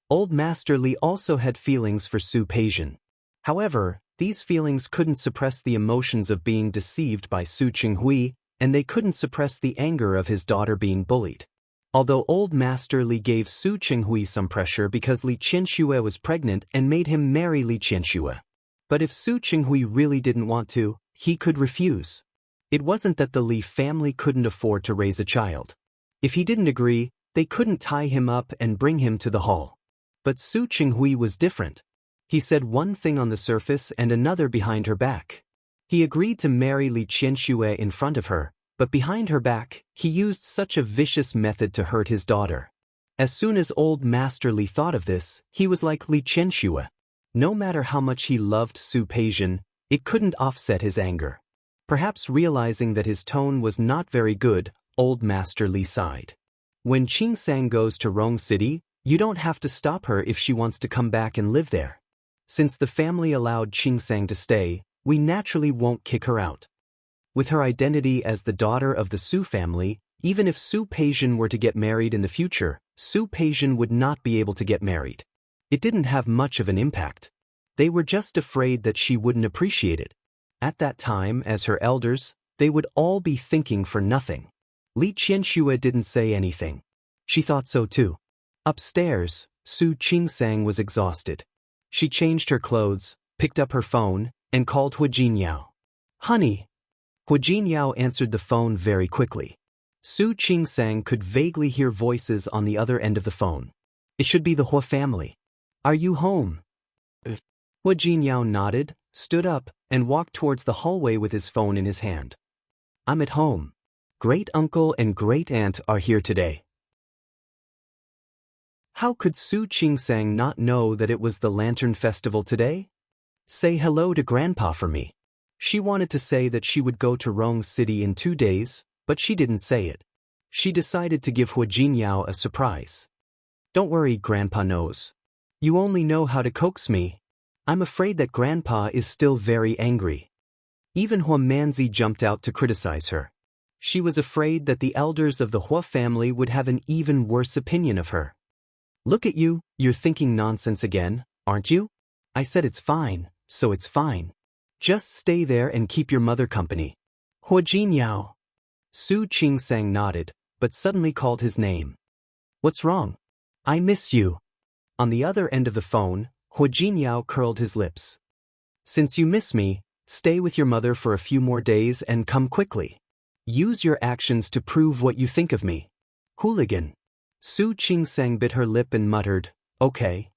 Old Master Li also had feelings for Su Peijian. However, these feelings couldn't suppress the emotions of being deceived by Su Qinghui, and they couldn't suppress the anger of his daughter being bullied. Although Old Master Li gave Su Qinghui some pressure because Li Qianxue was pregnant and made him marry Li Qianxue. But if Su Qinghui really didn't want to, he could refuse. It wasn't that the Li family couldn't afford to raise a child. If he didn't agree, they couldn't tie him up and bring him to the hall. But Su Qinghui was different. He said one thing on the surface and another behind her back. He agreed to marry Li Qianxue in front of her, but behind her back, he used such a vicious method to hurt his daughter. As soon as Old Master Li thought of this, he was like Li Qianxue. No matter how much he loved Su Peijian, it couldn't offset his anger. Perhaps realizing that his tone was not very good, Old Master Li sighed. When Qingsang goes to Rong City, you don't have to stop her if she wants to come back and live there. Since the family allowed Qingsang to stay, we naturally won't kick her out. With her identity as the daughter of the Su family, even if Su Peijian were to get married in the future, Su Peijian would not be able to get married. It didn't have much of an impact. They were just afraid that she wouldn't appreciate it. At that time, as her elders, they would all be thinking for nothing. Li Qianxue didn't say anything. She thought so too. Upstairs, Su Qingsang was exhausted. She changed her clothes, picked up her phone, and called Hu Jinyao. Honey. Hu Jinyao answered the phone very quickly. Su Qingsang could vaguely hear voices on the other end of the phone. It should be the Hu family. Are you home? Hu Jinyao nodded, stood up, and walked towards the hallway with his phone in his hand. I'm at home. Great uncle and great aunt are here today. How could Su Qingsang not know that it was the Lantern Festival today? Say hello to Grandpa for me. She wanted to say that she would go to Rong City in 2 days, but she didn't say it. She decided to give Hu Jinyao a surprise. Don't worry, Grandpa knows. You only know how to coax me. I'm afraid that Grandpa is still very angry. Even Hu Manzi jumped out to criticize her. She was afraid that the elders of the Hu family would have an even worse opinion of her. Look at you, you're thinking nonsense again, aren't you? I said it's fine, so it's fine. Just stay there and keep your mother company. Hu Jinyao. Su Qingsang nodded, but suddenly called his name. What's wrong? I miss you. On the other end of the phone, Hu Jinyao curled his lips. Since you miss me, stay with your mother for a few more days and come quickly. Use your actions to prove what you think of me. Hooligan. Su Qingsang bit her lip and muttered, okay.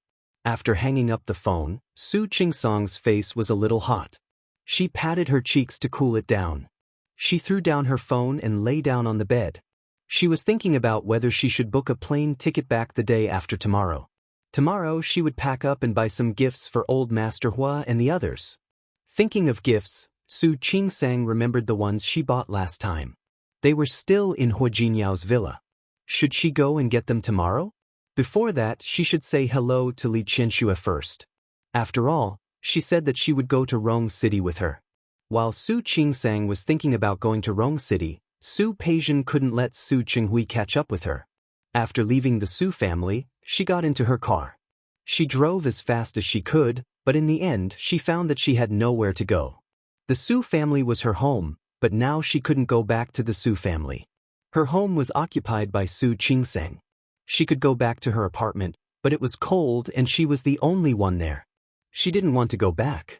After hanging up the phone, Su Qingsang's face was a little hot. She patted her cheeks to cool it down. She threw down her phone and lay down on the bed. She was thinking about whether she should book a plane ticket back the day after tomorrow. Tomorrow she would pack up and buy some gifts for Old Master Hua and the others. Thinking of gifts, Su Qingsang remembered the ones she bought last time. They were still in Hu Jinyao's villa. Should she go and get them tomorrow? Before that, she should say hello to Li Qianxue first. After all, she said that she would go to Rong City with her. While Su Qingsang was thinking about going to Rong City, Su Peijian couldn't let Su Qinghui catch up with her. After leaving the Su family, she got into her car. She drove as fast as she could, but in the end she found that she had nowhere to go. The Su family was her home, but now she couldn't go back to the Su family. Her home was occupied by Su Qingsang. She could go back to her apartment, but it was cold and she was the only one there. She didn't want to go back.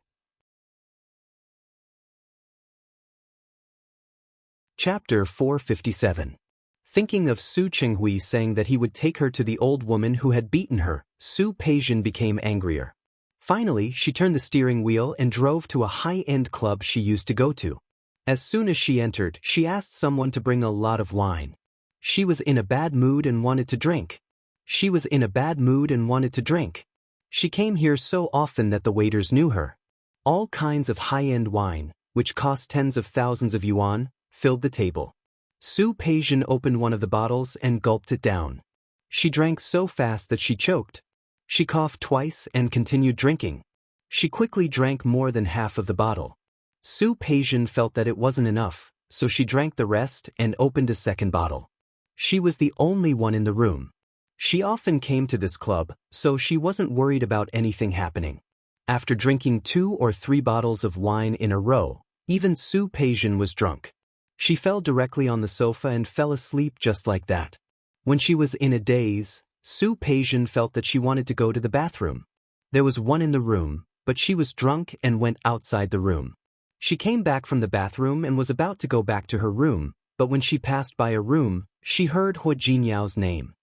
Chapter 457. Thinking of Su Qinghui saying that he would take her to the old woman who had beaten her, Su Peijian became angrier. Finally, she turned the steering wheel and drove to a high-end club she used to go to. As soon as she entered, she asked someone to bring a lot of wine. She was in a bad mood and wanted to drink. She was in a bad mood and wanted to drink. She came here so often that the waiters knew her. All kinds of high-end wine, which cost tens of thousands of yuan, filled the table. Su Peijian opened one of the bottles and gulped it down. She drank so fast that she choked. She coughed twice and continued drinking. She quickly drank more than half of the bottle. Su Peijian felt that it wasn't enough, so she drank the rest and opened a second bottle. She was the only one in the room. She often came to this club, so she wasn't worried about anything happening. After drinking 2 or 3 bottles of wine in a row, even Su Peijian was drunk. She fell directly on the sofa and fell asleep just like that. When she was in a daze, Su Peijian felt that she wanted to go to the bathroom. There was one in the room, but she was drunk and went outside the room. She came back from the bathroom and was about to go back to her room, but when she passed by a room, she heard Hu Jinyao's name.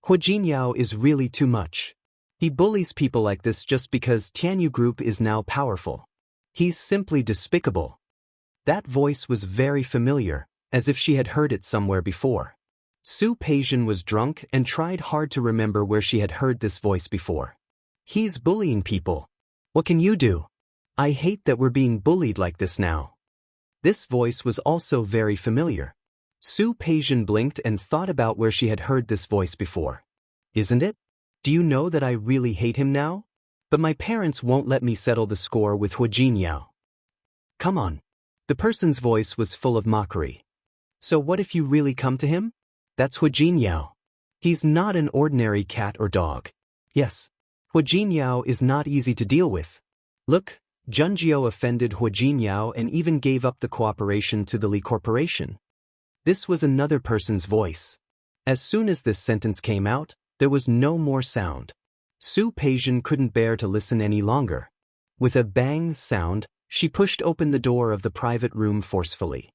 Hu Jinyao is really too much. He bullies people like this just because Tianyu Group is now powerful. He's simply despicable. That voice was very familiar, as if she had heard it somewhere before. Su Peijian was drunk and tried hard to remember where she had heard this voice before. He's bullying people. What can you do? I hate that we're being bullied like this now. This voice was also very familiar. Su Peijian blinked and thought about where she had heard this voice before. Isn't it? Do you know that I really hate him now? But my parents won't let me settle the score with Hu Jinyao. Come on. The person's voice was full of mockery. So what if you really come to him? That's Hu Jinyao. He's not an ordinary cat or dog. Yes. Hu Jinyao is not easy to deal with. Look, Junjiao offended Hu Jinyao and even gave up the cooperation to the Li Corporation. This was another person's voice. As soon as this sentence came out, there was no more sound. Su Peijian couldn't bear to listen any longer. With a bang sound, she pushed open the door of the private room forcefully.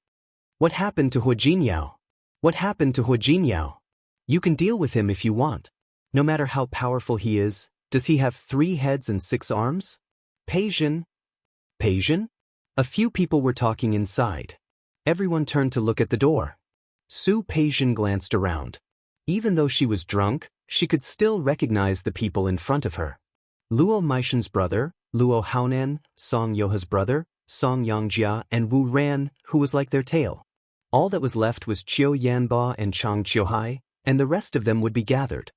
What happened to Hu Jinyao? What happened to Hu Jinyao? You can deal with him if you want. No matter how powerful he is, does he have 3 heads and 6 arms? Peijian? Peijian? A few people were talking inside. Everyone turned to look at the door. Su Peijian glanced around. Even though she was drunk, she could still recognize the people in front of her. Luo Meishan's brother, Luo Haonan, Song Yoha's brother, Song Yangjia, and Wu Ran, who was like their tail. All that was left was Qiu Yanba and Chang Qiuhai, and the rest of them would be gathered.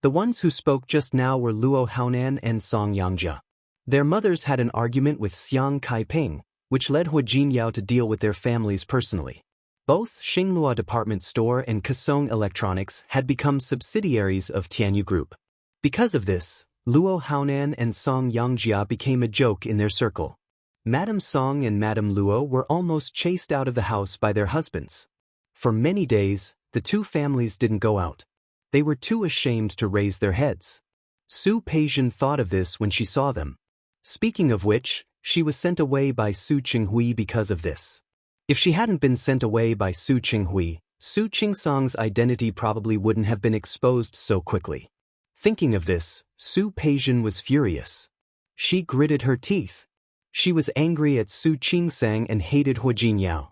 The ones who spoke just now were Luo Haonan and Song Yangjia. Their mothers had an argument with Xiang Kaiping, which led Hu Jinyao to deal with their families personally. Both Xinglua Department Store and Kasong Electronics had become subsidiaries of Tianyu Group. Because of this, Luo Haonan and Song Yangjia became a joke in their circle. Madame Song and Madame Luo were almost chased out of the house by their husbands. For many days, the two families didn't go out. They were too ashamed to raise their heads. Su Peijian thought of this when she saw them. Speaking of which, she was sent away by Su Qinghui because of this. If she hadn't been sent away by Su Qinghui, Su Qingsong's identity probably wouldn't have been exposed so quickly. Thinking of this, Su Peijian was furious. She gritted her teeth. She was angry at Su Qingsang and hated Hu Jinyao.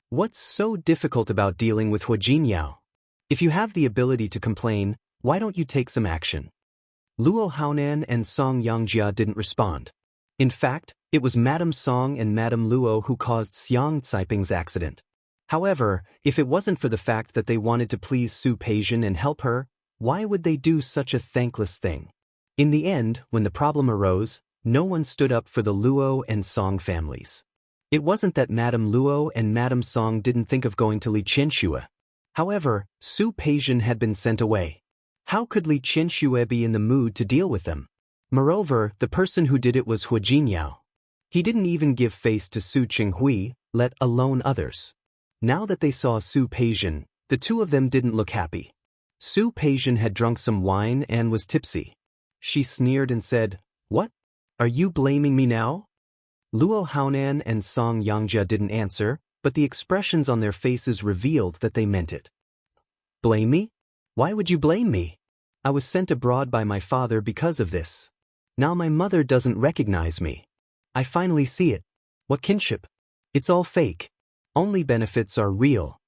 What's so difficult about dealing with Hu Jinyao? If you have the ability to complain, why don't you take some action? Luo Haonan and Song Yangjia didn't respond. In fact, it was Madame Song and Madame Luo who caused Xiang Caiping's accident. However, if it wasn't for the fact that they wanted to please Su Peijian and help her, why would they do such a thankless thing? In the end, when the problem arose, no one stood up for the Luo and Song families. It wasn't that Madame Luo and Madame Song didn't think of going to Li Qianxue. However, Su Peijian had been sent away. How could Li Qianxue be in the mood to deal with them? Moreover, the person who did it was Hu Jinyao. He didn't even give face to Su Qinghui, let alone others. Now that they saw Su Peijian, the two of them didn't look happy. Su Peijian had drunk some wine and was tipsy. She sneered and said, "What? Are you blaming me now?" Luo Haonan and Song Yangjia didn't answer, but the expressions on their faces revealed that they meant it. Blame me? Why would you blame me? I was sent abroad by my father because of this. Now my mother doesn't recognize me. I finally see it. What kinship? It's all fake. Only benefits are real.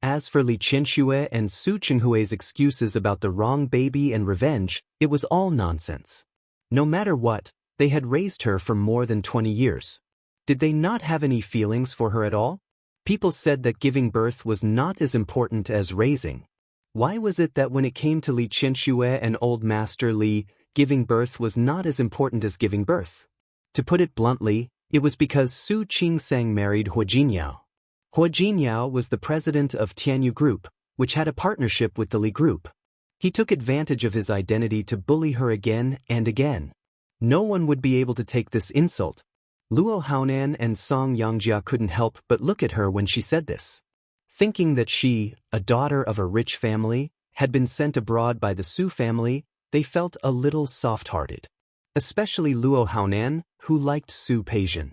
As for Li Qianxue and Su Qinghui's excuses about the wrong baby and revenge, it was all nonsense. No matter what, they had raised her for more than 20 years. Did they not have any feelings for her at all? People said that giving birth was not as important as raising. Why was it that when it came to Li Qianxue and Old Master Li, giving birth was not as important as giving birth? To put it bluntly, it was because Su Qingsang married Hua Jinyao. Hua Jinyao was the president of Tianyu Group, which had a partnership with the Li Group. He took advantage of his identity to bully her again and again. No one would be able to take this insult. Luo Haonan and Song Yangjia couldn't help but look at her when she said this. Thinking that she, a daughter of a rich family, had been sent abroad by the Su family, they felt a little soft-hearted. Especially Luo Haonan, who liked Su Peijian.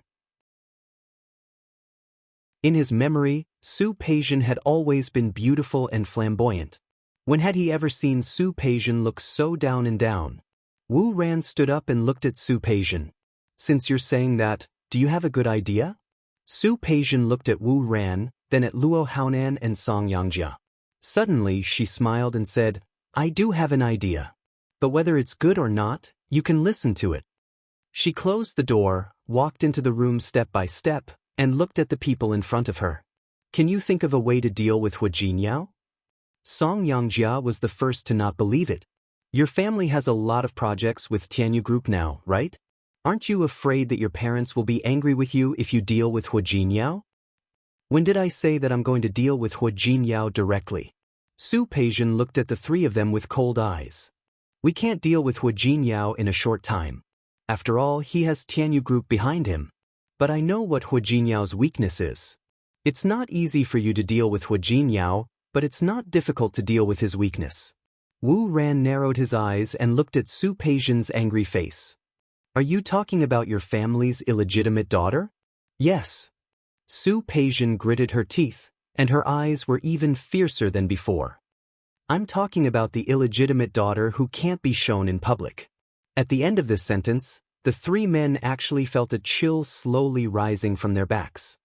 In his memory, Su Peijian had always been beautiful and flamboyant. When had he ever seen Su Peijian look so down and down? Wu Ran stood up and looked at Su Peijian. Since you're saying that, do you have a good idea? Su Peijian looked at Wu Ran, then at Luo Haonan and Song Yangjia. Suddenly she smiled and said, I do have an idea. But whether it's good or not, you can listen to it. She closed the door, walked into the room step by step, and looked at the people in front of her. Can you think of a way to deal with Hua Jinyao? Song Yangjia was the first to not believe it. Your family has a lot of projects with Tianyu Group now, right? Aren't you afraid that your parents will be angry with you if you deal with Hua Jinyao? When did I say that I'm going to deal with Hua Jinyao directly? Su Peijian looked at the three of them with cold eyes. We can't deal with Hua Jinyao in a short time. After all, he has Tianyu Group behind him. But I know what Hua Jinyao's weakness is. It's not easy for you to deal with Hua Jinyao, but it's not difficult to deal with his weakness. Wu Ran narrowed his eyes and looked at Su Peijian's angry face. Are you talking about your family's illegitimate daughter? Yes. Su Peijian gritted her teeth, and her eyes were even fiercer than before. I'm talking about the illegitimate daughter who can't be shown in public. At the end of this sentence, the three men actually felt a chill slowly rising from their backs.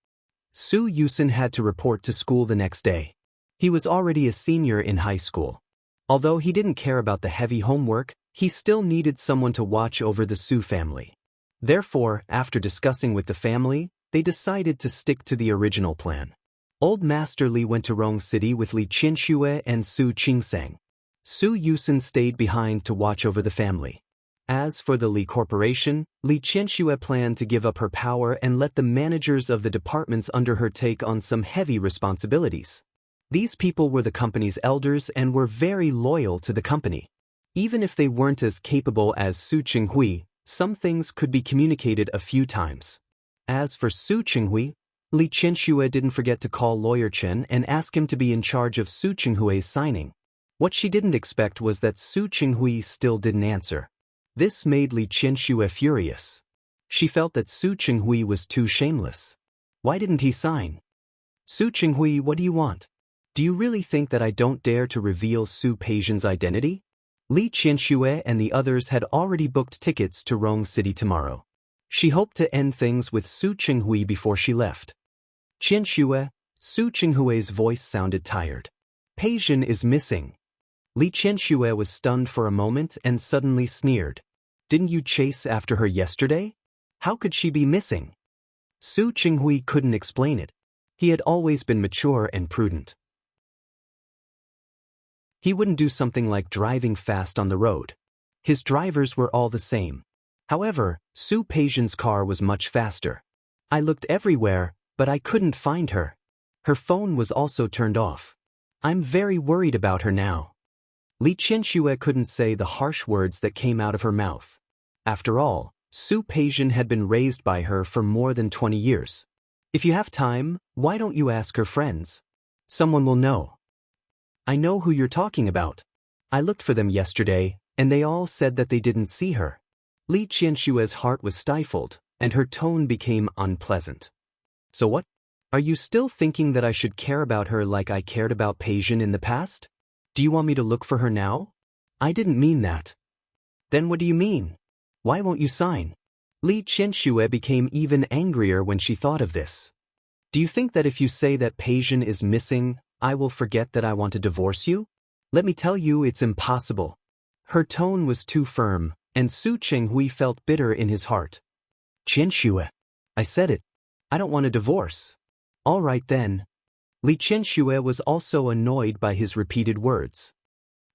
Su Yusen had to report to school the next day. He was already a senior in high school. Although he didn't care about the heavy homework, he still needed someone to watch over the Su family. Therefore, after discussing with the family, they decided to stick to the original plan. Old Master Li went to Rong City with Li Qianxue and Su Qingsang. Su Yusen stayed behind to watch over the family. As for the Li Corporation, Li Qianxue planned to give up her power and let the managers of the departments under her take on some heavy responsibilities. These people were the company's elders and were very loyal to the company. Even if they weren't as capable as Su Qinghui, some things could be communicated a few times. As for Su Qinghui, Li Qianxue didn't forget to call Lawyer Chen and ask him to be in charge of Su Qinghui's signing. What she didn't expect was that Su Qinghui still didn't answer. This made Li Qianxue furious. She felt that Su Qinghui was too shameless. Why didn't he sign? Su Qinghui, what do you want? Do you really think that I don't dare to reveal Su Peijian's identity? Li Qianxue and the others had already booked tickets to Rong City tomorrow. She hoped to end things with Su Qinghui before she left. Qianxue, Su Qinghui's voice sounded tired. Peijian is missing. Li Qianxue was stunned for a moment and suddenly sneered. Didn't you chase after her yesterday? How could she be missing? Su Qinghui couldn't explain it. He had always been mature and prudent. He wouldn't do something like driving fast on the road. His drivers were all the same. However, Su Peijian's car was much faster. I looked everywhere, but I couldn't find her. Her phone was also turned off. I'm very worried about her now. Li Qianxue couldn't say the harsh words that came out of her mouth. After all, Su Peijian had been raised by her for more than 20 years. If you have time, why don't you ask her friends? Someone will know. I know who you're talking about. I looked for them yesterday, and they all said that they didn't see her. Li Qianxue's heart was stifled, and her tone became unpleasant. So what? Are you still thinking that I should care about her like I cared about Peijian in the past? Do you want me to look for her now? I didn't mean that. Then what do you mean? Why won't you sign? Li Qianxue became even angrier when she thought of this. Do you think that if you say that Peijin is missing, I will forget that I want to divorce you? Let me tell you, it's impossible. Her tone was too firm, and Su Qinghui felt bitter in his heart. Qianxue. I said it. I don't want a divorce. All right then. Li Qianxue was also annoyed by his repeated words.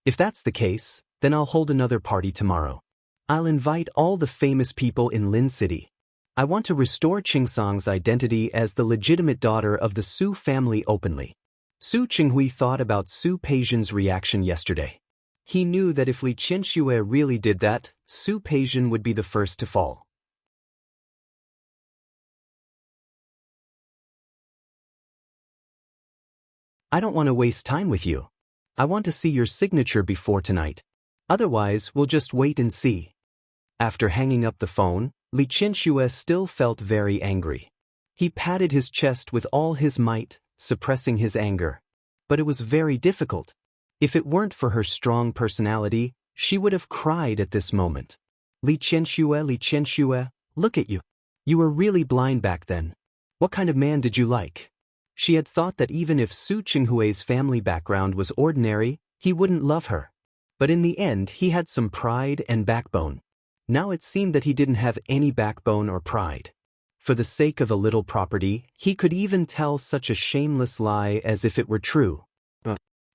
If that's the case, then I'll hold another party tomorrow. I'll invite all the famous people in Lin City. I want to restore Qingsang's identity as the legitimate daughter of the Su family openly. Su Qinghui thought about Su Peijin's reaction yesterday. He knew that if Li Qianxue really did that, Su Peijin would be the first to fall. I don't want to waste time with you. I want to see your signature before tonight. Otherwise, we'll just wait and see. After hanging up the phone, Li Qianxue still felt very angry. He patted his chest with all his might, suppressing his anger. But it was very difficult. If it weren't for her strong personality, she would have cried at this moment. Li Qianxue, look at you. You were really blind back then. What kind of man did you like? She had thought that even if Su Qinghui's family background was ordinary, he wouldn't love her. But in the end, he had some pride and backbone. Now it seemed that he didn't have any backbone or pride. For the sake of a little property, he could even tell such a shameless lie as if it were true.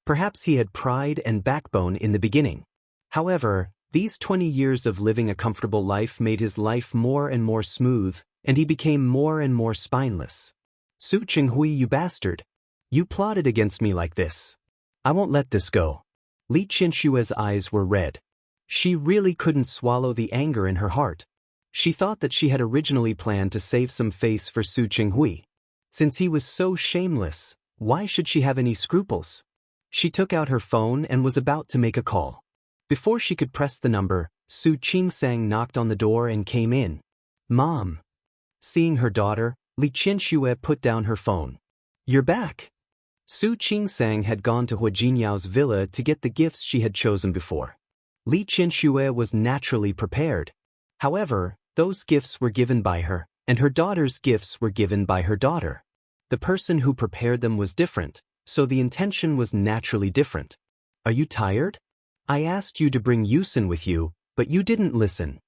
Perhaps he had pride and backbone in the beginning. However, these 20 years of living a comfortable life made his life more and more smooth, and he became more and more spineless. Su Qinghui, you bastard. You plotted against me like this. I won't let this go. Li Qianxue's eyes were red. She really couldn't swallow the anger in her heart. She thought that she had originally planned to save some face for Su Qinghui. Since he was so shameless, why should she have any scruples? She took out her phone and was about to make a call. Before she could press the number, Su Qingsang knocked on the door and came in. Mom. Seeing her daughter, Li Qianxue put down her phone. You're back. Su Qingsang had gone to Hua Jinyao's villa to get the gifts she had chosen before. Li Qianxue was naturally prepared. However, those gifts were given by her, and her daughter's gifts were given by her daughter. The person who prepared them was different, so the intention was naturally different. Are you tired? I asked you to bring Yusin with you, but you didn't listen.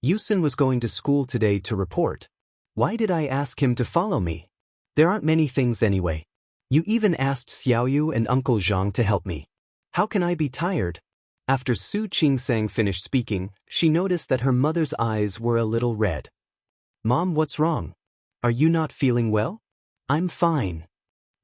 Yusin was going to school today to report. Why did I ask him to follow me? There aren't many things anyway. You even asked Xiaoyu and Uncle Zhang to help me. How can I be tired? After Su Qingsang finished speaking, she noticed that her mother's eyes were a little red. Mom, what's wrong? Are you not feeling well? I'm fine.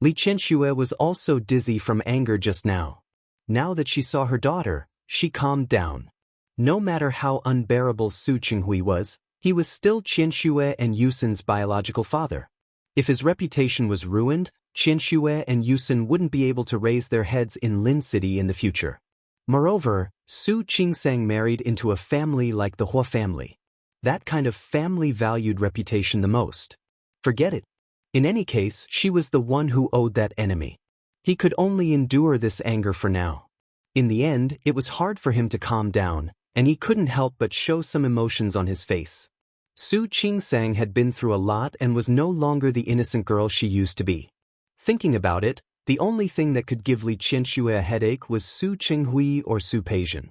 Li Qianxue was also dizzy from anger just now. Now that she saw her daughter, she calmed down. No matter how unbearable Su Qinghui was, he was still Qianxue and Yusin's biological father. If his reputation was ruined, Qianxue and Yusin wouldn't be able to raise their heads in Lin City in the future. Moreover, Su Qingsang married into a family like the Hua family. That kind of family valued reputation the most. Forget it. In any case, she was the one who owed that enemy. He could only endure this anger for now. In the end, it was hard for him to calm down, and he couldn't help but show some emotions on his face. Su Qingsang had been through a lot and was no longer the innocent girl she used to be. Thinking about it, the only thing that could give Li Qianxue a headache was Su Qinghui or Su Peijin.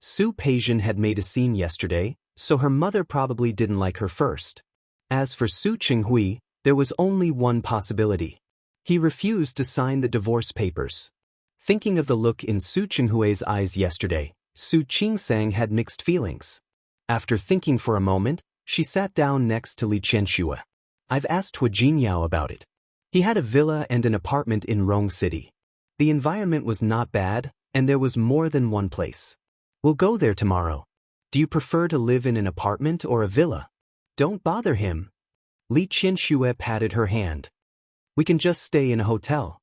Su Peijin had made a scene yesterday, so her mother probably didn't like her first. As for Su Qinghui, there was only one possibility. He refused to sign the divorce papers. Thinking of the look in Su Qinghui's eyes yesterday, Su Qingsang had mixed feelings. After thinking for a moment, she sat down next to Li Qianxue. I've asked Hua Jinyao about it. He had a villa and an apartment in Rong City. The environment was not bad, and there was more than one place. We'll go there tomorrow. Do you prefer to live in an apartment or a villa? Don't bother him. Li Qianxue patted her hand. We can just stay in a hotel.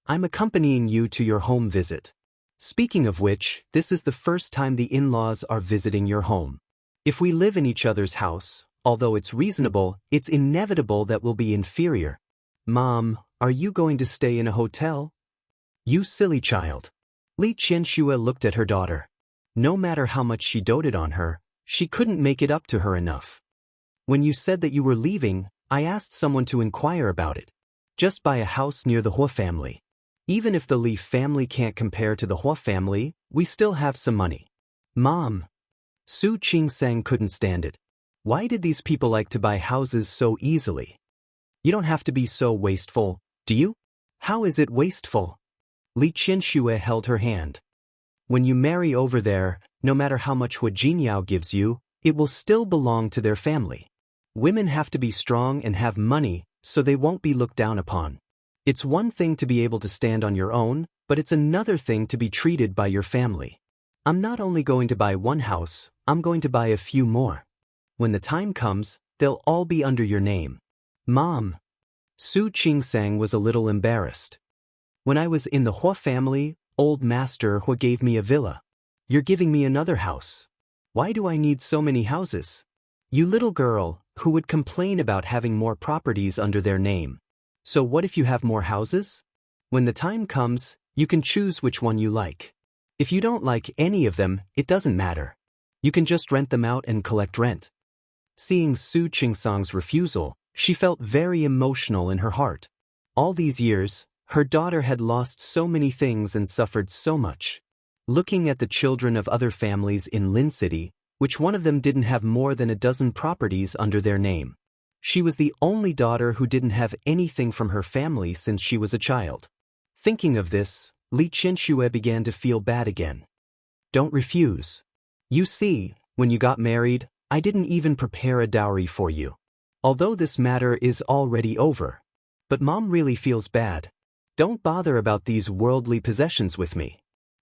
I'm accompanying you to your home visit. Speaking of which, this is the first time the in-laws are visiting your home. If we live in each other's house, although it's reasonable, it's inevitable that we'll be inferior. Mom, are you going to stay in a hotel? You silly child. Li Qianxue looked at her daughter. No matter how much she doted on her, she couldn't make it up to her enough. When you said that you were leaving, I asked someone to inquire about it. Just buy a house near the Hua family. Even if the Li family can't compare to the Hua family, we still have some money. Mom. Su Qingsang couldn't stand it. Why did these people like to buy houses so easily? You don't have to be so wasteful, do you? How is it wasteful? Li Qianxue held her hand. When you marry over there, no matter how much Hua Jinyao gives you, it will still belong to their family. Women have to be strong and have money, so they won't be looked down upon. It's one thing to be able to stand on your own, but it's another thing to be treated by your family. I'm not only going to buy one house, I'm going to buy a few more. When the time comes, they'll all be under your name. Mom. Su Qingsang was a little embarrassed. When I was in the Hua family, old Master Hua gave me a villa. You're giving me another house. Why do I need so many houses? You little girl, who would complain about having more properties under their name. So what if you have more houses? When the time comes, you can choose which one you like. If you don't like any of them, it doesn't matter. You can just rent them out and collect rent. Seeing Su Qingsang's refusal, she felt very emotional in her heart. All these years, her daughter had lost so many things and suffered so much. Looking at the children of other families in Lin City, which one of them didn't have more than a dozen properties under their name. She was the only daughter who didn't have anything from her family since she was a child. Thinking of this, Li Qianxue began to feel bad again. Don't refuse. You see, when you got married, I didn't even prepare a dowry for you. Although this matter is already over. But Mom really feels bad. Don't bother about these worldly possessions with me.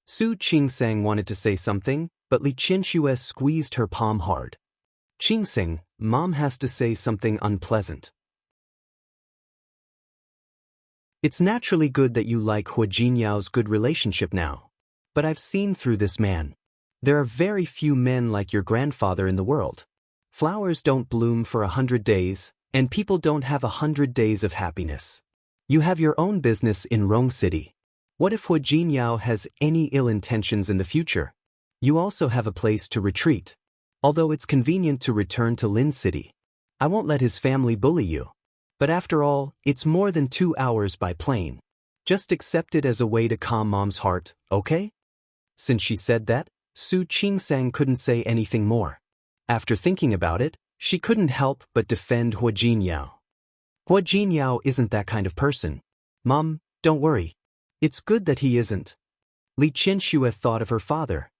Su Qingsang wanted to say something, but Li Qianxue squeezed her palm hard. Qingsang, Mom has to say something unpleasant. It's naturally good that you like Hua Jinyao's good relationship now. But I've seen through this man. There are very few men like your grandfather in the world. Flowers don't bloom for 100 days, and people don't have 100 days of happiness. You have your own business in Rong City. What if Hua Jinyao has any ill intentions in the future? You also have a place to retreat. Although it's convenient to return to Lin City. I won't let his family bully you. But after all, it's more than 2 hours by plane. Just accept it as a way to calm Mom's heart, okay? Since she said that, Su Qingsang couldn't say anything more. After thinking about it, she couldn't help but defend Hua Jinyao. Hua Jinyao isn't that kind of person. Mom, don't worry. It's good that he isn't. Li Qianxue thought of her father.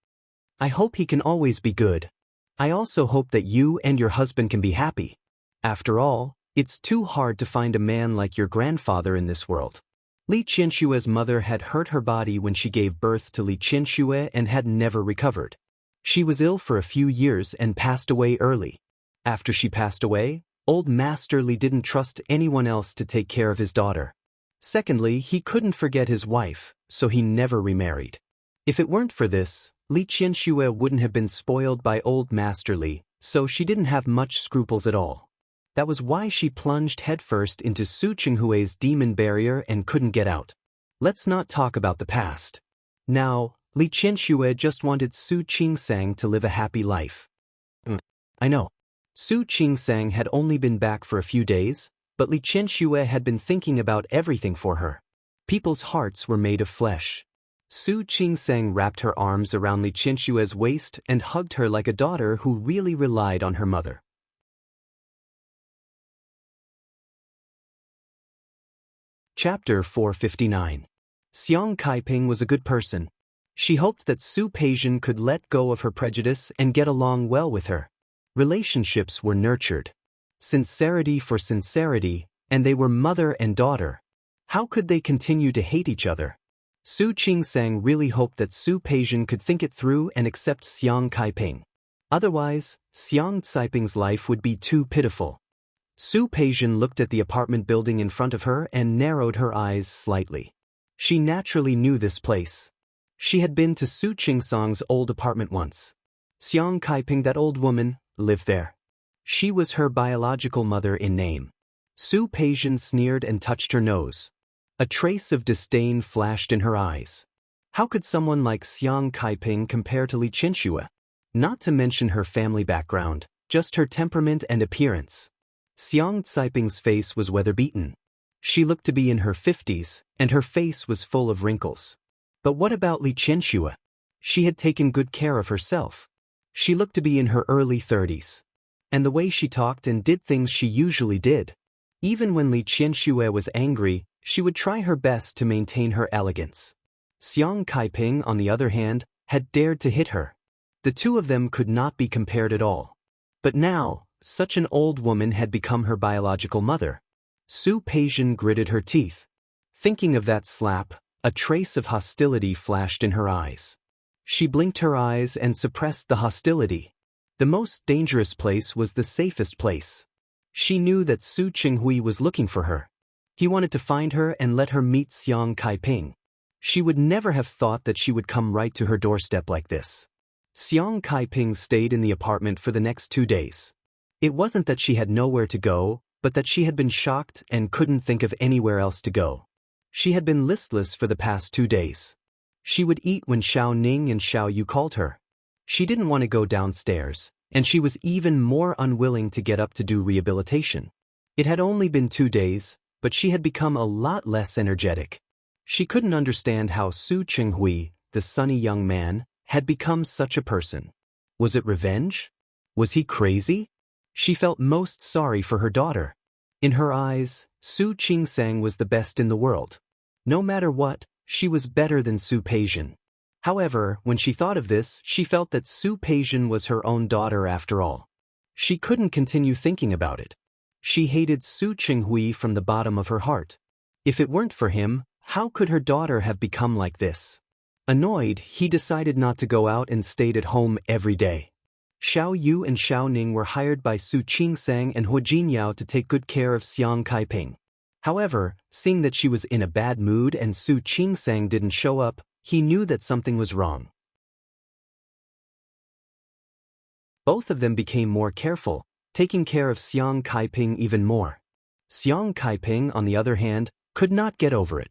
I hope he can always be good. I also hope that you and your husband can be happy. After all, it's too hard to find a man like your grandfather in this world. Li Qianxue's mother had hurt her body when she gave birth to Li Qianxue and had never recovered. She was ill for a few years and passed away early. After she passed away, old Master Li didn't trust anyone else to take care of his daughter. Secondly, he couldn't forget his wife, so he never remarried. If it weren't for this, Li Qianxue wouldn't have been spoiled by old Master Li, so she didn't have much scruples at all. That was why she plunged headfirst into Su Qinghui's demon barrier and couldn't get out. Let's not talk about the past. Now, Li Qianxue just wanted Su Qingsang to live a happy life. I know. Su Qingsang had only been back for a few days, but Li Qianxue had been thinking about everything for her. People's hearts were made of flesh. Su Qingsang wrapped her arms around Li Qianxue's waist and hugged her like a daughter who really relied on her mother. Chapter 459. Xiang Kaiping was a good person. She hoped that Su Peijian could let go of her prejudice and get along well with her. Relationships were nurtured. Sincerity for sincerity, and they were mother and daughter. How could they continue to hate each other? Su Qingsang really hoped that Su Peijian could think it through and accept Xiang Kaiping. Otherwise, Xiang Caiping's life would be too pitiful. Su Peijian looked at the apartment building in front of her and narrowed her eyes slightly. She naturally knew this place. She had been to Su Qingsang's old apartment once. Xiang Kaiping, that old woman, lived there. She was her biological mother in name. Su Peijian sneered and touched her nose. A trace of disdain flashed in her eyes. How could someone like Xiang Kaiping compare to Li Qianxue? Not to mention her family background, just her temperament and appearance. Xiang Caiping's face was weather-beaten. She looked to be in her 50s, and her face was full of wrinkles. But what about Li Qianxue? She had taken good care of herself. She looked to be in her early 30s. And the way she talked and did things she usually did. Even when Li Qianxue was angry, she would try her best to maintain her elegance. Xiang Kaiping, on the other hand, had dared to hit her. The two of them could not be compared at all. But now, such an old woman had become her biological mother. Su Peijian gritted her teeth. Thinking of that slap, a trace of hostility flashed in her eyes. She blinked her eyes and suppressed the hostility. The most dangerous place was the safest place. She knew that Su Qinghui was looking for her. He wanted to find her and let her meet Xiang Kaiping. She would never have thought that she would come right to her doorstep like this. Xiang Kaiping stayed in the apartment for the next 2 days. It wasn't that she had nowhere to go, but that she had been shocked and couldn't think of anywhere else to go. She had been listless for the past 2 days. She would eat when Xiao Ning and Xiao Yu called her. She didn't want to go downstairs, and she was even more unwilling to get up to do rehabilitation. It had only been 2 days, but she had become a lot less energetic. She couldn't understand how Su Qinghui, the sunny young man, had become such a person. Was it revenge? Was he crazy? She felt most sorry for her daughter. In her eyes, Su Qingsang was the best in the world. No matter what, she was better than Su Peijian. However, when she thought of this, she felt that Su Peijian was her own daughter after all. She couldn't continue thinking about it. She hated Su Qinghui from the bottom of her heart. If it weren't for him, how could her daughter have become like this? Annoyed, he decided not to go out and stayed at home every day. Xiao Yu and Xiao Ning were hired by Su Qingsang and Hu Jinyao to take good care of Xiang Kaiping. However, seeing that she was in a bad mood and Su Qingsang didn't show up, he knew that something was wrong. Both of them became more careful, taking care of Xiang Kaiping even more. Xiang Kaiping, on the other hand, could not get over it.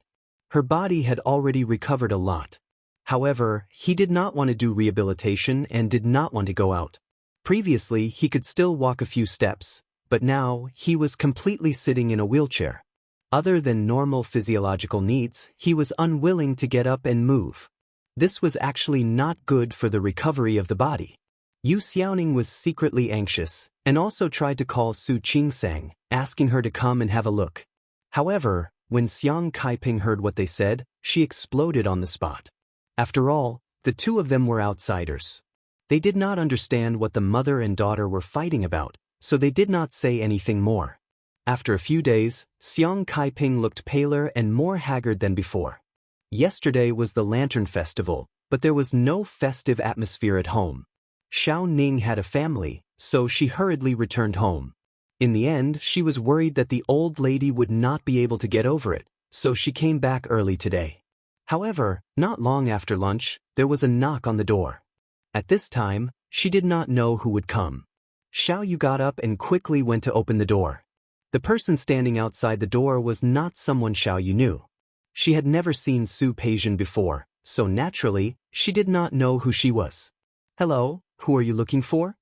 Her body had already recovered a lot. However, he did not want to do rehabilitation and did not want to go out. Previously, he could still walk a few steps, but now he was completely sitting in a wheelchair. Other than normal physiological needs, he was unwilling to get up and move. This was actually not good for the recovery of the body. Yu Xiaoning was secretly anxious, and also tried to call Su Qingsang, asking her to come and have a look. However, when Xiang Kaiping heard what they said, she exploded on the spot. After all, the two of them were outsiders. They did not understand what the mother and daughter were fighting about, so they did not say anything more. After a few days, Xiang Kaiping looked paler and more haggard than before. Yesterday was the Lantern Festival, but there was no festive atmosphere at home. Xiao Ning had a family, so she hurriedly returned home. In the end, she was worried that the old lady would not be able to get over it, so she came back early today. However, not long after lunch, there was a knock on the door. At this time, she did not know who would come. Xiao Yu got up and quickly went to open the door. The person standing outside the door was not someone Xiao Yu knew. She had never seen Su Peijian before, so naturally, she did not know who she was. "Hello, who are you looking for?"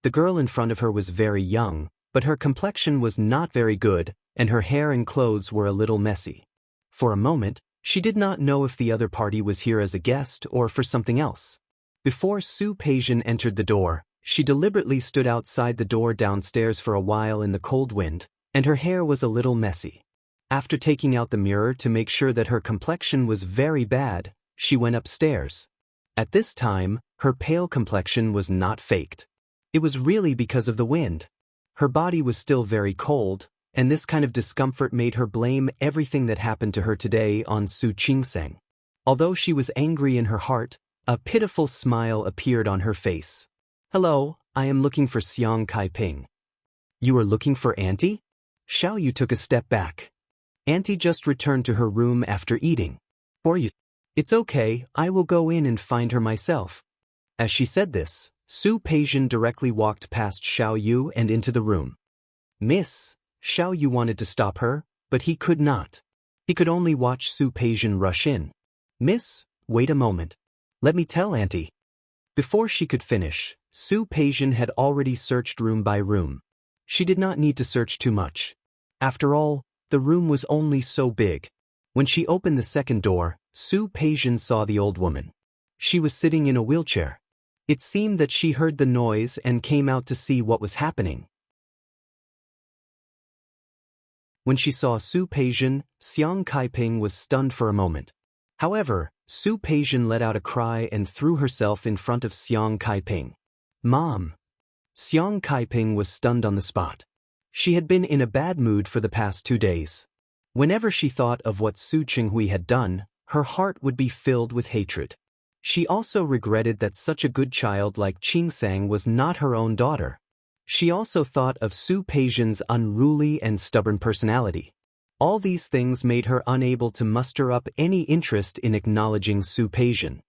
The girl in front of her was very young, but her complexion was not very good, and her hair and clothes were a little messy. For a moment, she did not know if the other party was here as a guest or for something else. Before Su Peijian entered the door, she deliberately stood outside the door downstairs for a while in the cold wind, and her hair was a little messy. After taking out the mirror to make sure that her complexion was very bad, she went upstairs. At this time, her pale complexion was not faked. It was really because of the wind. Her body was still very cold, and this kind of discomfort made her blame everything that happened to her today on Su Qingsang. Although she was angry in her heart, a pitiful smile appeared on her face. "Hello, I am looking for Xiang Kaiping." "You are looking for Auntie?" Xiao Yu took a step back. "Auntie just returned to her room after eating. Or you?" "It's okay, I will go in and find her myself." As she said this, Su Peijian directly walked past Xiao Yu and into the room. "Miss," Xiao Yu wanted to stop her, but he could not. He could only watch Su Peijian rush in. "Miss, Wait a moment. Let me tell Auntie. Before she could finish, Su Peijian had already searched room by room. She did not need to search too much. After all, the room was only so big. When she opened the second door, Su Peijian saw the old woman. She was sitting in a wheelchair. It seemed that she heard the noise and came out to see what was happening. When she saw Su Peijian, Xiang Kaiping was stunned for a moment. However, Su Peijian let out a cry and threw herself in front of Xiang Kaiping. Mom! Xiang Kaiping was stunned on the spot. She had been in a bad mood for the past 2 days. Whenever she thought of what Su Qinghui had done, her heart would be filled with hatred. She also regretted that such a good child like Qingsang was not her own daughter. She also thought of Su Peijian's unruly and stubborn personality. All these things made her unable to muster up any interest in acknowledging Su Peijian.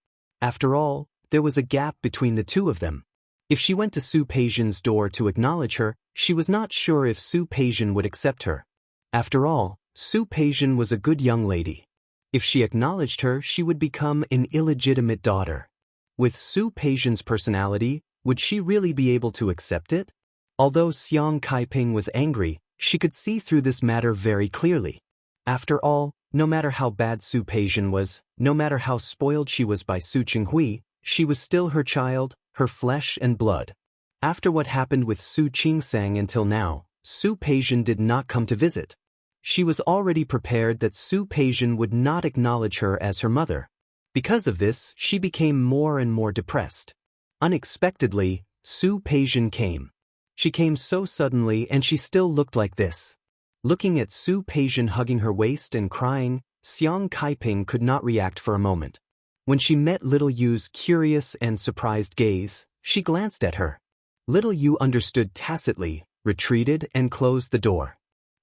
After all, there was a gap between the two of them. If she went to Su Peijian's door to acknowledge her, she was not sure if Su Peijian would accept her. After all, Su Peijian was a good young lady. If she acknowledged her, she would become an illegitimate daughter. With Su Peijian's personality, would she really be able to accept it? Although Xiang Kaiping was angry, she could see through this matter very clearly. After all, no matter how bad Su Peijian was, no matter how spoiled she was by Su Qinghui, she was still her child, her flesh and blood. After what happened with Su Qingsang until now, Su Peijian did not come to visit. She was already prepared that Su Peijian would not acknowledge her as her mother. Because of this, she became more and more depressed. Unexpectedly, Su Peijian came. She came so suddenly and she still looked like this. Looking at Su Peijian hugging her waist and crying, Xiang Kaiping could not react for a moment. When she met Little Yu's curious and surprised gaze, she glanced at her. Little Yu understood tacitly, retreated and closed the door.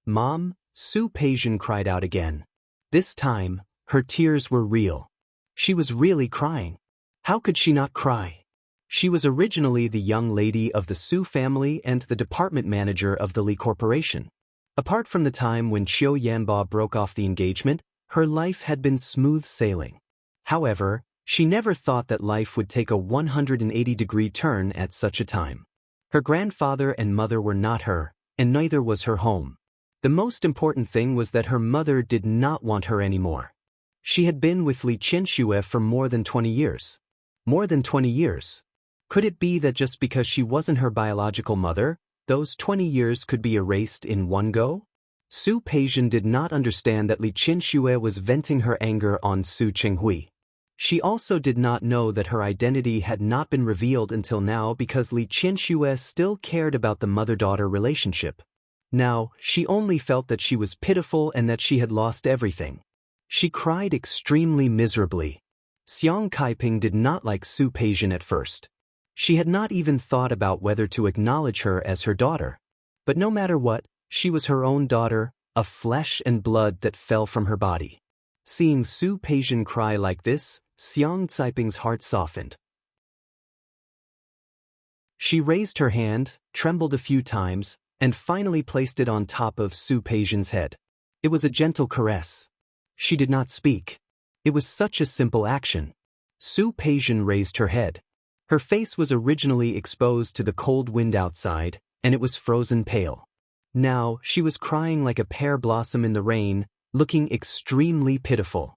Mom, Su Peijian cried out again. This time, her tears were real. She was really crying. How could she not cry? She was originally the young lady of the Su family and the department manager of the Li Corporation. Apart from the time when Qiu Yanba broke off the engagement, her life had been smooth sailing. However, she never thought that life would take a 180-degree turn at such a time. Her grandfather and mother were not her, and neither was her home. The most important thing was that her mother did not want her anymore. She had been with Li Qianxue for more than 20 years. More than 20 years. Could it be that just because she wasn't her biological mother, those 20 years could be erased in one go? Su Peijian did not understand that Li Qianxue was venting her anger on Su Qinghui. She also did not know that her identity had not been revealed until now because Li Qianxue still cared about the mother-daughter relationship. Now, she only felt that she was pitiful and that she had lost everything. She cried extremely miserably. Xiang Kaiping did not like Su Peijian at first. She had not even thought about whether to acknowledge her as her daughter. But no matter what, she was her own daughter, a flesh and blood that fell from her body. Seeing Su Peijian cry like this, Xiang Kaiping's heart softened. She raised her hand, trembled a few times, and finally placed it on top of Su Peijian's head. It was a gentle caress. She did not speak. It was such a simple action. Su Peijian raised her head. Her face was originally exposed to the cold wind outside, and it was frozen pale. Now, she was crying like a pear blossom in the rain, looking extremely pitiful.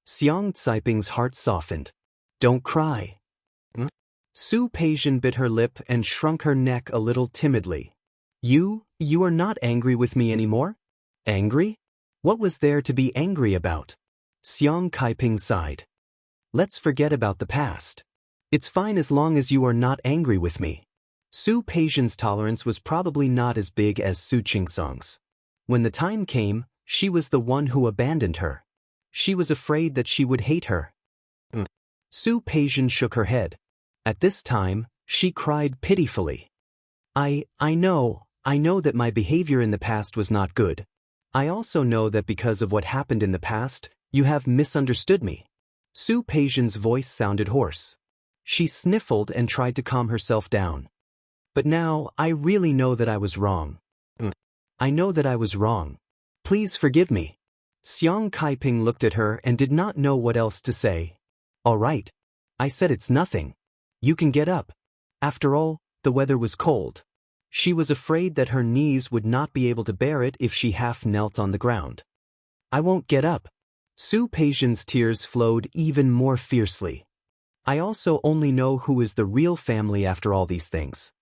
Xiang Kaiping's heart softened. Don't cry. Su Peijian bit her lip and shrunk her neck a little timidly. You are not angry with me anymore? Angry? What was there to be angry about? Xiang Kaiping sighed. Let's forget about the past. It's fine as long as you are not angry with me. Su Peijian's tolerance was probably not as big as Su Qingsang's. When the time came, she was the one who abandoned her. She was afraid that she would hate her. Su Peijian shook her head. At this time, she cried pitifully. I know that my behavior in the past was not good. I also know that because of what happened in the past, you have misunderstood me. Su Peijian's voice sounded hoarse. She sniffled and tried to calm herself down. But now, I really know that I was wrong. I know that I was wrong. Please forgive me. Xiang Kaiping looked at her and did not know what else to say. All right. I said it's nothing. You can get up. After all, the weather was cold. She was afraid that her knees would not be able to bear it if she half knelt on the ground. I won't get up. Su Peijian's tears flowed even more fiercely. I also only know who is the real family after all these things.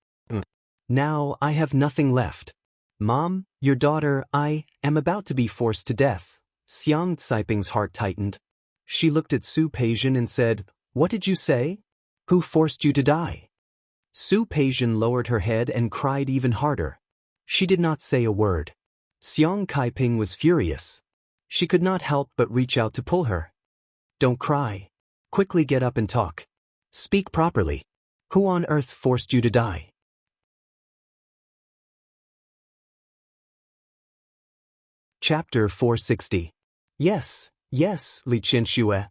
Now I have nothing left. Mom, your daughter, I am about to be forced to death. Xiang Caiping's heart tightened. She looked at Su Peijian and said, What did you say? Who forced you to die? Su Peijian lowered her head and cried even harder. She did not say a word. Xiang Caiping was furious. She could not help but reach out to pull her. Don't cry. Quickly get up and talk. Speak properly. Who on earth forced you to die? Chapter 460. Yes, Li Qianxue.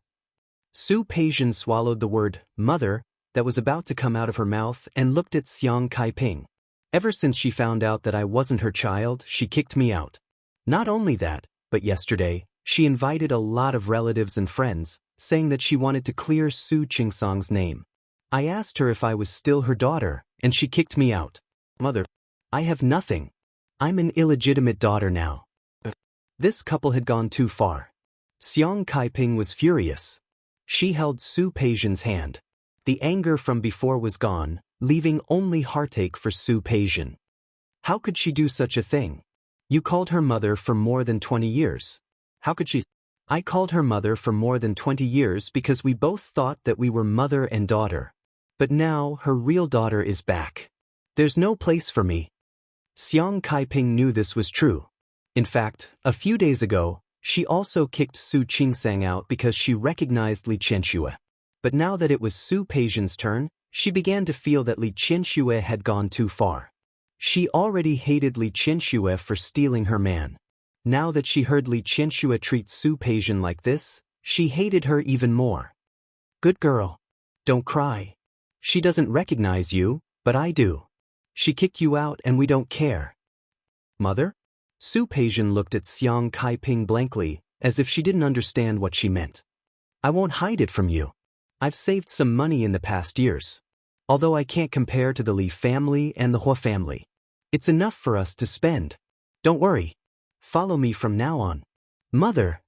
Su Peijian swallowed the word, mother, that was about to come out of her mouth and looked at Xiang Caiping. Ever since she found out that I wasn't her child, she kicked me out. Not only that, but yesterday, she invited a lot of relatives and friends, saying that she wanted to clear Su Qingsang's name. I asked her if I was still her daughter, and she kicked me out. Mother, I have nothing. I'm an illegitimate daughter now. This couple had gone too far. Xiang Caiping was furious. She held Su Peijian's hand. The anger from before was gone, leaving only heartache for Su Peijian. How could she do such a thing? You called her mother for more than 20 years. How could she? I called her mother for more than 20 years because we both thought that we were mother and daughter. But now her real daughter is back. There's no place for me. Xiang Caiping knew this was true. In fact, a few days ago, she also kicked Su Qingsang out because she recognized Li Qianxue. But now that it was Su Peijian's turn, she began to feel that Li Qianxue had gone too far. She already hated Li Qianxue for stealing her man. Now that she heard Li Qianxue treat Su Peijian like this, she hated her even more. Good girl. Don't cry. She doesn't recognize you, but I do. She kicked you out and we don't care. Mother? Su Peijian looked at Xiang Caiping blankly, as if she didn't understand what she meant. I won't hide it from you. I've saved some money in the past years. Although I can't compare to the Li family and the Hua family. It's enough for us to spend. Don't worry. Follow me from now on. Mother!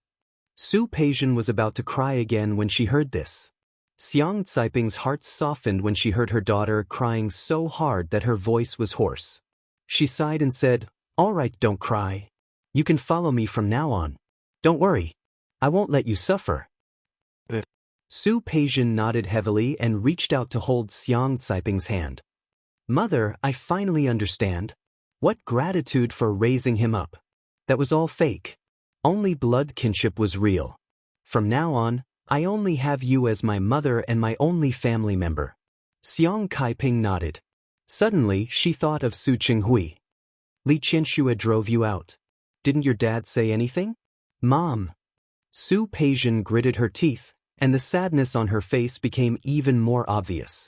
Su Peijian was about to cry again when she heard this. Xiang Caiping's heart softened when she heard her daughter crying so hard that her voice was hoarse. She sighed and said, All right, don't cry. You can follow me from now on. Don't worry. I won't let you suffer. Su Peijian nodded heavily and reached out to hold Xiang Caiping's hand. Mother, I finally understand. What gratitude for raising him up. That was all fake. Only blood kinship was real. From now on, I only have you as my mother and my only family member. Xiang Caiping nodded. Suddenly, she thought of Su Qinghui. Li Qianxue drove you out. Didn't your dad say anything? Mom. Su Peijian gritted her teeth, and the sadness on her face became even more obvious.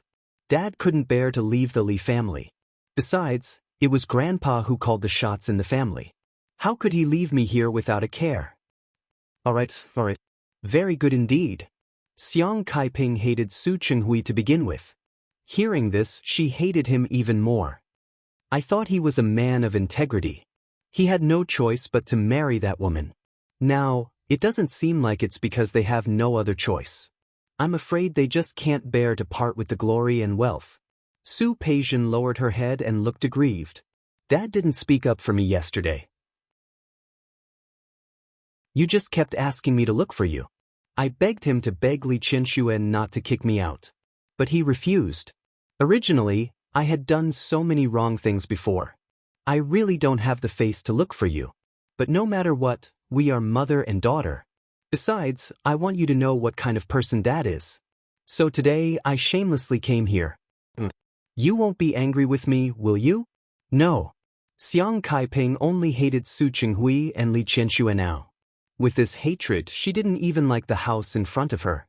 Dad couldn't bear to leave the Li family. Besides, it was Grandpa who called the shots in the family. How could he leave me here without a care? All right. Very good indeed. Xiang Caiping hated Su Qinghui to begin with. Hearing this, she hated him even more. I thought he was a man of integrity. He had no choice but to marry that woman. Now, it doesn't seem like it's because they have no other choice. I'm afraid they just can't bear to part with the glory and wealth. Su Peijian lowered her head and looked aggrieved. Dad didn't speak up for me yesterday. You just kept asking me to look for you. I begged him to beg Li Qianxue not to kick me out. But he refused. Originally, I had done so many wrong things before. I really don't have the face to look for you. But no matter what, we are mother and daughter. Besides, I want you to know what kind of person Dad is. So today, I shamelessly came here. You won't be angry with me, will you? No. Xiang Caiping only hated Su Qinghui and Li Qianxue now. With this hatred, she didn't even like the house in front of her.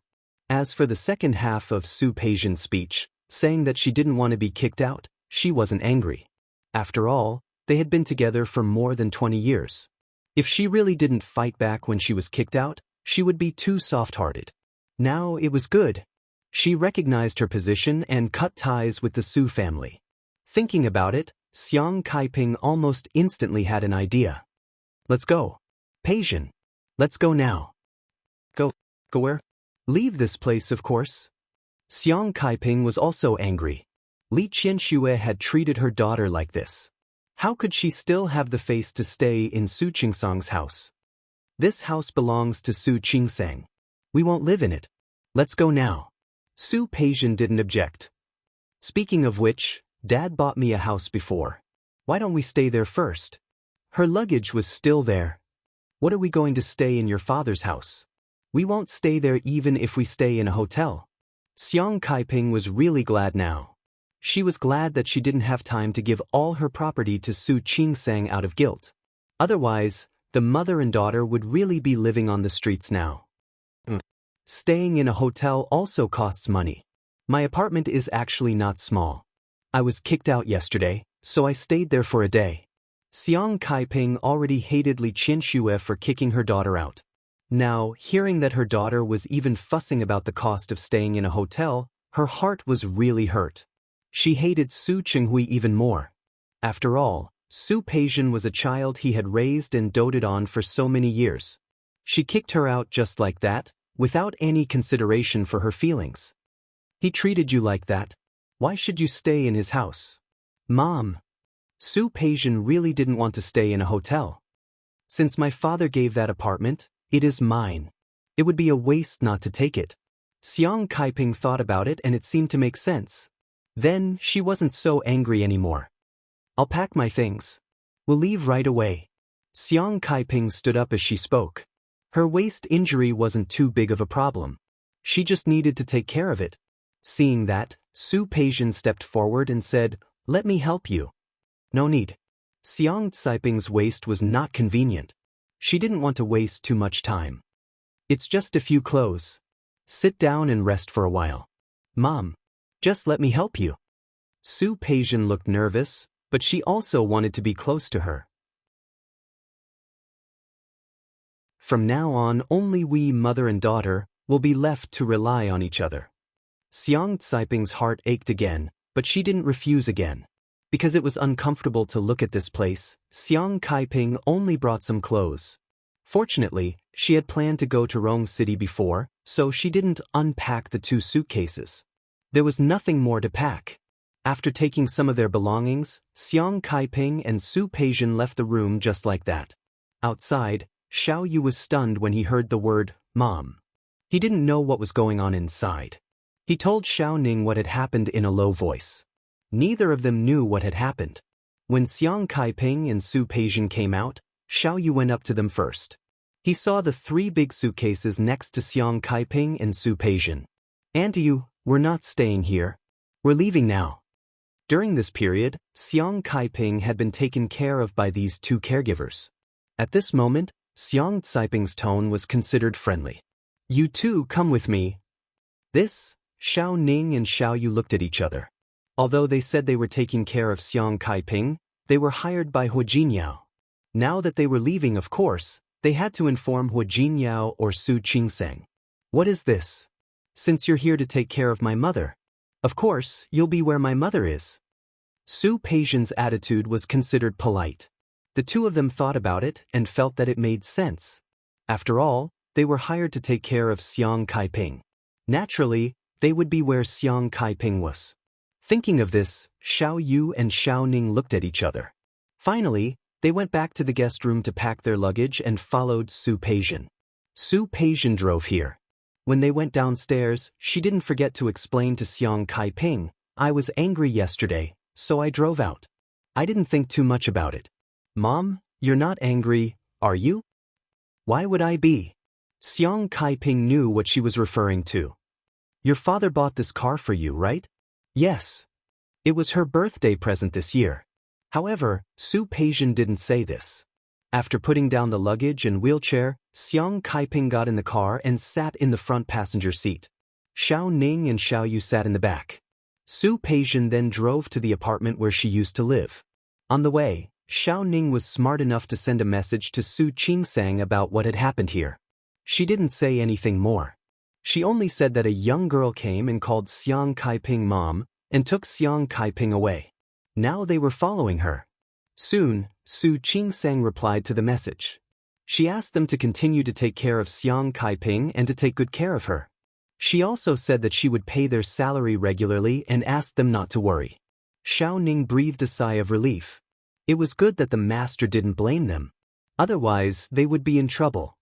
As for the second half of Su Peijian's speech, saying that she didn't want to be kicked out, she wasn't angry. After all, they had been together for more than 20 years. If she really didn't fight back when she was kicked out, she would be too soft-hearted. Now it was good. She recognized her position and cut ties with the Su family. Thinking about it, Xiang Kaiping almost instantly had an idea. Let's go. Peijin. Let's go now. Go where? Leave this place, of course. Xiang Kaiping was also angry. Li Qianxue had treated her daughter like this. How could she still have the face to stay in Su Qingsang's house? This house belongs to Su Qingsang. We won't live in it. Let's go now. Su Peijin didn't object. Speaking of which, Dad bought me a house before. Why don't we stay there first? Her luggage was still there. What are we going to stay in your father's house? We won't stay there even if we stay in a hotel. Xiang Kaiping was really glad now. She was glad that she didn't have time to give all her property to Su Qingsang out of guilt. Otherwise, the mother and daughter would really be living on the streets now. Staying in a hotel also costs money. My apartment is actually not small. I was kicked out yesterday, so I stayed there for a day. Xiang Kaiping already hated Li Qianxue for kicking her daughter out. Now, hearing that her daughter was even fussing about the cost of staying in a hotel, her heart was really hurt. She hated Su Qinghui even more. After all, Su Peijin was a child he had raised and doted on for so many years. She kicked her out just like that, without any consideration for her feelings. He treated you like that. Why should you stay in his house? Mom. Su Peijin really didn't want to stay in a hotel. Since my father gave that apartment, it is mine. It would be a waste not to take it. Xiang Kaiping thought about it and it seemed to make sense. Then, she wasn't so angry anymore. I'll pack my things. We'll leave right away. Xiang Kaiping stood up as she spoke. Her waist injury wasn't too big of a problem. She just needed to take care of it. Seeing that, Su Peijin stepped forward and said, "Let me help you." No need. Xiang Kaiping's waist was not convenient. She didn't want to waste too much time. It's just a few clothes. Sit down and rest for a while. Mom. Just let me help you. Su Peijin looked nervous, but she also wanted to be close to her. From now on, only we, mother and daughter, will be left to rely on each other. Xiang Kaiping's heart ached again, but she didn't refuse again. Because it was uncomfortable to look at this place, Xiang Kaiping only brought some clothes. Fortunately, she had planned to go to Rong City before, so she didn't unpack the 2 suitcases. There was nothing more to pack. After taking some of their belongings, Xiang Kaiping and Su Peijin left the room just like that. Outside, Xiao Yu was stunned when he heard the word, Mom. He didn't know what was going on inside. He told Xiao Ning what had happened in a low voice. Neither of them knew what had happened. When Xiang Kaiping and Su Peijin came out, Xiao Yu went up to them first. He saw the 3 big suitcases next to Xiang Kaiping and Su Peijin. "Auntie Yu, we're not staying here. We're leaving now." During this period, Xiang Kaiping had been taken care of by these 2 caregivers. At this moment, Xiang Kaiping's tone was considered friendly. "You two come with me." This, Xiao Ning and Xiao Yu looked at each other. Although they said they were taking care of Xiang Kaiping, they were hired by Hu Jinyao. Now that they were leaving, of course, they had to inform Hu Jinyao or Su Qingsang. "What is this? Since you're here to take care of my mother, of course, you'll be where my mother is." Su Peijin's attitude was considered polite. The 2 of them thought about it and felt that it made sense. After all, they were hired to take care of Xiang Kaiping. Naturally, they would be where Xiang Kaiping was. Thinking of this, Xiao Yu and Xiao Ning looked at each other. Finally, they went back to the guest room to pack their luggage and followed Su Peijin. Su Peijin drove here. When they went downstairs, she didn't forget to explain to Xiang Kaiping, "I was angry yesterday, so I drove out. I didn't think too much about it." "Mom, you're not angry, are you?" "Why would I be?" Xiang Kaiping knew what she was referring to. "Your father bought this car for you, right?" "Yes. It was her birthday present this year." However, Su Peijin didn't say this. After putting down the luggage and wheelchair, Xiang Kaiping got in the car and sat in the front passenger seat. Xiao Ning and Xiao Yu sat in the back. Su Peijin then drove to the apartment where she used to live. On the way, Xiao Ning was smart enough to send a message to Su Qingsang about what had happened here. She didn't say anything more. She only said that a young girl came and called Xiang Kaiping mom and took Xiang Kaiping away. Now they were following her. Soon, Su Qingsang replied to the message. She asked them to continue to take care of Xiang Kaiping and to take good care of her. She also said that she would pay their salary regularly and asked them not to worry. Xiao Ning breathed a sigh of relief. It was good that the master didn't blame them. Otherwise, they would be in trouble.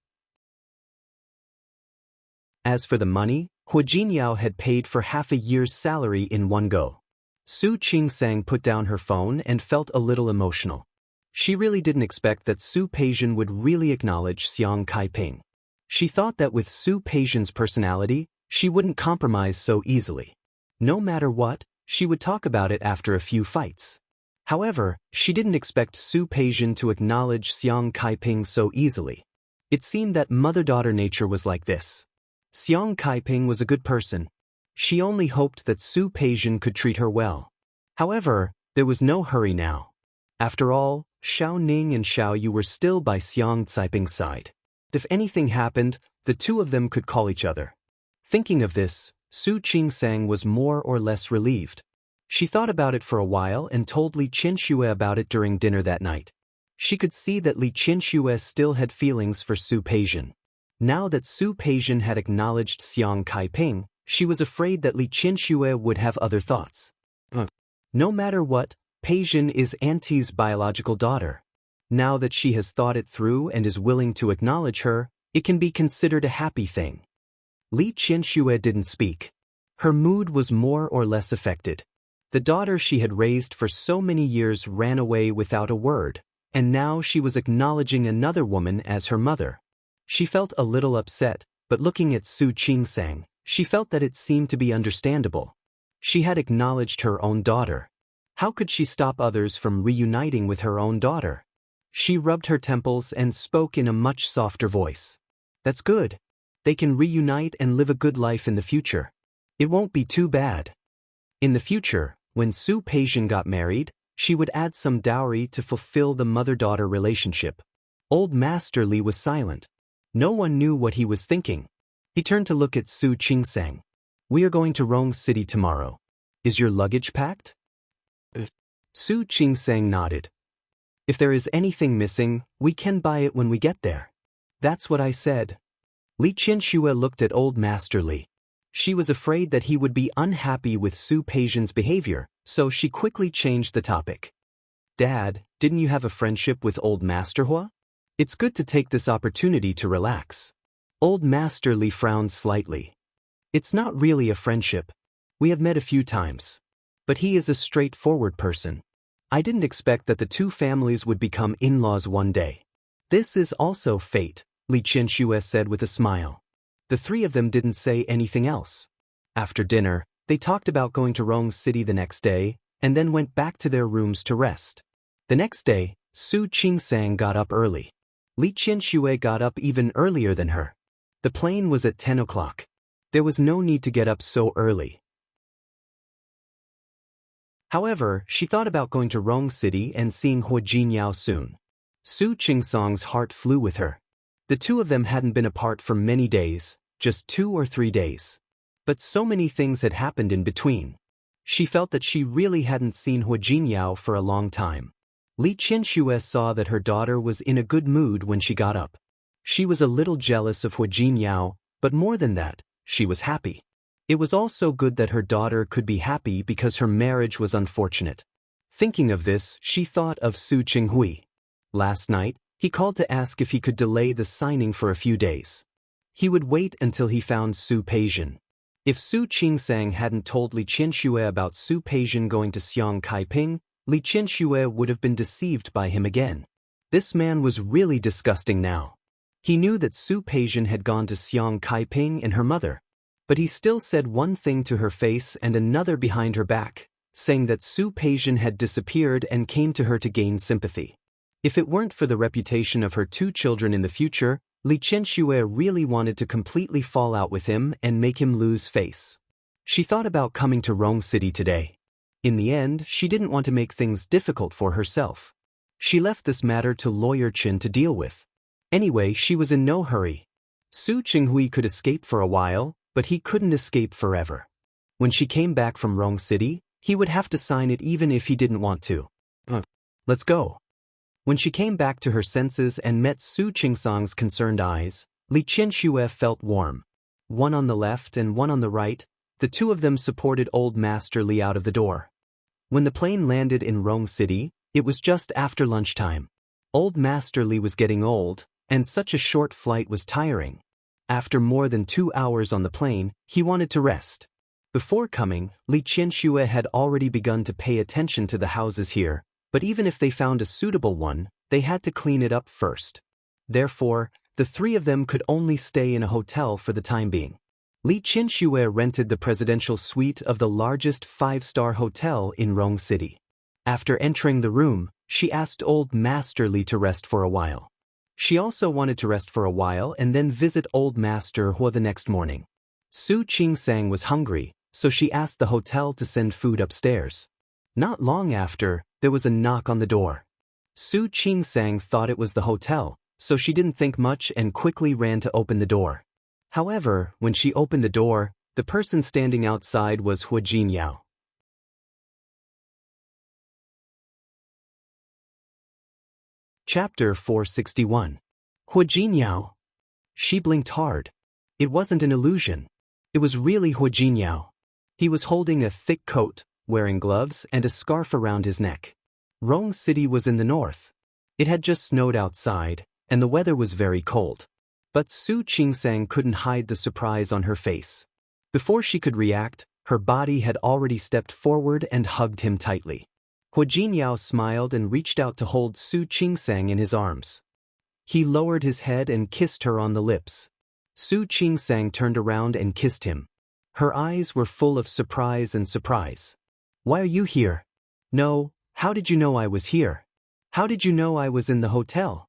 As for the money, Hua Jinyao had paid for half a year's salary in one go. Su Qingsang put down her phone and felt a little emotional. She really didn't expect that Su Peijian would really acknowledge Xiang Kaiping. She thought that with Su Peijian's personality, she wouldn't compromise so easily. No matter what, she would talk about it after a few fights. However, she didn't expect Su Peijian to acknowledge Xiang Kaiping so easily. It seemed that mother-daughter nature was like this. Xiang Kaiping was a good person. She only hoped that Su Peijian could treat her well. However, there was no hurry now. After all, Xiao Ning and Xiao Yu were still by Xiang Caiping's side. If anything happened, the two of them could call each other. Thinking of this, Su Qingsang was more or less relieved. She thought about it for a while and told Li Qianxue about it during dinner that night. She could see that Li Qianxue still had feelings for Su Peijian. Now that Su Peijian had acknowledged Xiang Kaiping, she was afraid that Li Qianxue would have other thoughts. No matter what, Peijian is Auntie's biological daughter. Now that she has thought it through and is willing to acknowledge her, it can be considered a happy thing. Li Qianxue didn't speak. Her mood was more or less affected. The daughter she had raised for so many years ran away without a word, and now she was acknowledging another woman as her mother. She felt a little upset, but looking at Su Qingsang, she felt that it seemed to be understandable. She had acknowledged her own daughter. How could she stop others from reuniting with her own daughter? She rubbed her temples and spoke in a much softer voice. That's good. They can reunite and live a good life in the future. It won't be too bad. In the future, when Su Peijian got married, she would add some dowry to fulfill the mother-daughter relationship. Old Master Li was silent. No one knew what he was thinking. He turned to look at Su Qingsang. We are going to Rong City tomorrow. Is your luggage packed? Su Qingsang nodded. If there is anything missing, we can buy it when we get there. That's what I said. Li Qianxue looked at Old Master Li. She was afraid that he would be unhappy with Su Peijian's behavior, so she quickly changed the topic. Dad, didn't you have a friendship with Old Master Hua? It's good to take this opportunity to relax. Old Master Li frowned slightly. It's not really a friendship. We have met a few times. But he is a straightforward person. I didn't expect that the two families would become in-laws one day. This is also fate, Li Qianxue said with a smile. The three of them didn't say anything else. After dinner, they talked about going to Rong City the next day, and then went back to their rooms to rest. The next day, Su Qingsang got up early. Li Qianxue got up even earlier than her. The plane was at 10 o'clock. There was no need to get up so early. However, she thought about going to Rong City and seeing Hua Jinyao soon. Su Qingsang's heart flew with her. The two of them hadn't been apart for many days, just 2 or 3 days. But so many things had happened in between. She felt that she really hadn't seen Hua Jinyao for a long time. Li Qianxue saw that her daughter was in a good mood when she got up. She was a little jealous of Hua Jinyao, but more than that, she was happy. It was also good that her daughter could be happy because her marriage was unfortunate. Thinking of this, she thought of Su Qinghui. Last night, he called to ask if he could delay the signing for a few days. He would wait until he found Su Peijian. If Su Qingsang hadn't told Li Qianxue about Su Peijian going to Xiang Kaiping, Li Qianxue would have been deceived by him again. This man was really disgusting now. He knew that Su Peijian had gone to Xiang Kaiping and her mother. But he still said one thing to her face and another behind her back, saying that Su Peijian had disappeared and came to her to gain sympathy. If it weren't for the reputation of her 2 children in the future, Li Qianxue really wanted to completely fall out with him and make him lose face. She thought about coming to Rong City today. In the end, she didn't want to make things difficult for herself. She left this matter to Lawyer Chen to deal with. Anyway, she was in no hurry. Su Qinghui could escape for a while, but he couldn't escape forever. When she came back from Rong City, he would have to sign it even if he didn't want to. Let's go. When she came back to her senses and met Su Qingsang's concerned eyes, Li Qianxue felt warm. One on the left and one on the right, the two of them supported Old Master Li out of the door. When the plane landed in Rong City, it was just after lunchtime. Old Master Li was getting old, and such a short flight was tiring. After more than 2 hours on the plane, he wanted to rest. Before coming, Li Qianxue had already begun to pay attention to the houses here, but even if they found a suitable one, they had to clean it up first. Therefore, the three of them could only stay in a hotel for the time being. Li Qianxue rented the presidential suite of the largest 5-star hotel in Rong City. After entering the room, she asked Old Master Li to rest for a while. She also wanted to rest for a while and then visit Old Master Hua the next morning. Su Qingsang was hungry, so she asked the hotel to send food upstairs. Not long after, there was a knock on the door. Su Qingsang thought it was the hotel, so she didn't think much and quickly ran to open the door. However, when she opened the door, the person standing outside was Hua Jinyao. Chapter 461. Hua Jinyao. She blinked hard. It wasn't an illusion. It was really Hua Jinyao. He was holding a thick coat, wearing gloves and a scarf around his neck. Rong City was in the north. It had just snowed outside, and the weather was very cold. But Su Qingsang couldn't hide the surprise on her face. Before she could react, her body had already stepped forward and hugged him tightly. Hua Jinyao smiled and reached out to hold Su Qingsang in his arms. He lowered his head and kissed her on the lips. Su Qingsang turned around and kissed him. Her eyes were full of surprise and surprise. "Why are you here?" "No, how did you know I was here? How did you know I was in the hotel?"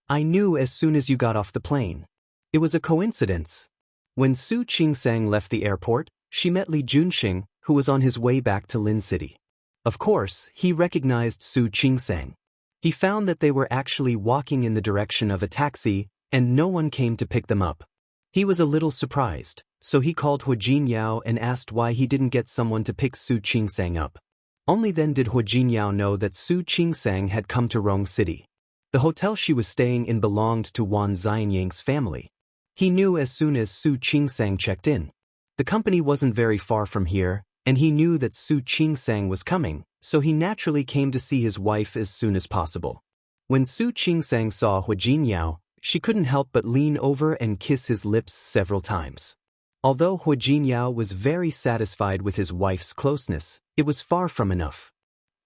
"I knew as soon as you got off the plane. It was a coincidence." When Su Qingsang left the airport, she met Li Junxing, who was on his way back to Lin City. Of course, he recognized Su Qingsang. He found that they were actually walking in the direction of a taxi, and no one came to pick them up. He was a little surprised, so he called Hua Jinyao and asked why he didn't get someone to pick Su Qingsang up. Only then did Hua Jinyao know that Su Qingsang had come to Rong City. The hotel she was staying in belonged to Wan Xianyang's family. He knew as soon as Su Qingsang checked in. The company wasn't very far from here, and he knew that Su Qingsang was coming, so he naturally came to see his wife as soon as possible. When Su Qingsang saw Hua Jinyao, she couldn't help but lean over and kiss his lips several times. Although Hua Jinyao was very satisfied with his wife's closeness, it was far from enough.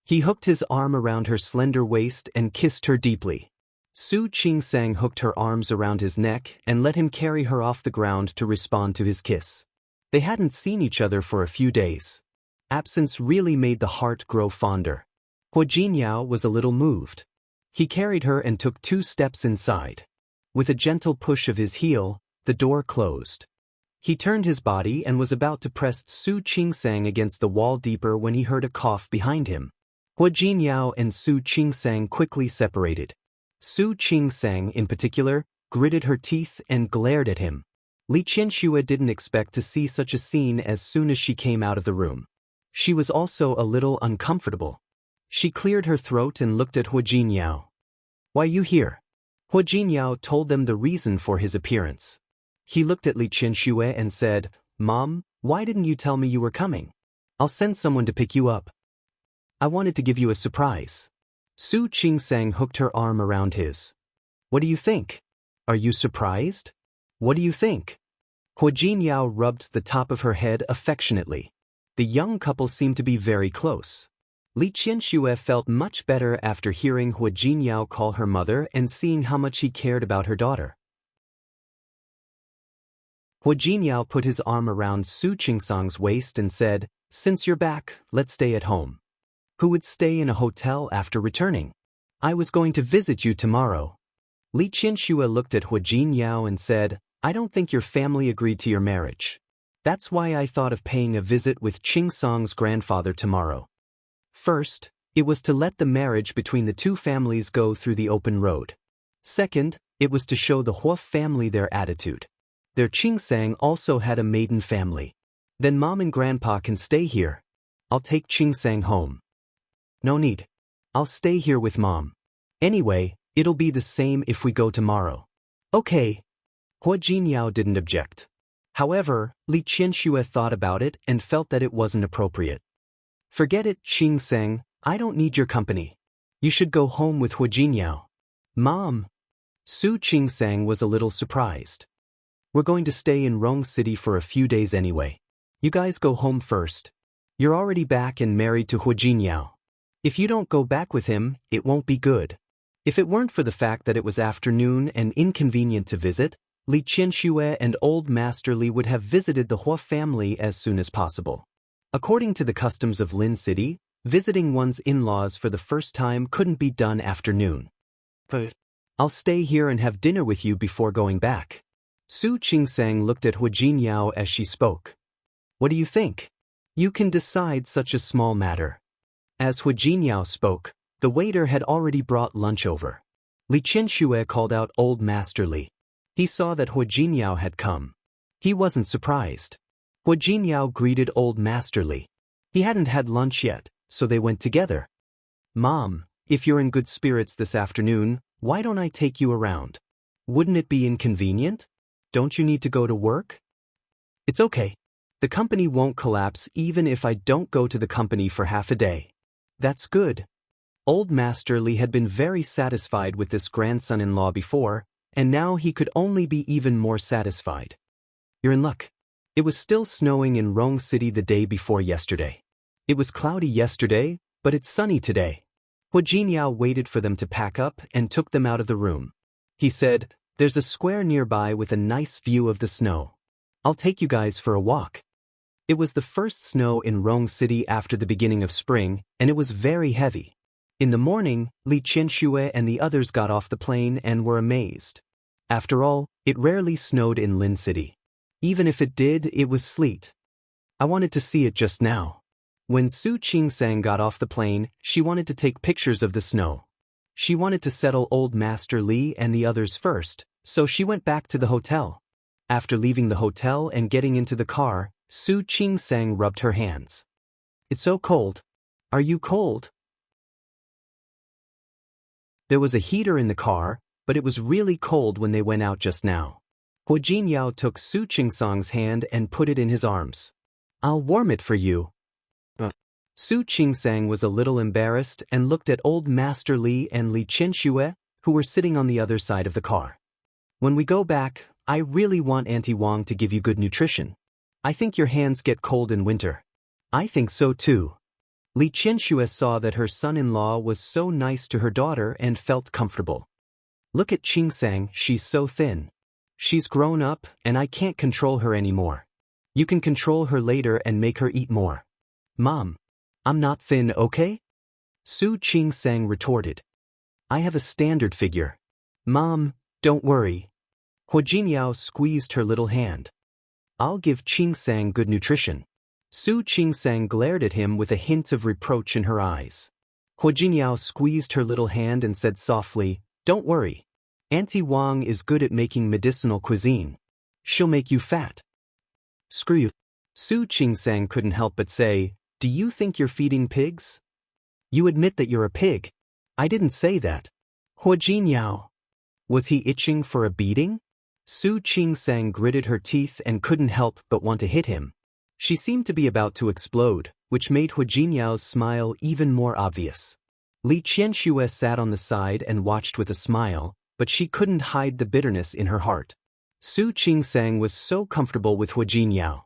He hooked his arm around her slender waist and kissed her deeply. Su Qingsang hooked her arms around his neck and let him carry her off the ground to respond to his kiss. They hadn't seen each other for a few days. Absence really made the heart grow fonder. Hua Jinyao was a little moved. He carried her and took 2 steps inside. With a gentle push of his heel, the door closed. He turned his body and was about to press Su Qingsang against the wall deeper when he heard a cough behind him. Hua Jinyao and Su Qingsang quickly separated. Su Qingsang, in particular, gritted her teeth and glared at him. Li Qianxue didn't expect to see such a scene as soon as she came out of the room. She was also a little uncomfortable. She cleared her throat and looked at Hua Jinyao. "Why are you here?" Hua Jinyao told them the reason for his appearance. He looked at Li Qianxue and said, "Mom, why didn't you tell me you were coming? I'll send someone to pick you up. I wanted to give you a surprise." Su Qingsang hooked her arm around his. "What do you think? Are you surprised? What do you think?" Hua Jinyao rubbed the top of her head affectionately. The young couple seemed to be very close. Li Qianxue felt much better after hearing Hua Jinyao call her mother and seeing how much he cared about her daughter. Hua Jinyao put his arm around Su Qingsang's waist and said, "Since you're back, let's stay at home." "Who would stay in a hotel after returning? I was going to visit you tomorrow." Li Qianxue looked at Hua Jinyao and said, "I don't think your family agreed to your marriage. That's why I thought of paying a visit with Qingsang's grandfather tomorrow." First, it was to let the marriage between the two families go through the open road. Second, it was to show the Hua family their attitude. Their Chingsang also had a maiden family. Then Mom and Grandpa can stay here. I'll take Chingsang home. No need. I'll stay here with Mom. Anyway, it'll be the same if we go tomorrow. Okay. Hua Jinyao didn't object. However, Li Qianxue thought about it and felt that it wasn't appropriate. Forget it, Chingsang, I don't need your company. You should go home with Hua Jinyao. Mom. Su Chingsang was a little surprised. We're going to stay in Rong City for a few days anyway. You guys go home first. You're already back and married to Hua Jinyao. If you don't go back with him, it won't be good. If it weren't for the fact that it was afternoon and inconvenient to visit, Li Qianxue and Old Master Li would have visited the Hua family as soon as possible. According to the customs of Lin City, visiting one's in-laws for the first time couldn't be done after noon. But I'll stay here and have dinner with you before going back. Su Chingsang looked at Hua Jinyao as she spoke. What do you think? You can decide such a small matter. As Hua Jinyao spoke, the waiter had already brought lunch over. Li Qianxue called out Old Master Li. He saw that Hua Jinyao had come. He wasn't surprised. Hua Jinyao greeted Old Master Li. He hadn't had lunch yet, so they went together. Mom, if you're in good spirits this afternoon, why don't I take you around? Wouldn't it be inconvenient? Don't you need to go to work? It's okay. The company won't collapse even if I don't go to the company for half a day. That's good. Old Master Li had been very satisfied with this grandson-in-law before, and now he could only be even more satisfied. You're in luck. It was still snowing in Rong City the day before yesterday. It was cloudy yesterday, but it's sunny today. Hua Jinyao waited for them to pack up and took them out of the room. He said, there's a square nearby with a nice view of the snow. I'll take you guys for a walk. It was the first snow in Rong City after the beginning of spring, and it was very heavy. In the morning, Li Qianxue and the others got off the plane and were amazed. After all, it rarely snowed in Lin City. Even if it did, it was sleet. I wanted to see it just now. When Su Chingsang got off the plane, she wanted to take pictures of the snow. She wanted to settle Old Master Li and the others first, so she went back to the hotel. After leaving the hotel and getting into the car, Su Chingsang rubbed her hands. It's so cold. Are you cold? There was a heater in the car, but it was really cold when they went out just now. Hua Jinyao took Su Chingsang's hand and put it in his arms. I'll warm it for you. Su Chingsang was a little embarrassed and looked at Old Master Li and Li Qianxue, who were sitting on the other side of the car. When we go back, I really want Auntie Wang to give you good nutrition. I think your hands get cold in winter. I think so too. Li Qianxue saw that her son-in-law was so nice to her daughter and felt comfortable. Look at Chingsang, she's so thin. She's grown up, and I can't control her anymore. You can control her later and make her eat more. Mom, I'm not thin, okay? Su Chingsang retorted. I have a standard figure. Mom, don't worry. Hua Jinyao squeezed her little hand. I'll give Chingsang good nutrition. Su Chingsang glared at him with a hint of reproach in her eyes. Hua Jinyao squeezed her little hand and said softly, don't worry. Auntie Wang is good at making medicinal cuisine. She'll make you fat. Screw you. Su Chingsang couldn't help but say, do you think you're feeding pigs? You admit that you're a pig. I didn't say that. Hua Jinyao. Was he itching for a beating? Su Chingsang gritted her teeth and couldn't help but want to hit him. She seemed to be about to explode, which made Hua Jinyao's smile even more obvious. Li Qianxue sat on the side and watched with a smile, but she couldn't hide the bitterness in her heart. Su Chingsang was so comfortable with Hua Jinyao.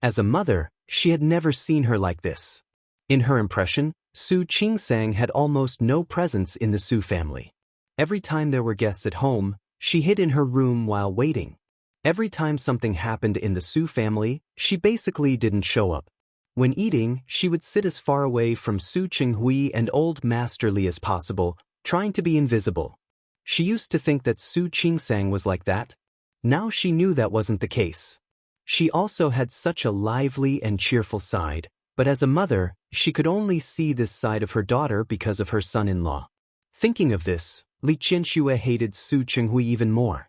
As a mother, she had never seen her like this. In her impression, Su Chingsang had almost no presence in the Su family. Every time there were guests at home, she hid in her room while waiting. Every time something happened in the Su family, she basically didn't show up. When eating, she would sit as far away from Su Qinghui and Old Master Li as possible, trying to be invisible. She used to think that Su Chingsang was like that. Now she knew that wasn't the case. She also had such a lively and cheerful side, but as a mother, she could only see this side of her daughter because of her son-in-law. Thinking of this, Li Qianxue hated Su Qinghui even more.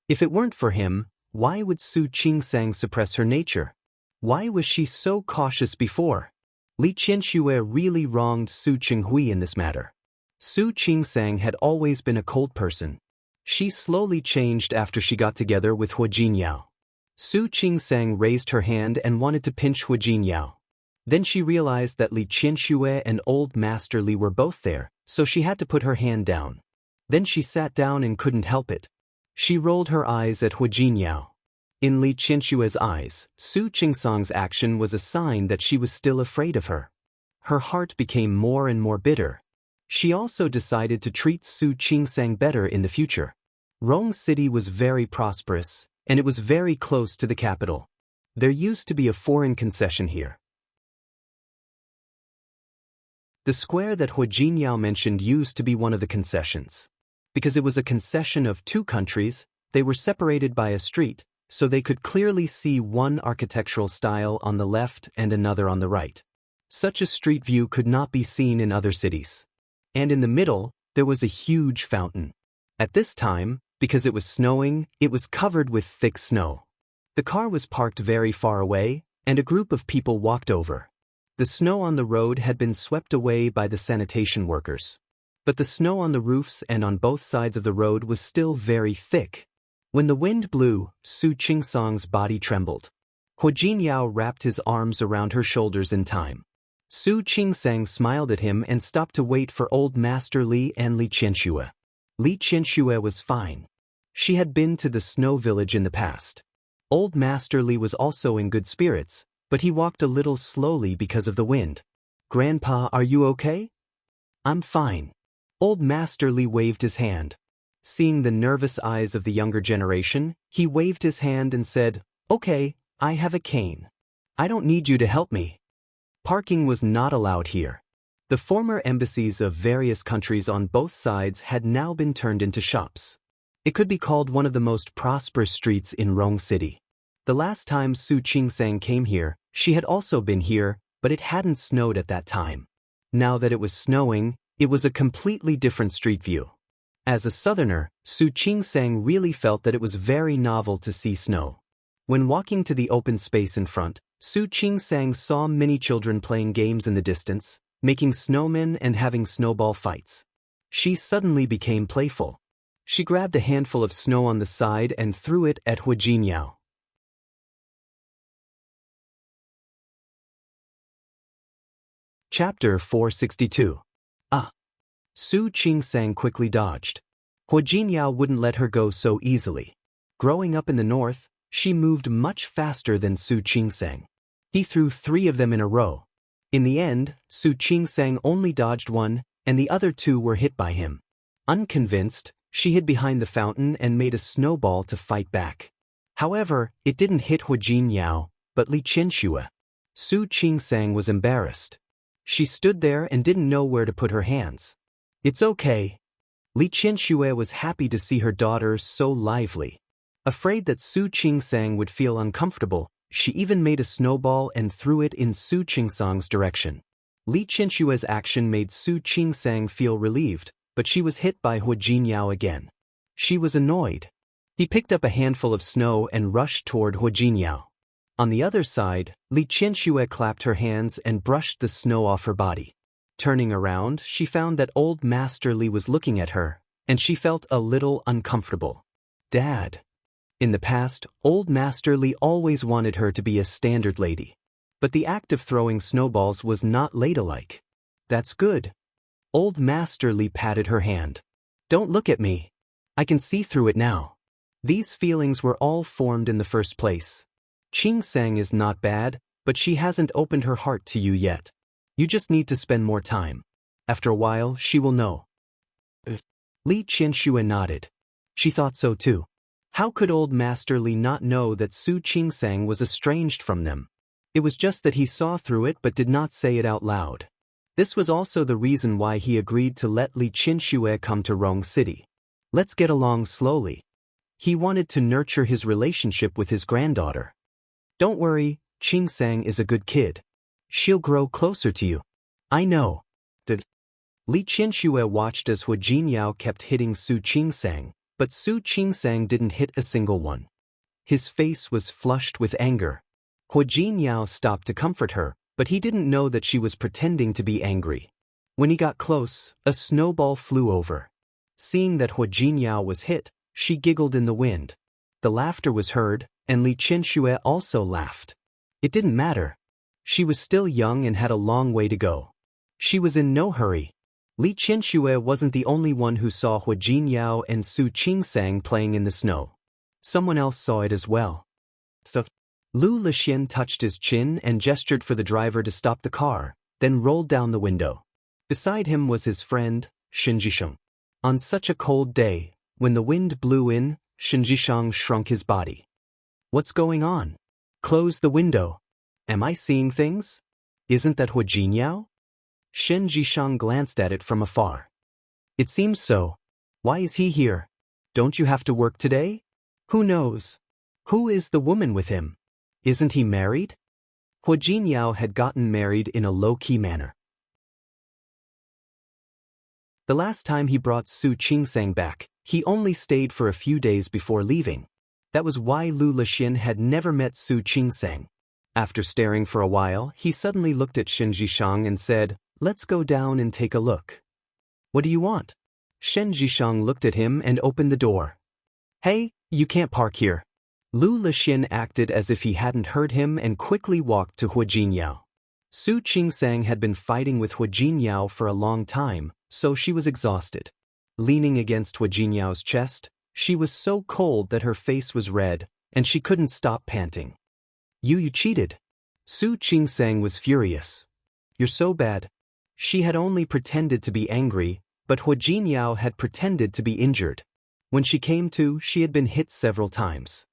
If it weren't for him, Why would Su Qingsang suppress her nature? Why was she so cautious before? Li Qianxue really wronged Su Qinghui in this matter. Su Qingsang had always been a cold person. She slowly changed after she got together with Hua Jinyao. Su Qingsang raised her hand and wanted to pinch Hua Jinyao. Then she realized that Li Qianxue and Old Master Li were both there, so she had to put her hand down. Then she sat down and couldn't help it. She rolled her eyes at Hua Jinyao. In Li Qianxue's eyes, Su Qingsang's action was a sign that she was still afraid of her. Her heart became more and more bitter. She also decided to treat Su Qingsang better in the future. Rong City was very prosperous, and it was very close to the capital. There used to be a foreign concession here. The square that Hua Jinyao mentioned used to be one of the concessions. Because it was a concession of two countries, they were separated by a street, so they could clearly see one architectural style on the left and another on the right. Such a street view could not be seen in other cities. And in the middle, there was a huge fountain. At this time, because it was snowing, it was covered with thick snow. The car was parked very far away, and a group of people walked over. The snow on the road had been swept away by the sanitation workers. But the snow on the roofs and on both sides of the road was still very thick. When the wind blew, Su Qingsang's body trembled. Hua Jinyao wrapped his arms around her shoulders in time. Su Qingsang smiled at him and stopped to wait for Old Master Li and Li Qianxue. Li Qianxue was fine. She had been to the snow village in the past. Old Master Li was also in good spirits, but he walked a little slowly because of the wind. "Grandpa, are you okay?" "I'm fine." Old Master Li waved his hand. Seeing the nervous eyes of the younger generation, he waved his hand and said, "Okay, I have a cane. I don't need you to help me." Parking was not allowed here. The former embassies of various countries on both sides had now been turned into shops. It could be called one of the most prosperous streets in Rong City. The last time Su Qingsang came here, she had also been here, but it hadn't snowed at that time. Now that it was snowing, it was a completely different street view. As a southerner, Su Qingsang really felt that it was very novel to see snow. When walking to the open space in front, Su Qingsang saw many children playing games in the distance, making snowmen and having snowball fights. She suddenly became playful. She grabbed a handful of snow on the side and threw it at Hua Jinyao. Chapter 462. Su Qingsang quickly dodged. Hua Jinyao wouldn't let her go so easily. Growing up in the north, she moved much faster than Su Qingsang. He threw 3 of them in a row. In the end, Su Qingsang only dodged 1, and the other 2 were hit by him. Unconvinced, she hid behind the fountain and made a snowball to fight back. However, it didn't hit Hua Jinyao, but Li Qianxue. Su Qingsang was embarrassed. She stood there and didn't know where to put her hands. "It's okay." Li Qianxue was happy to see her daughter so lively. Afraid that Su Qingsang would feel uncomfortable, she even made a snowball and threw it in Su Qingsang's direction. Li Qianxue's action made Su Qingsang feel relieved, but she was hit by Hua Jinyao again. She was annoyed. He picked up a handful of snow and rushed toward Hua Jinyao. On the other side, Li Qianxue clapped her hands and brushed the snow off her body. Turning around, she found that Old Master Li was looking at her, and she felt a little uncomfortable. "Dad." In the past, Old Master Li always wanted her to be a standard lady. But the act of throwing snowballs was not ladylike. "That's good." Old Master Li patted her hand. "Don't look at me. I can see through it now." These feelings were all formed in the first place. Qingsang is not bad, but she hasn't opened her heart to you yet. You just need to spend more time. After a while, she will know. Li Qianxue nodded. She thought so too. How could Old Master Li not know that Su Qingsang was estranged from them? It was just that he saw through it but did not say it out loud. This was also the reason why he agreed to let Li Qianxue come to Rong City. Let's get along slowly. He wanted to nurture his relationship with his granddaughter. Don't worry, Qingsang is a good kid. She'll grow closer to you. I know. Li Qianxue watched as Hua Jinyao kept hitting Su Qingsang, but Su Qingsang didn't hit a single one. His face was flushed with anger. Hua Jinyao stopped to comfort her, but he didn't know that she was pretending to be angry. When he got close, a snowball flew over. Seeing that Hua Jinyao was hit, she giggled in the wind. The laughter was heard, and Li Qianxue also laughed. It didn't matter. She was still young and had a long way to go. She was in no hurry. Li Qianxue wasn't the only one who saw Hua Jinyao and Su Qingsang playing in the snow. Someone else saw it as well. So, Lu Lixian touched his chin and gestured for the driver to stop the car, then rolled down the window. Beside him was his friend, Shen Jisheng. On such a cold day, when the wind blew in, Shen Jisheng shrunk his body. What's going on? Close the window. Am I seeing things? Isn't that Hua Jinyao? Shen Jisheng glanced at it from afar. It seems so. Why is he here? Don't you have to work today? Who knows? Who is the woman with him? Isn't he married? Hua Jinyao had gotten married in a low-key manner. The last time he brought Su Qingsang back, he only stayed for a few days before leaving. That was why Lu Lixian had never met Su Qingsang. After staring for a while, he suddenly looked at Shen Jisheng and said, "Let's go down and take a look." "What do you want?" Shen Jisheng looked at him and opened the door. "Hey, you can't park here." Lu Lixian acted as if he hadn't heard him and quickly walked to Hua Jinyao. Su Qingsang had been fighting with Hua Jinyao for a long time, so she was exhausted. Leaning against Hua Jinyao's chest, she was so cold that her face was red, and she couldn't stop panting. You cheated." Su Qingsang was furious. "You're so bad." She had only pretended to be angry, but Hua Jinyao had pretended to be injured. When she came to, she had been hit several times.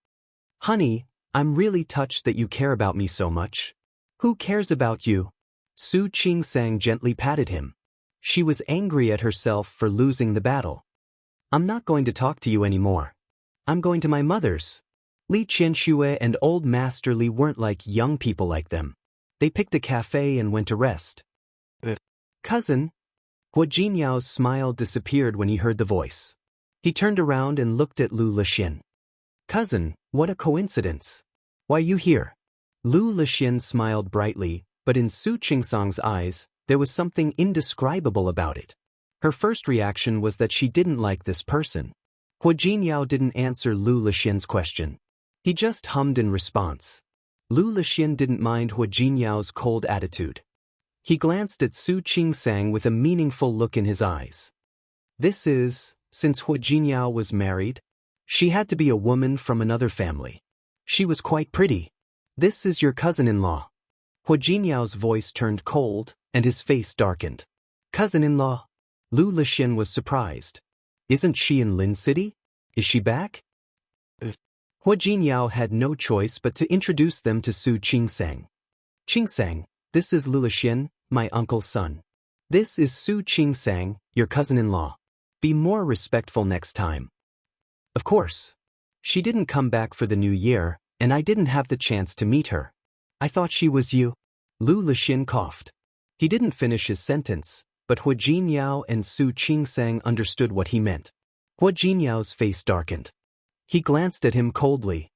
"Honey, I'm really touched that you care about me so much." "Who cares about you?" Su Qingsang gently patted him. She was angry at herself for losing the battle. "I'm not going to talk to you anymore. I'm going to my mother's." Li Qianxue and old Master Li weren't like young people like them. They picked a cafe and went to rest. "Cousin?" Hua Jinyao's smile disappeared when he heard the voice. He turned around and looked at Lu Lixian. "Cousin, what a coincidence. Why are you here?" Lu Lixian smiled brightly, but in Su Qingsang's eyes, there was something indescribable about it. Her first reaction was that she didn't like this person. Hua Jinyao didn't answer Lu Lixian's question. He just hummed in response. Lu Lixian didn't mind Hua Jinyao's cold attitude. He glanced at Su Qingsang with a meaningful look in his eyes. This is, since Hua Jinyao was married, she had to be a woman from another family. She was quite pretty. "This is your cousin-in-law." Hua Jinyao's voice turned cold, and his face darkened. "Cousin-in-law?" Lu Lixian was surprised. "Isn't she in Lin City? Is she back?" Hua Jinyao had no choice but to introduce them to Su Qingsang. "Qingsang, this is Lu Lixian, my uncle's son. This is Su Qingsang, your cousin-in-law. Be more respectful next time." "Of course. She didn't come back for the new year, and I didn't have the chance to meet her. I thought she was you." Lu Lixian coughed. He didn't finish his sentence, but Hua Jinyao and Su Qingsang understood what he meant. Hua Jinyao's face darkened. He glanced at him coldly.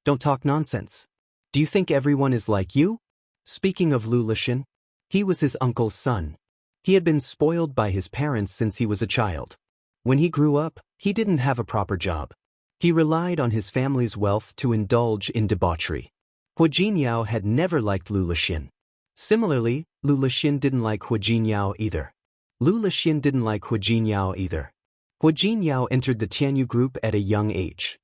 "Don't talk nonsense. Do you think everyone is like you?" Speaking of Lu Lixian, he was his uncle's son. He had been spoiled by his parents since he was a child. When he grew up, he didn't have a proper job. He relied on his family's wealth to indulge in debauchery. Hua Jinyao had never liked Lu Lixian. Similarly, Lu Lixian didn't like Hua Jinyao either. Lu Lixian didn't like Hua Jinyao either. Hua Jinyao entered the Tianyu group at a young age.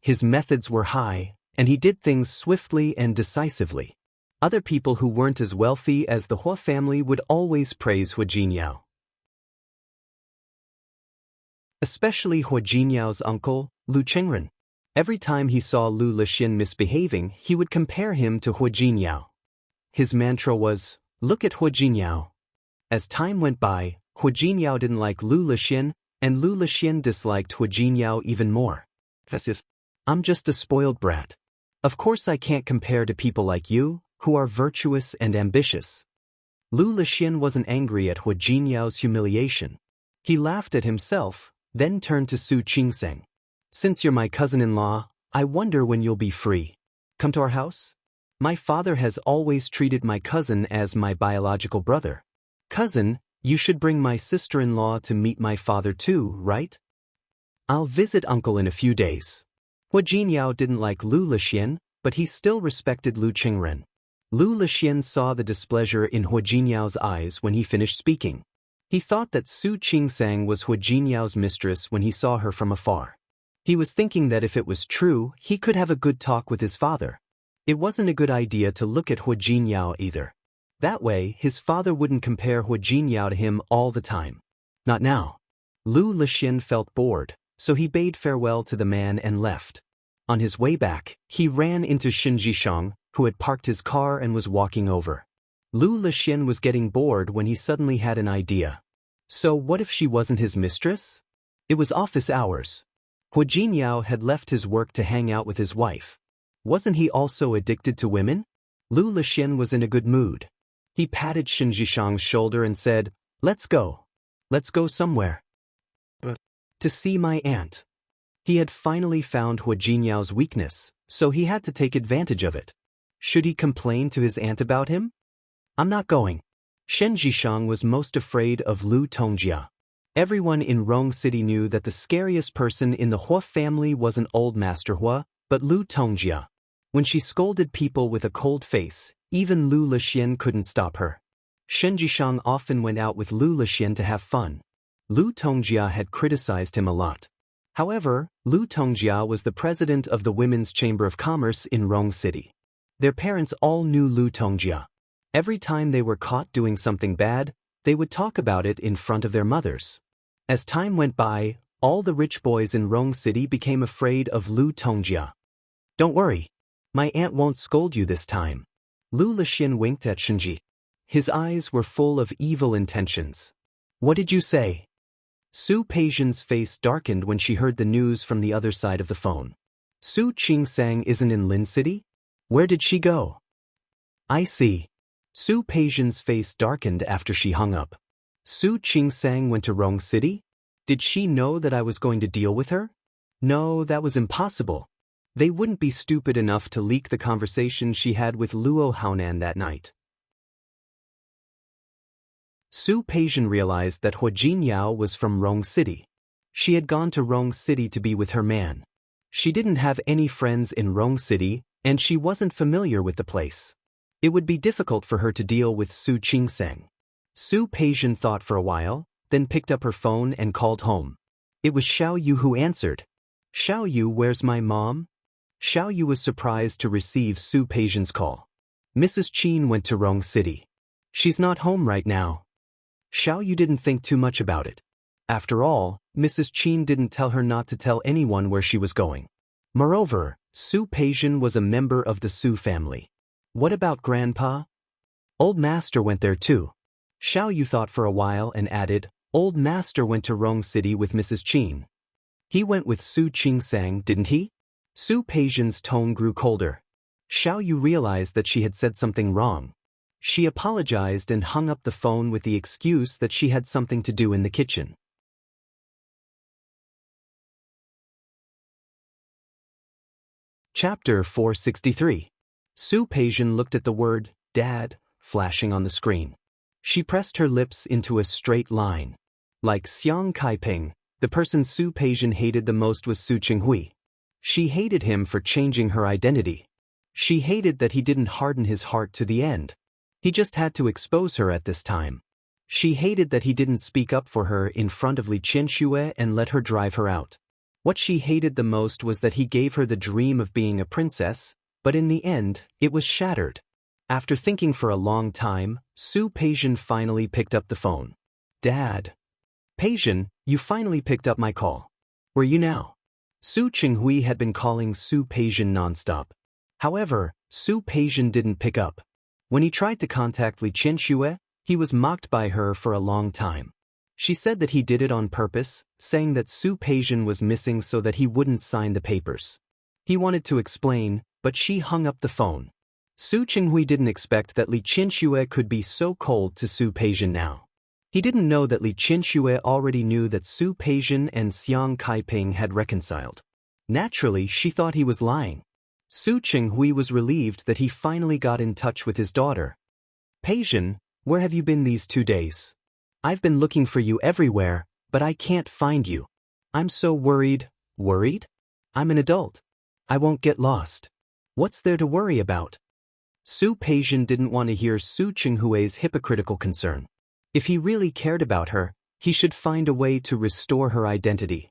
His methods were high, and he did things swiftly and decisively. Other people who weren't as wealthy as the Hua family would always praise Hua Jinyao. Especially Hua Jinyao's uncle, Lu Chengren. Every time he saw Lu Lixian misbehaving, he would compare him to Hua Jinyao. His mantra was, "Look at Hua Jinyao." As time went by, Hua Jinyao didn't like Lu Lixian, and Lu Lixian disliked Hua Jinyao even more. "I'm just a spoiled brat. Of course I can't compare to people like you, who are virtuous and ambitious." Lu Lixian wasn't angry at Hua Jinyao's humiliation. He laughed at himself, then turned to Su Qingsang. "Since you're my cousin-in-law, I wonder when you'll be free. Come to our house? My father has always treated my cousin as my biological brother. Cousin, you should bring my sister-in-law to meet my father too, right? I'll visit uncle in a few days. Hua Jinyao didn't like Lu Lixian, but he still respected Lu Qingren. Lu Lixian saw the displeasure in Hua Jinyao's eyes when he finished speaking. He thought that Su Qingsang was Hua Jinyao's mistress when he saw her from afar. He was thinking that if it was true, he could have a good talk with his father. It wasn't a good idea to look at Hua Jinyao either. That way, his father wouldn't compare Hua Jinyao to him all the time. Not now. Lu Lixian felt bored, so he bade farewell to the man and left. On his way back, he ran into Shen Jishang, who had parked his car and was walking over. Lu Lixian was getting bored when he suddenly had an idea. So what if she wasn't his mistress? It was office hours. Hua Jinyao had left his work to hang out with his wife. Wasn't he also addicted to women? Lu Lixian was in a good mood. He patted Shen Jishang's shoulder and said, "Let's go. Let's go somewhere. But to see my aunt." He had finally found Hua Jinyao's weakness, so he had to take advantage of it. Should he complain to his aunt about him? I'm not going. Shen Jishang was most afraid of Lu Tongjia. Everyone in Rong City knew that the scariest person in the Hua family wasn't old Master Hua, but Lu Tongjia. When she scolded people with a cold face, even Lu Lixian couldn't stop her. Shen Jishang often went out with Lu Lixian to have fun. Lu Tongjia had criticized him a lot. However, Lu Tongjia was the president of the Women's Chamber of Commerce in Rong City. Their parents all knew Lu Tongjia. Every time they were caught doing something bad, they would talk about it in front of their mothers. As time went by, all the rich boys in Rong City became afraid of Lu Tongjia. Don't worry. My aunt won't scold you this time. Lu Lixian winked at Shenji. His eyes were full of evil intentions. What did you say? Su Peijian's face darkened when she heard the news from the other side of the phone. Su Qingsang isn't in Lin City? Where did she go? I see. Su Peijian's face darkened after she hung up. Su Qingsang went to Rong City? Did she know that I was going to deal with her? No, that was impossible. They wouldn't be stupid enough to leak the conversation she had with Luo Haonan that night. Su Peijian realized that Hua Jinyao was from Rong City. She had gone to Rong City to be with her man. She didn't have any friends in Rong City, and she wasn't familiar with the place. It would be difficult for her to deal with Su Qingsang. Su Peijian thought for a while, then picked up her phone and called home. It was Xiao Yu who answered. Xiao Yu, where's my mom? Xiao Yu was surprised to receive Su Peijian's call. Mrs. Qin went to Rong City. She's not home right now. Xiao Yu didn't think too much about it. After all, Mrs. Qin didn't tell her not to tell anyone where she was going. Moreover, Su Peijian was a member of the Su family. What about Grandpa? Old Master went there too. Xiao Yu thought for a while and added, Old Master went to Rong City with Mrs. Qin. He went with Su Qingsang, didn't he? Su Peijian's tone grew colder. Xiao Yu realized that she had said something wrong. She apologized and hung up the phone with the excuse that she had something to do in the kitchen. Chapter 463. Su Peijian looked at the word, Dad, flashing on the screen. She pressed her lips into a straight line. Like Xiang Kaiping, the person Su Peijian hated the most was Su Qinghui. She hated him for changing her identity. She hated that he didn't harden his heart to the end. He just had to expose her at this time. She hated that he didn't speak up for her in front of Li Qianxue and let her drive her out. What she hated the most was that he gave her the dream of being a princess, but in the end, it was shattered. After thinking for a long time, Su Peijian finally picked up the phone. Dad. Peijian, you finally picked up my call. Where are you now? Su Qinghui had been calling Su Peijian nonstop. However, Su Peijian didn't pick up. When he tried to contact Li Qianxue, he was mocked by her for a long time. She said that he did it on purpose, saying that Su Peijian was missing so that he wouldn't sign the papers. He wanted to explain, but she hung up the phone. Su Qinghui didn't expect that Li Qianxue could be so cold to Su Peijian now. He didn't know that Li Qianxue already knew that Su Peijian and Xiang Kaiping had reconciled. Naturally, she thought he was lying. Su Qinghui was relieved that he finally got in touch with his daughter. Peijian, where have you been these 2 days? I've been looking for you everywhere, but I can't find you. I'm so worried. Worried? I'm an adult. I won't get lost. What's there to worry about? Su Peijian didn't want to hear Su Qinghui's hypocritical concern. If he really cared about her, he should find a way to restore her identity.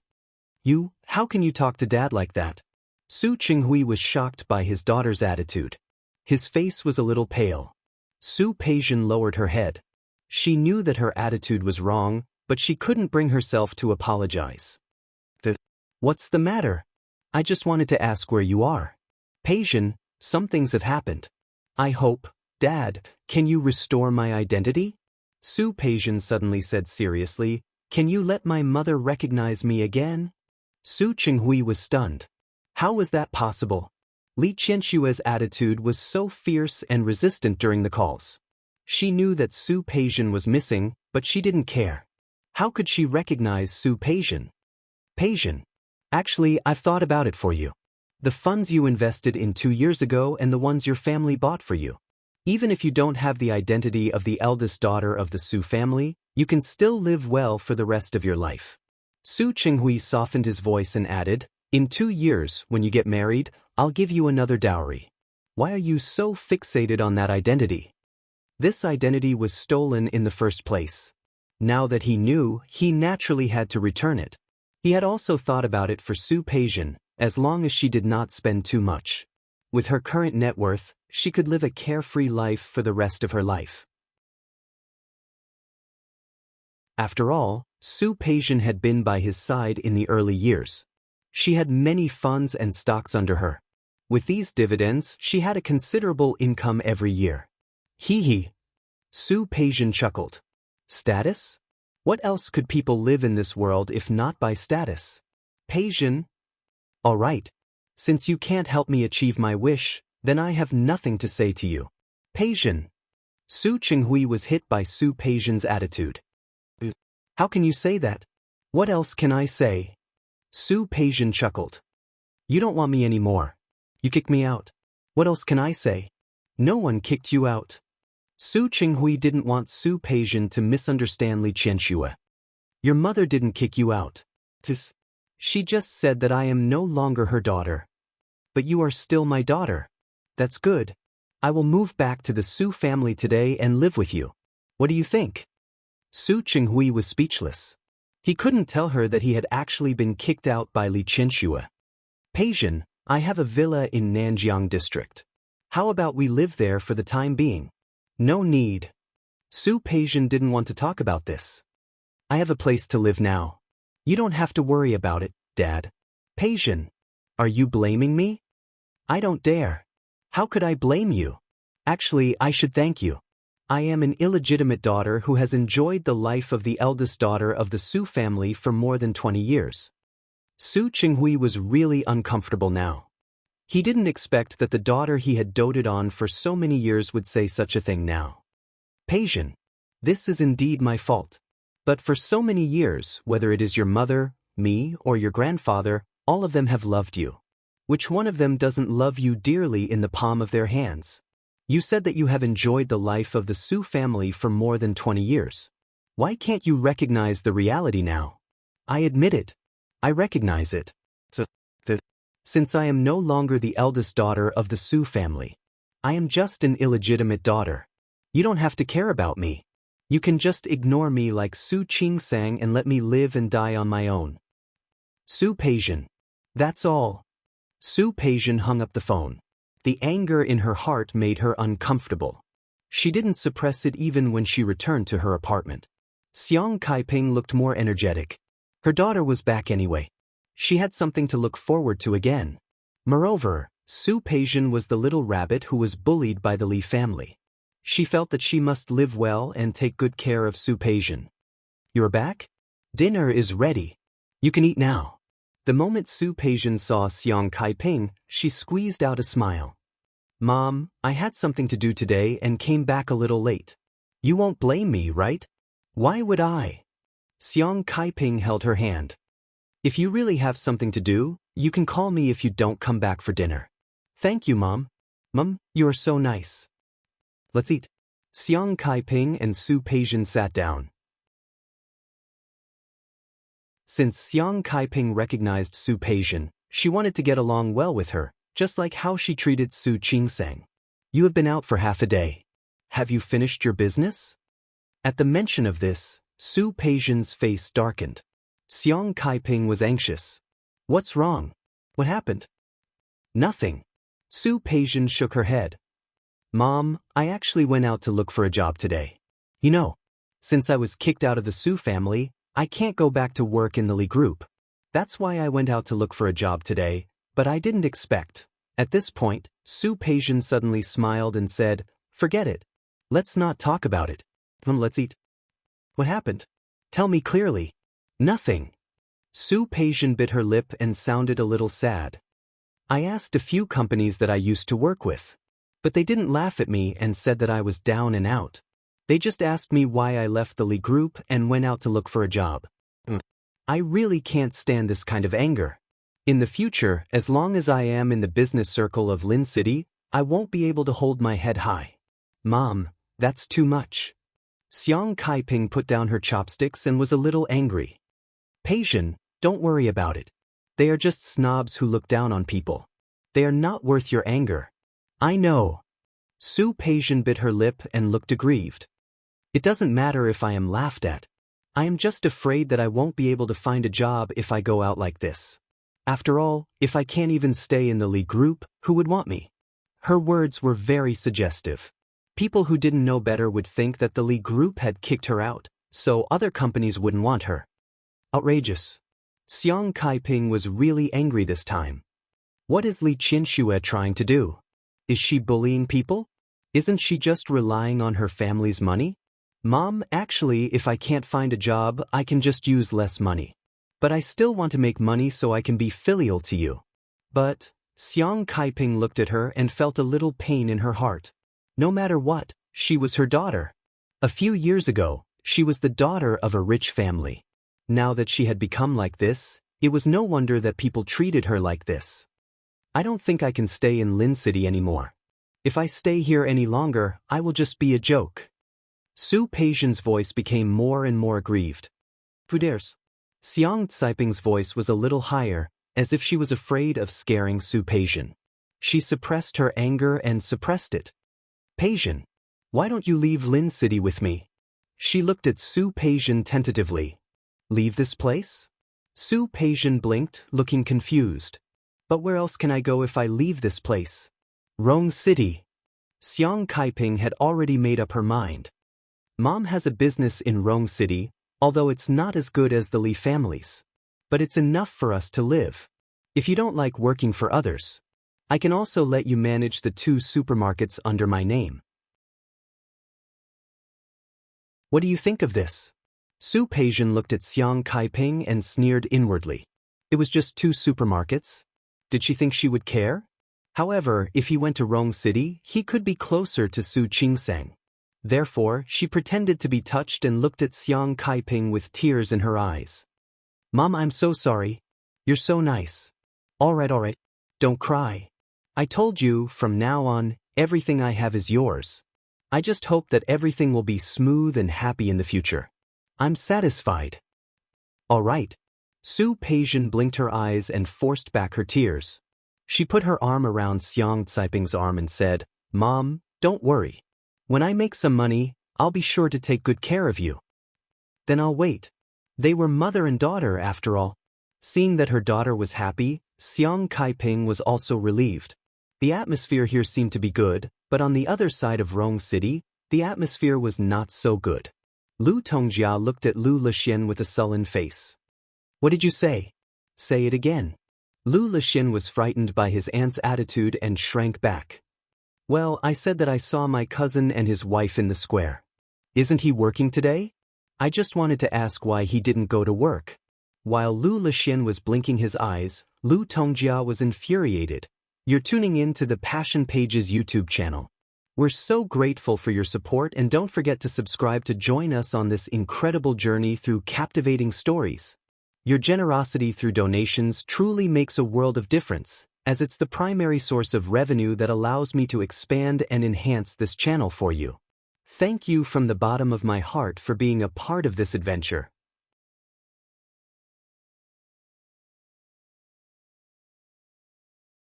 How can you talk to Dad like that? Su Qinghui was shocked by his daughter's attitude. His face was a little pale. Su Peijian lowered her head. She knew that her attitude was wrong, but she couldn't bring herself to apologize. What's the matter? I just wanted to ask where you are. Peijian, some things have happened. I hope, Dad, can you restore my identity? Su Peijian suddenly said seriously, can you let my mother recognize me again? Su Qinghui was stunned. How was that possible? Li Qianshua's attitude was so fierce and resistant during the calls. She knew that Su Peijian was missing, but she didn't care. How could she recognize Su Peijian? Peijian, actually, I've thought about it for you. The funds you invested in 2 years ago and the ones your family bought for you. Even if you don't have the identity of the eldest daughter of the Su family, you can still live well for the rest of your life. Su Qinghui softened his voice and added, in 2 years, when you get married, I'll give you another dowry. Why are you so fixated on that identity? This identity was stolen in the first place. Now that he knew, he naturally had to return it. He had also thought about it for Su Peijian, as long as she did not spend too much. With her current net worth, she could live a carefree life for the rest of her life. After all, Su Peijian had been by his side in the early years. She had many funds and stocks under her. With these dividends, she had a considerable income every year. Hee. Su Peijian chuckled. Status? What else could people live in this world if not by status? Peijian. All right. Since you can't help me achieve my wish, then I have nothing to say to you. Peijian. Su Qinghui was hit by Su Peijian's attitude. How can you say that? What else can I say? Su Peijian chuckled. You don't want me anymore. You kicked me out. What else can I say? No one kicked you out. Su Qinghui didn't want Su Peijian to misunderstand Li Qianxue. Your mother didn't kick you out. She just said that I am no longer her daughter. But you are still my daughter. That's good. I will move back to the Su family today and live with you. What do you think? Su Qinghui was speechless. He couldn't tell her that he had actually been kicked out by Li Qianxue. Peijian, I have a villa in Nanjiang district. How about we live there for the time being? No need. Su Peijian didn't want to talk about this. I have a place to live now. You don't have to worry about it, Dad. Peijian, are you blaming me? I don't dare. How could I blame you? Actually, I should thank you. I am an illegitimate daughter who has enjoyed the life of the eldest daughter of the Su family for more than 20 years. Su Qinghui was really uncomfortable now. He didn't expect that the daughter he had doted on for so many years would say such a thing now. Peijian, this is indeed my fault. But for so many years, whether it is your mother, me, or your grandfather, all of them have loved you. Which one of them doesn't love you dearly in the palm of their hands? You said that you have enjoyed the life of the Su family for more than 20 years. Why can't you recognize the reality now? I admit it. I recognize it. Since I am no longer the eldest daughter of the Su family, I am just an illegitimate daughter. You don't have to care about me. You can just ignore me like Su Qingsang and let me live and die on my own. Su Peijian. That's all. Su Peijian hung up the phone. The anger in her heart made her uncomfortable. She didn't suppress it even when she returned to her apartment. Xiang Kaiping looked more energetic. Her daughter was back anyway. She had something to look forward to again. Moreover, Su Peijian was the little rabbit who was bullied by the Li family. She felt that she must live well and take good care of Su Peijian. You're back? Dinner is ready. You can eat now. The moment Su Peijian saw Xiang Kaiping, she squeezed out a smile. Mom, I had something to do today and came back a little late. You won't blame me, right? Why would I? Xiang Kaiping held her hand. If you really have something to do, you can call me if you don't come back for dinner. Thank you, Mom. Mom, you are so nice. Let's eat. Xiang Kaiping and Su Peijin sat down. Since Xiang Kaiping recognized Su Peijin, she wanted to get along well with her, just like how she treated Su Qingsang. You have been out for half a day. Have you finished your business? At the mention of this, Su Peijin's face darkened. Xiang Kaiping was anxious. What's wrong? What happened? Nothing. Su Peijin shook her head. Mom, I actually went out to look for a job today. You know, since I was kicked out of the Su family, I can't go back to work in the Li group. That's why I went out to look for a job today, but I didn't expect. At this point, Su Peijin suddenly smiled and said, Forget it. Let's not talk about it. Let's eat. What happened? Tell me clearly. Nothing. Su Peijin bit her lip and sounded a little sad. I asked a few companies that I used to work with, but they didn't laugh at me and said that I was down and out. They just asked me why I left the Li group and went out to look for a job. I really can't stand this kind of anger. In the future, as long as I am in the business circle of Lin City, I won't be able to hold my head high. Mom, that's too much. Xiang Kaiping put down her chopsticks and was a little angry. Peijin, don't worry about it. They are just snobs who look down on people. They are not worth your anger. I know. Su Peijin bit her lip and looked aggrieved. It doesn't matter if I am laughed at. I am just afraid that I won't be able to find a job if I go out like this. After all, if I can't even stay in the Li group, who would want me? Her words were very suggestive. People who didn't know better would think that the Li group had kicked her out, so other companies wouldn't want her. Outrageous. Xiang Kaiping was really angry this time. What is Li Qinxue trying to do? Is she bullying people? Isn't she just relying on her family's money? Mom, actually, if I can't find a job, I can just use less money. But I still want to make money so I can be filial to you. But, Xiang Kaiping looked at her and felt a little pain in her heart. No matter what, she was her daughter. A few years ago, she was the daughter of a rich family. Now that she had become like this, it was no wonder that people treated her like this. I don't think I can stay in Lin City anymore. If I stay here any longer, I will just be a joke. Su Peijin's voice became more and more aggrieved. Who dares? Xiang Kaiping's voice was a little higher, as if she was afraid of scaring Su Peijin. She suppressed her anger and suppressed it. Peijin, why don't you leave Lin City with me? She looked at Su Peijin tentatively. Leave this place? Su Peijin blinked, looking confused. But where else can I go if I leave this place? Rong City. Xiang Kaiping had already made up her mind. Mom has a business in Rong City, although it's not as good as the Li family's. But it's enough for us to live. If you don't like working for others, I can also let you manage the 2 supermarkets under my name. What do you think of this? Su Peijin looked at Xiang Kaiping and sneered inwardly. It was just 2 supermarkets. Did she think she would care? However, if he went to Rong City, he could be closer to Su Qingsang. Therefore, she pretended to be touched and looked at Xiang Kaiping with tears in her eyes. Mom, I'm so sorry. You're so nice. All right. Don't cry. I told you, from now on, everything I have is yours. I just hope that everything will be smooth and happy in the future. I'm satisfied. All right. Su Peijin blinked her eyes and forced back her tears. She put her arm around Xiang Kaiping's arm and said, Mom, don't worry. When I make some money, I'll be sure to take good care of you. Then I'll wait. They were mother and daughter after all. Seeing that her daughter was happy, Xiang Kaiping was also relieved. The atmosphere here seemed to be good, but on the other side of Rong City, the atmosphere was not so good. Lu Tongjia looked at Lu Lexin with a sullen face. What did you say? Say it again. Lu Lexin was frightened by his aunt's attitude and shrank back. Well, I said that I saw my cousin and his wife in the square. Isn't he working today? I just wanted to ask why he didn't go to work. While Lu Lexin was blinking his eyes, Lu Tongjia was infuriated. You're tuning in to the Passion Pages YouTube channel. We're so grateful for your support, and don't forget to subscribe to join us on this incredible journey through captivating stories. Your generosity through donations truly makes a world of difference, as it's the primary source of revenue that allows me to expand and enhance this channel for you. Thank you from the bottom of my heart for being a part of this adventure.